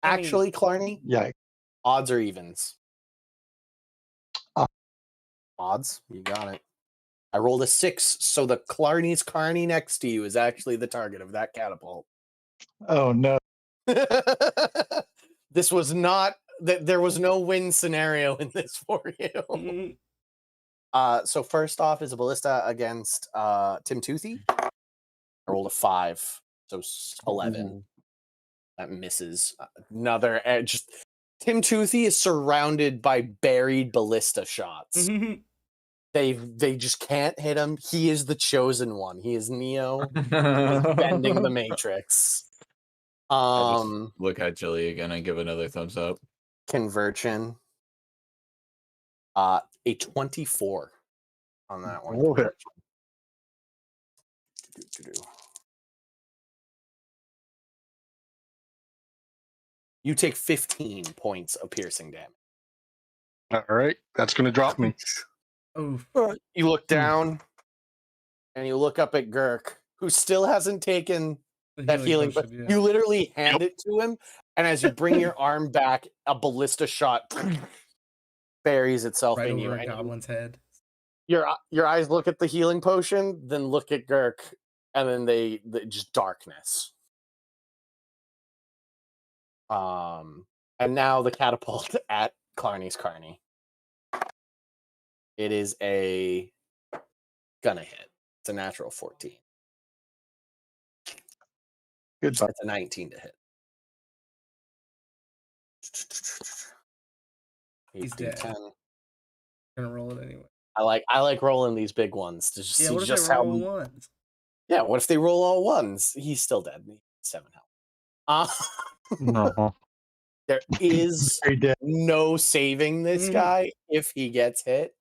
Actually, Clarny, Yeah. odds or evens? Uh, Odds? You got it. I rolled a 6, so the Clarny's Carney next to you is actually the target of that catapult. Oh no. This was not that there was no win scenario in this for you. So first off is a ballista against Tim Toothy. I rolled a 5, so 11. That misses. Another just Tim Toothy is surrounded by buried ballista shots. They just can't hit him. He is the chosen one. He is Neo. He's bending the Matrix. I just look at Jilly again and give another thumbs up. Conversion. A 24 on that one. Okay. You take 15 points of piercing damage. All right, that's going to drop me. Oof. You look down and you look up at Gurk, who still hasn't taken that healing, but potion, you literally hand it to him, and as you bring your arm back, a ballista shot buries itself right in over you. a And goblin's head. your eyes look at the healing potion, then look at Gurk, and then they just darkness. And now the catapult at Clarny's Carney. It is gonna hit. It's a natural 14. Good. So it's a 19 to hit. He's 8 dead. 10. Gonna roll it anyway. I like rolling these big ones to just see What if just they how. roll ones? Yeah, what if they roll all ones? He's still dead. 7 health. No. There is Very dead. no saving this guy if he gets hit.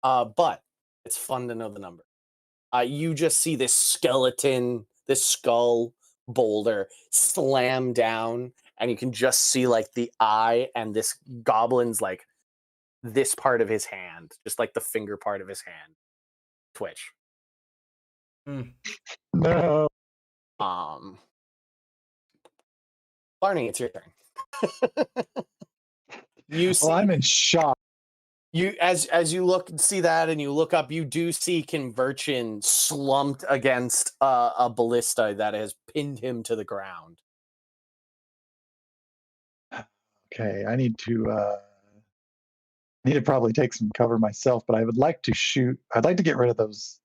But it's fun to know the number. You just see this skeleton, this skull boulder slam down, and you can just see like the eye and this goblin's like this part of his hand, just like the finger part of his hand, twitch. No. Barney, it's your turn. You see, Well, I'm in shock. you as you look and see that, and you look up, you do see Converchin slumped against a ballista that has pinned him to the ground. Okay, I need to probably take some cover myself, but I would like to shoot. I'd like to get rid of those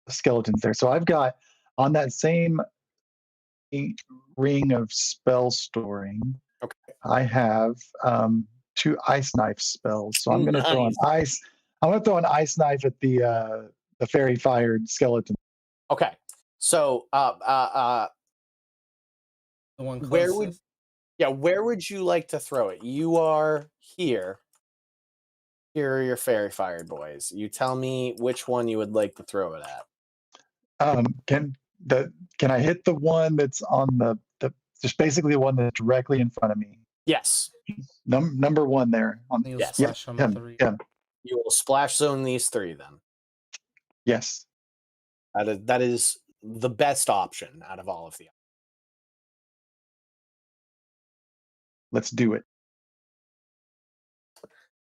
skeletons there. So I've got on that same ring of spell storing. Okay. I have 2 ice knife spells. So I'm going to throw an Nice. ice. I'm going to throw an ice knife at the fairy fired skeleton. Okay. So The one closest. where would you like to throw it? You are here. Here are your fairy fired boys. You tell me which one you would like to throw it at. Can I hit the one that's on the just basically the one that's directly in front of me? Yes. Number 1 there. You'll Yes. splash on him, 3. him. You will splash zone these 3 then. Yes. That is the best option out of all of them. Let's do it.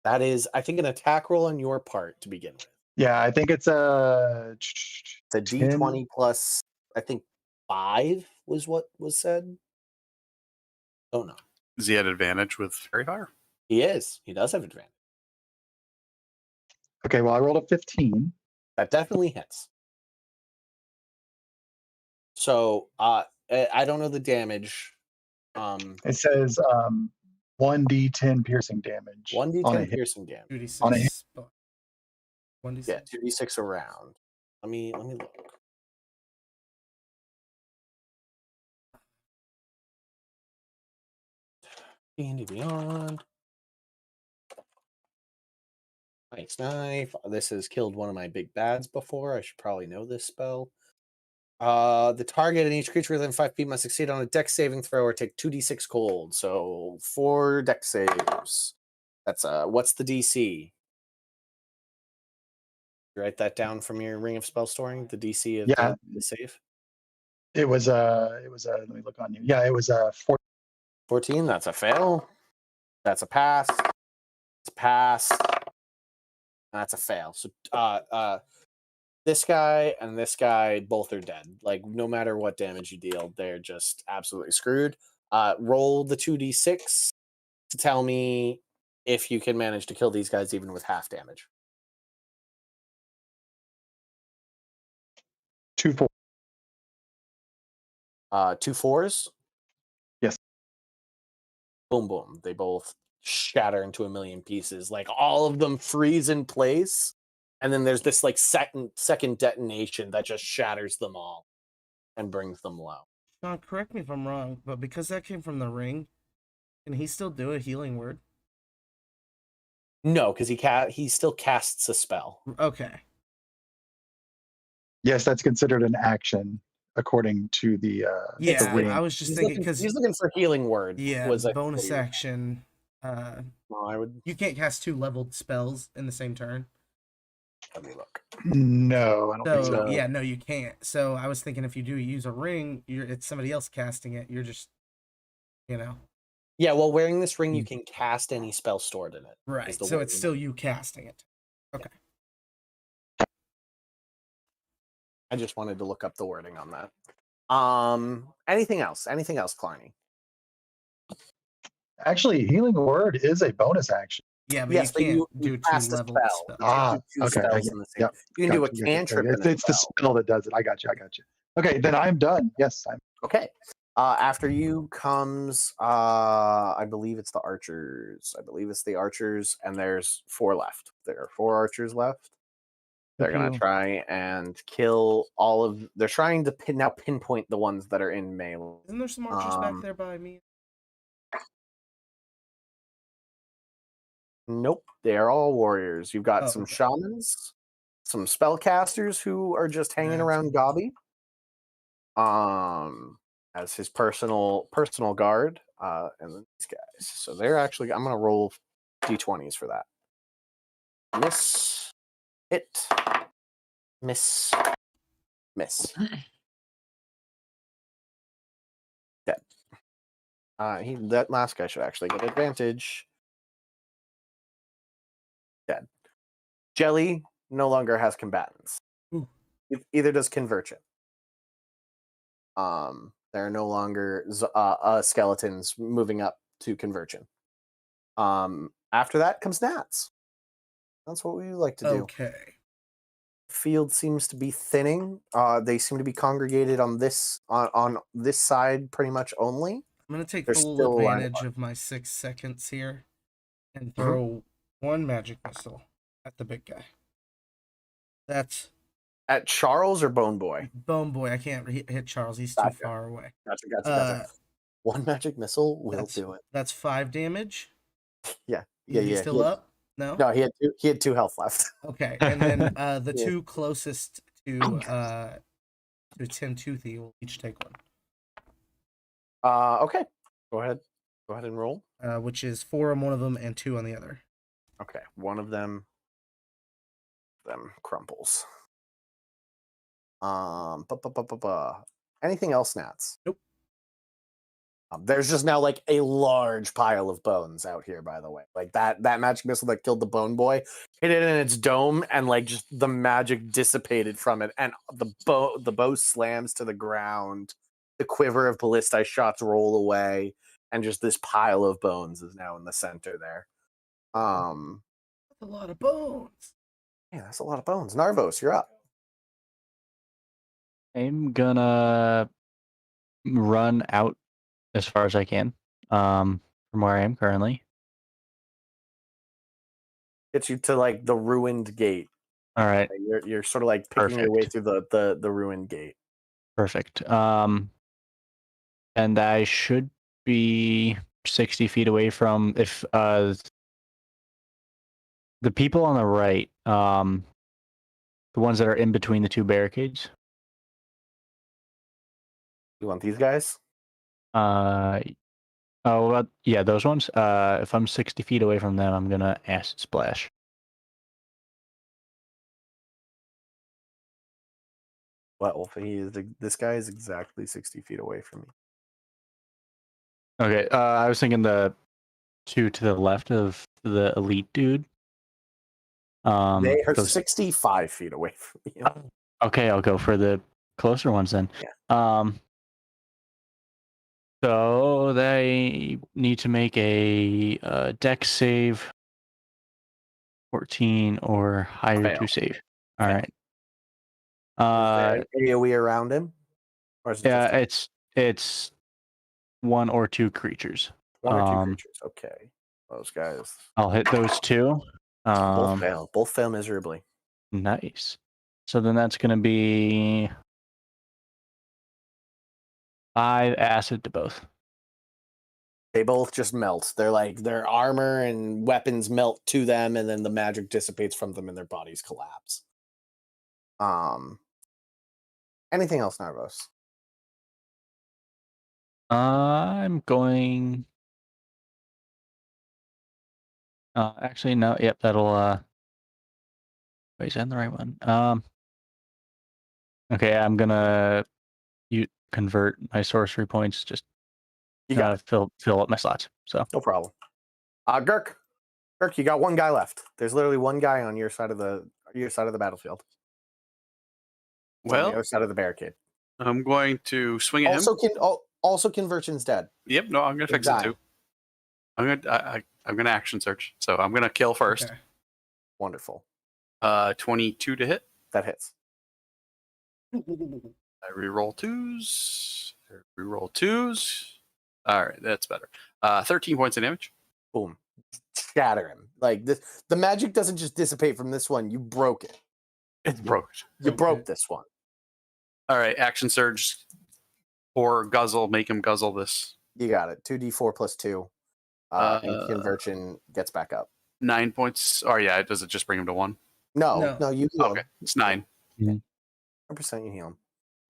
That is, I think, an attack roll on your part to begin with. Yeah, I think it's a It's a D20 plus, I think, 5 was what was said. Oh no. Is he at advantage with Fairy Fire? He is. He does have advantage. Okay, well, I rolled a 15. That definitely hits. So I don't know the damage. It says 1d10 piercing damage. 1d10 piercing damage. 2d6. On a hit. 1d6. Yeah, 2d6 around. Let me look. D&D Beyond. Nice knife. This has killed one of my big bads before. I should probably know this spell. The target and each creature within 5 feet must succeed on a dex saving throw or take 2d6 cold. So 4 dex saves. That's what's the DC? You write that down from your ring of spell storing. The DC of the save. It was let me look on you. Yeah, it was 14. That's a fail. That's a pass. It's a pass. That's a fail. So this guy and this guy both are dead. Like, no matter what damage you deal, they're just absolutely screwed. Roll the 2d6 to tell me if you can manage to kill these guys even with half damage. 2 4. 2 4s. Yes. Boom, boom. They both shatter into a million pieces. Like, all of them freeze in place. And then there's this like second detonation that just shatters them all and brings them low. Sean, correct me if I'm wrong, but because that came from the ring, can he still do a healing word? No, because he still casts a spell. Okay. Yes, that's considered an action according to the Yeah, ring. I was just thinking because he's looking for healing word. Yeah, was bonus action. No, I would. You can't cast 2 leveled spells in the same turn. Let me look. No, I don't think So so. yeah, no, you can't. So I was thinking if you do use a ring, it's somebody else casting it. You're just, Yeah, well, wearing this ring, you can cast any spell stored in it. Right. So it's still you casting it. Okay. I just wanted to look up the wording on that. Anything else? Anything else, Clarny? Actually, healing word is a bonus action. Yeah, but yes, you can't but do 2 cast a level spell. spells. Two spells in the same. Yep. You can do a Gotcha. cantrip. It's the spell that does it. I got you. Okay, then I'm done. Yes, I'm. Okay. After you comes, I believe it's the archers. And there's 4 left. There are 4 archers left. They're going to try and kill all of... They're trying to pinpoint the ones that are in melee. Isn't there some archers back there by me? Nope. They are all warriors. You've got some shamans, some spellcasters who are just hanging around Gobby. As his personal guard, and then these guys. So they're actually... I'm going to roll d20s for that. Miss. Hit. Miss. Dead. That last guy should actually get advantage. Dead. Jelly no longer has combatants. Ooh. Either does Convergent. There are no longer skeletons moving up to Convergent. After that comes gnats. That's what we like to do. Okay. Field seems to be thinning. They seem to be congregated on this side pretty much only. I'm gonna take There's full still a line of advantage of my 6 seconds here and throw one magic missile at the big guy. That's at Charles or Bone Boy. Bone Boy. I can't hit Charles. He's too far away. Gotcha. One magic missile will do it. That's 5 damage. Yeah. Is he still up? No. No, he had 2 health left. Okay, and then the two closest to Tim Toothy will each take one. Okay. Go ahead and roll. Which is 4 on one of them and 2 on the other. Okay, one of them crumples. Anything else, Nats? Nope. There's just now like a large pile of bones out here, by the way. Like that magic missile that killed the Bone Boy hit it in its dome, and like just the magic dissipated from it, and the bow slams to the ground. The quiver of ballistic shots roll away, and just this pile of bones is now in the center there. That's a lot of bones. Yeah, that's a lot of bones. Narvos, you're up. I'm gonna run out as far as I can from where I am currently. Gets you to like the ruined gate. All right. You're sort of like picking your way through the ruined gate. Perfect. And I should be 60 feet away from if the people on the right, the ones that are in between the 2 barricades. You want these guys? Yeah, those ones. If I'm 60 feet away from them, I'm gonna acid splash. Well, this guy is exactly 60 feet away from me. Okay, I was thinking the 2 to the left of the elite dude. They are 65 feet away from you. Okay, I'll go for the closer ones then. Yeah. So they need to make a dex save 14 or higher to save. All right. Is there AoE around him? Or is it it's 1 or 2 creatures. 1 or 2 creatures. Okay. Those guys. I'll hit those 2. Both fail. Both fail miserably. Nice. So then that's going to be 5 acid to both. They both just melt. They're like their armor and weapons melt to them, and then the magic dissipates from them, and their bodies collapse. Anything else, Narvos? I'm going. Actually, no. Yep, that'll. Wait, is that the right one? Okay, I'm gonna convert my sorcery points. Just you gotta fill up my slots. So no problem. Girk, you got 1 guy left. There's literally 1 guy on your side of the battlefield. Well, on the other side of the barricade. I'm going to swing at him. Also, Conversion's dead. Yep. No, I'm gonna fix it too. I'm gonna action search. So I'm gonna kill first. Okay. Wonderful. 22 to hit. That hits. I reroll 2s. Reroll 2s. All right, that's better. 13 points of damage. Boom. Shatter him. Like this, the magic doesn't just dissipate from this one. You broke it. It's broken. You broke this one. All right, action surge or guzzle. Make him guzzle this. You got it. 2d4 plus 2. And Conversion gets back up. 9 points. Oh yeah, does it just bring him to 1? No, you heal okay. It's 9. 100% you heal him.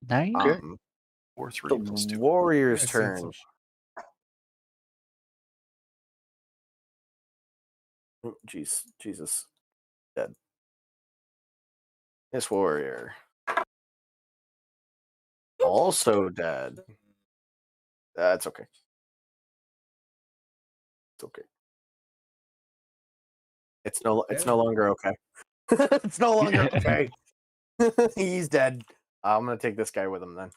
9. 4, 3 plus 2. Warrior's turn. Oh, Jesus. Dead. This warrior. Also dead. That's okay. okay. It's no longer okay. It's no longer okay. He's dead. I'm gonna take this guy with him then.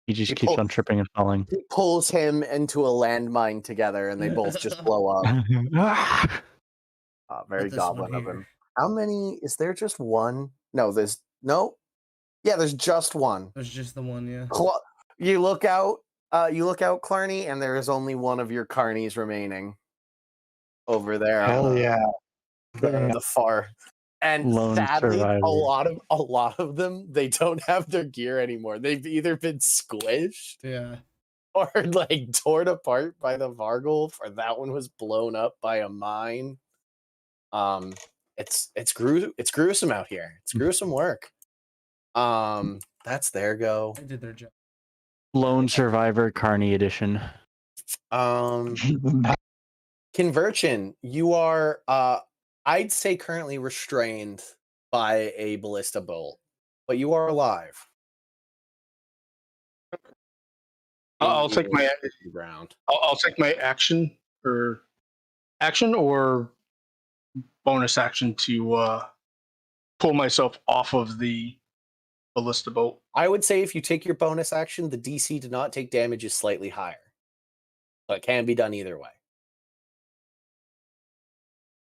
He just keeps on tripping and falling. He pulls him into a landmine together, and they both just blow up. Very goblin of him. How many? Is there just one? No, there's no. Yeah, there's just one. There's just the one, yeah. You look out, Clarny, and there is only one of your carnies remaining over there. Hell yeah. The far. And Lone sadly, survivor. a lot of them, they don't have their gear anymore. They've either been squished, Yeah, or like torn apart by the Vargulf, or that one was blown up by a mine. It's gruesome out here. It's gruesome work. That's their go. they did their job. Lone Survivor Carney Edition. Conversion, you are I'd say currently restrained by a ballista bolt, but you are alive. I'll take my ground. I'll take my action or bonus action to pull myself off of the ballista bolt. I would say if you take your bonus action, the DC to not take damage is slightly higher. So it can be done either way.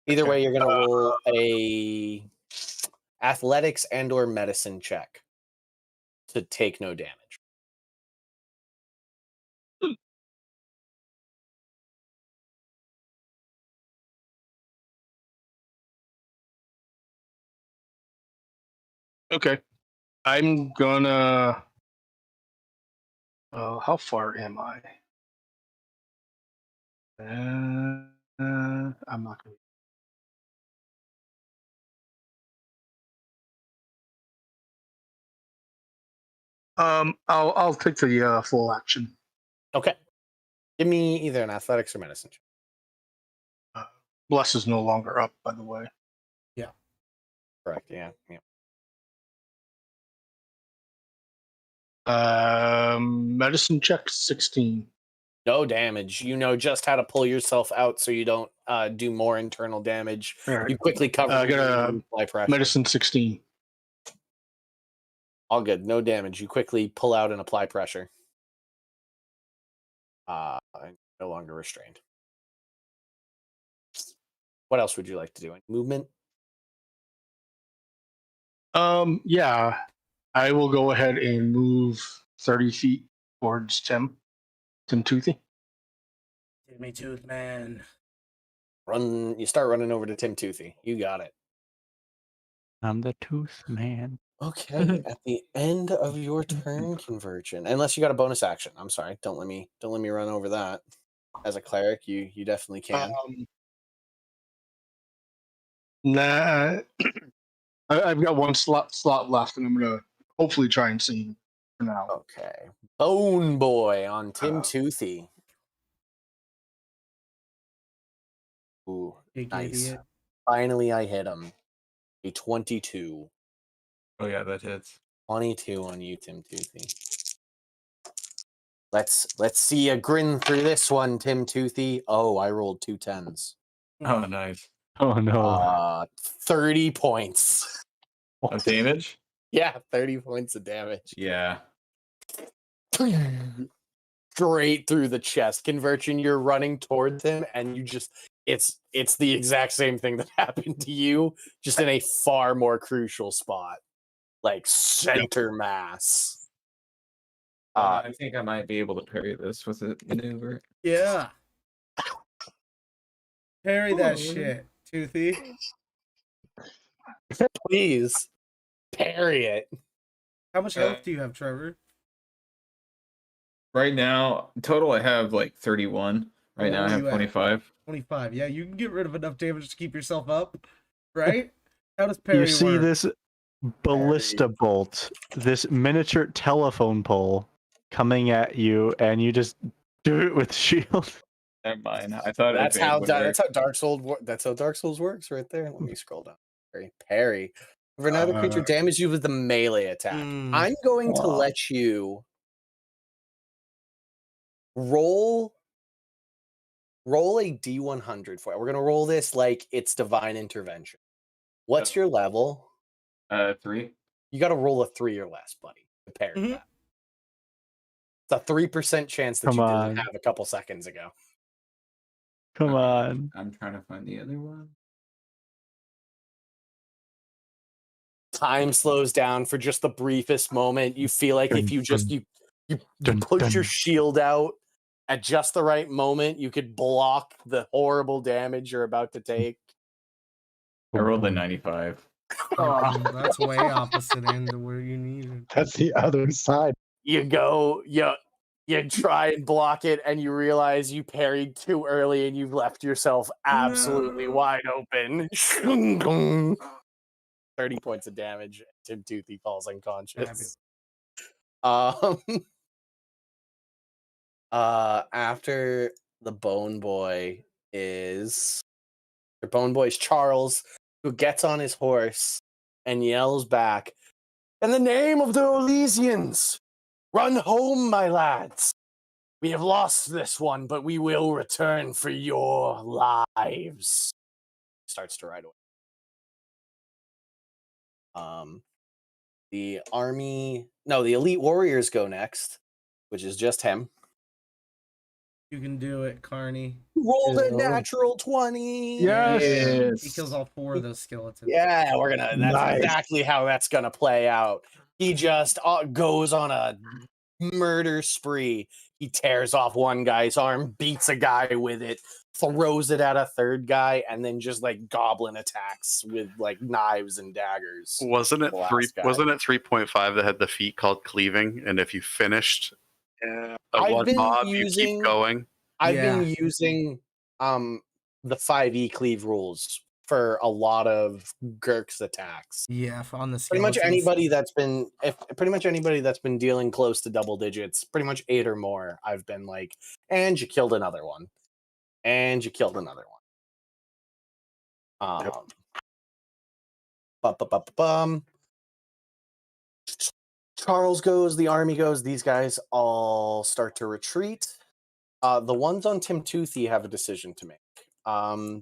Either way, you're going to roll a athletics and or medicine check to take no damage. Okay. I'm gonna. How far am I? I'm not gonna. I'll take the full action. Okay. Give me either an athletics or medicine check. Bless is no longer up, by the way. Correct, yeah. Medicine check 16. No damage. You know just how to pull yourself out so you don't do more internal damage. All right. You quickly cover I got a apply pressure. medicine 16. All good. No damage. You quickly pull out and apply pressure. I'm no longer restrained. What else would you like to do? Any movement? Yeah. I will go ahead and move 30 feet towards Tim Toothy. Timmy Tooth Man. Run. You start running over to Tim Toothy. You got it. I'm the Tooth Man. Okay. At the end of your turn, Conversion. Unless you got a bonus action. I'm sorry. Don't let me run over that. As a cleric, you definitely can. Nah. I've got one slot left, and I'm gonna hopefully try and see him for now. Okay. Bone Boy on Tim Toothy. Ooh, Big nice. idiot. Finally, I hit him. A 22. Oh yeah, that hits. 22 on you, Tim Toothy. Let's see a grin through this one, Tim Toothy. Oh, I rolled 2 10s. Oh, nice. Oh no. 30 points. Of damage? Yeah, 30 points of damage. Yeah. Straight through the chest. Conversion, you're running towards him, and you just it's the exact same thing that happened to you, just in a far more crucial spot. Like center mass. I think I might be able to parry this with a maneuver. Yeah. Parry that shit, Toothy. Please parry it. How much health do you have, Trevor? Right now, total I have like 31. Right now I have 25. 25. Yeah, you can get rid of enough damage to keep yourself up, right? How does parry You see work? this ballista bolt, this miniature telephone pole coming at you, and you just do it with shield. Never mind. I thought That's how that's Dark Souls works right there. Let me scroll down. Parry. For another creature damage you with the melee attack. I'm going to let you roll roll a D100 for it. We're gonna roll this like it's divine intervention. What's your level? 3. You got to roll a 3 or less, buddy. Compare that. It's a 3% chance that you didn't have a couple seconds ago. Come on. I'm trying to find the other one. Time slows down for just the briefest moment. You feel like if you just you push your shield out at just the right moment, you could block the horrible damage you're about to take. I rolled a 95. That's way opposite end of where you need it. That's the other side. You go, you try and block it, and you realize you parried too early, and you've left yourself absolutely wide open. 30 points of damage. Tim Toothy falls unconscious. After the Bone Boy is the Bone Boy's Charles, who gets on his horse and yells back, "In the name of the Elysians, run home, my lads. We have lost this one, but we will return for your lives." Starts to ride away. The elite warriors go next, which is just him. You can do it, Carney. Rolled a natural 20. Yes. He kills all 4 of those skeletons. Yeah, that's exactly how that's gonna play out. He just goes on a murder spree. He tears off one guy's arm, beats a guy with it, throws it at a third guy, and then just like goblin attacks with like knives and daggers. Wasn't it 3.5 that had the feat called cleaving? And if you finished one mob, you keep going. I've been using the 5e cleave rules for a lot of Gurk's attacks. Yeah, on the skeletons. Pretty much anybody that's been dealing close to double digits, pretty much 8 or more, I've been like, and you killed another one. And you killed another one. Charles goes, the army goes, these guys all start to retreat. The ones on Tim Toothy have a decision to make.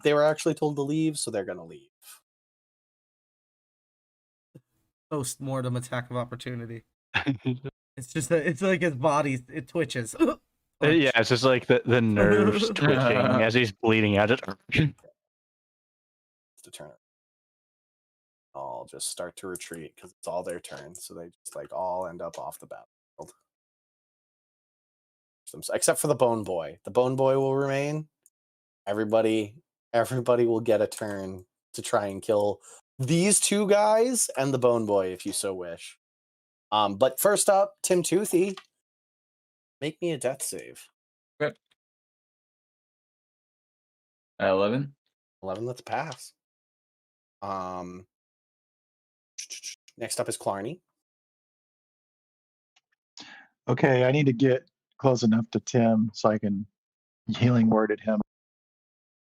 They were actually told to leave, so they're gonna leave. Post-mortem attack of opportunity. It's like his body, it twitches. Yeah, it's just like the nerves twitching as he's bleeding out. To turn it. I'll just start to retreat because it's all their turn, so they just like all end up off the battlefield. Except for the Bone Boy. The Bone Boy will remain. Everybody will get a turn to try and kill these 2 guys and the Bone Boy if you so wish. But first up, Tim Toothy, make me a death save. Okay. 11. 11, that's a pass. Next up is Clarny. Okay, I need to get close enough to Tim so I can healing word at him.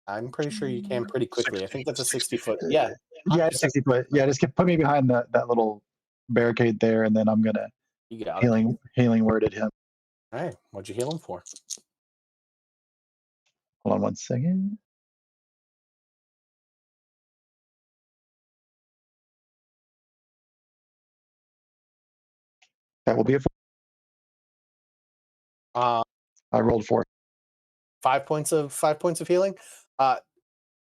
I'm pretty sure you can pretty quickly. I think that's a 60-foot. Yeah. Yeah, 60 foot. Yeah, just put me behind that little barricade there, and then I'm gonna healing word at him. All right, what'd you heal him for? Hold on 1 second. That will be a 4. I rolled 4. 5 points of healing.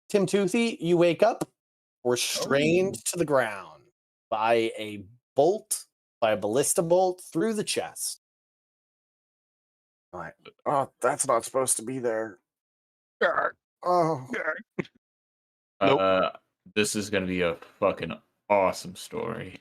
Tim Toothy, you wake up restrained to the ground by a ballista bolt through the chest. Like, oh, that's not supposed to be there. Oh. Nope. This is gonna be a fucking awesome story.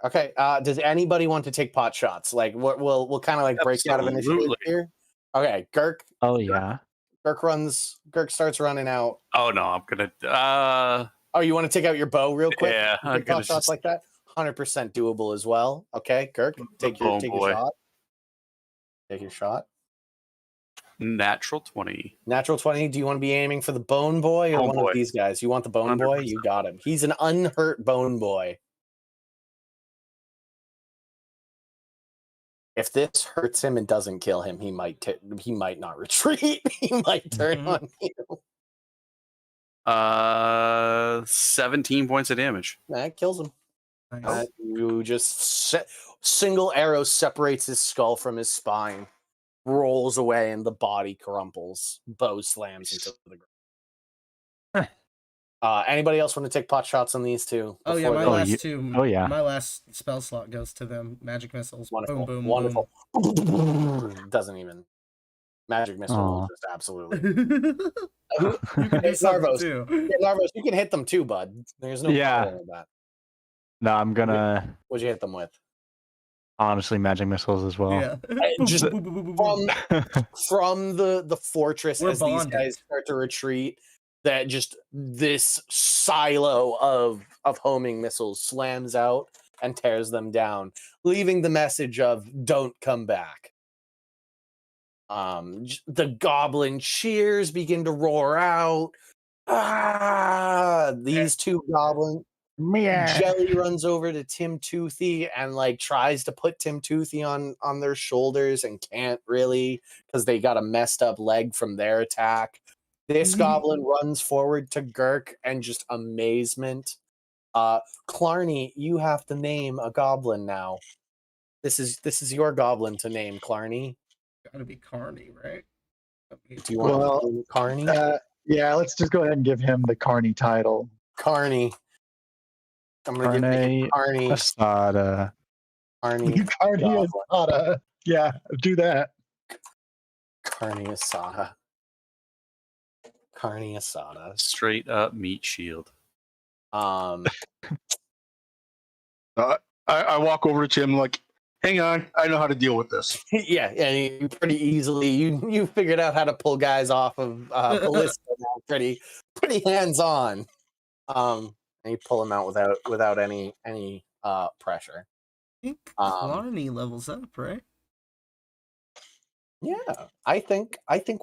Okay. Does anybody want to take pot shots? Like, we'll kind of like break out of initiative here. Okay, Gurk. Oh yeah. Gurk starts running out. Oh no, I'm gonna. Oh, you want to take out your bow real quick? Yeah, I'm pot shots like that. 100% doable as well. Okay, Gurk, take your shot. Take your shot. Natural 20. Natural 20. Do you want to be aiming for the Bone Boy or one of these guys? You want the Bone 100%. Boy? You got him. He's an unhurt Bone Boy. If this hurts him and doesn't kill him, he might not retreat. He might turn on you. 17 points of damage. That kills him. Nice. You just single arrow separates his skull from his spine, rolls away, and the body crumples. Bow slams into the ground. Anybody else want to take pot shots on these two? Oh yeah, my before last two. Oh, yeah. My last spell slot goes to them. Magic missiles. Wonderful. Boom, boom, Wonderful. Doesn't even. Magic missile will just absolutely. boom. You can do Hey, something Narvos. too. Yeah, Narvos, you can hit them too, bud. There's no Yeah. problem with that. No, I'm gonna What'd you hit them with? honestly magic missiles as well. Yeah. Just Boom, boom, boom, boom, boom. From the fortress We're as bonded. these guys start to retreat, that just this silo of homing missiles slams out and tears them down, leaving the message of "Don't come back." The goblin cheers begin to roar out. These two goblins. Jelly runs over to Tim Toothy and like tries to put Tim Toothy on their shoulders and can't really because they got a messed up leg from their attack. This goblin runs forward to Gurk and just amazement. Clarny, you have to name a goblin now. This is your goblin to name, Clarny. Gotta be Carney, right? Do you want to name Carney? Yeah, let's just go ahead and give him the Carney title. Carney. I'm gonna give it Carney. Asada. Carney. Carney Asada. Yeah, do that. Carney Asada. Carney Asada. Straight up meat shield. I walk over to Tim like, hang on, I know how to deal with this. Yeah, and you pretty easily you figured out how to pull guys off of ballista now, pretty hands on. And you pull them out without any pressure. I think Clarny levels up, right? Yeah, I think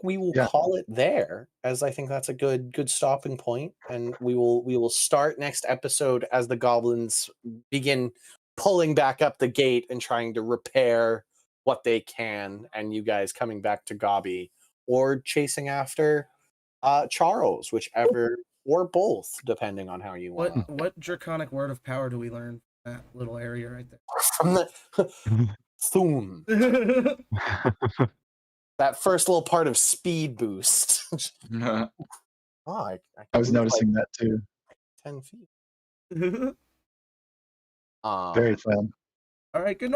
we will call it there, as I think that's a good stopping point, and we will start next episode as the goblins begin pulling back up the gate and trying to repair what they can, and you guys coming back to Gobby or chasing after Charles, whichever or both, depending on how you want. What draconic word of power do we learn from that little area right there? From the Thum. That first little part of speed boost. I was noticing that too. 10 feet. Very fun. All right, good night.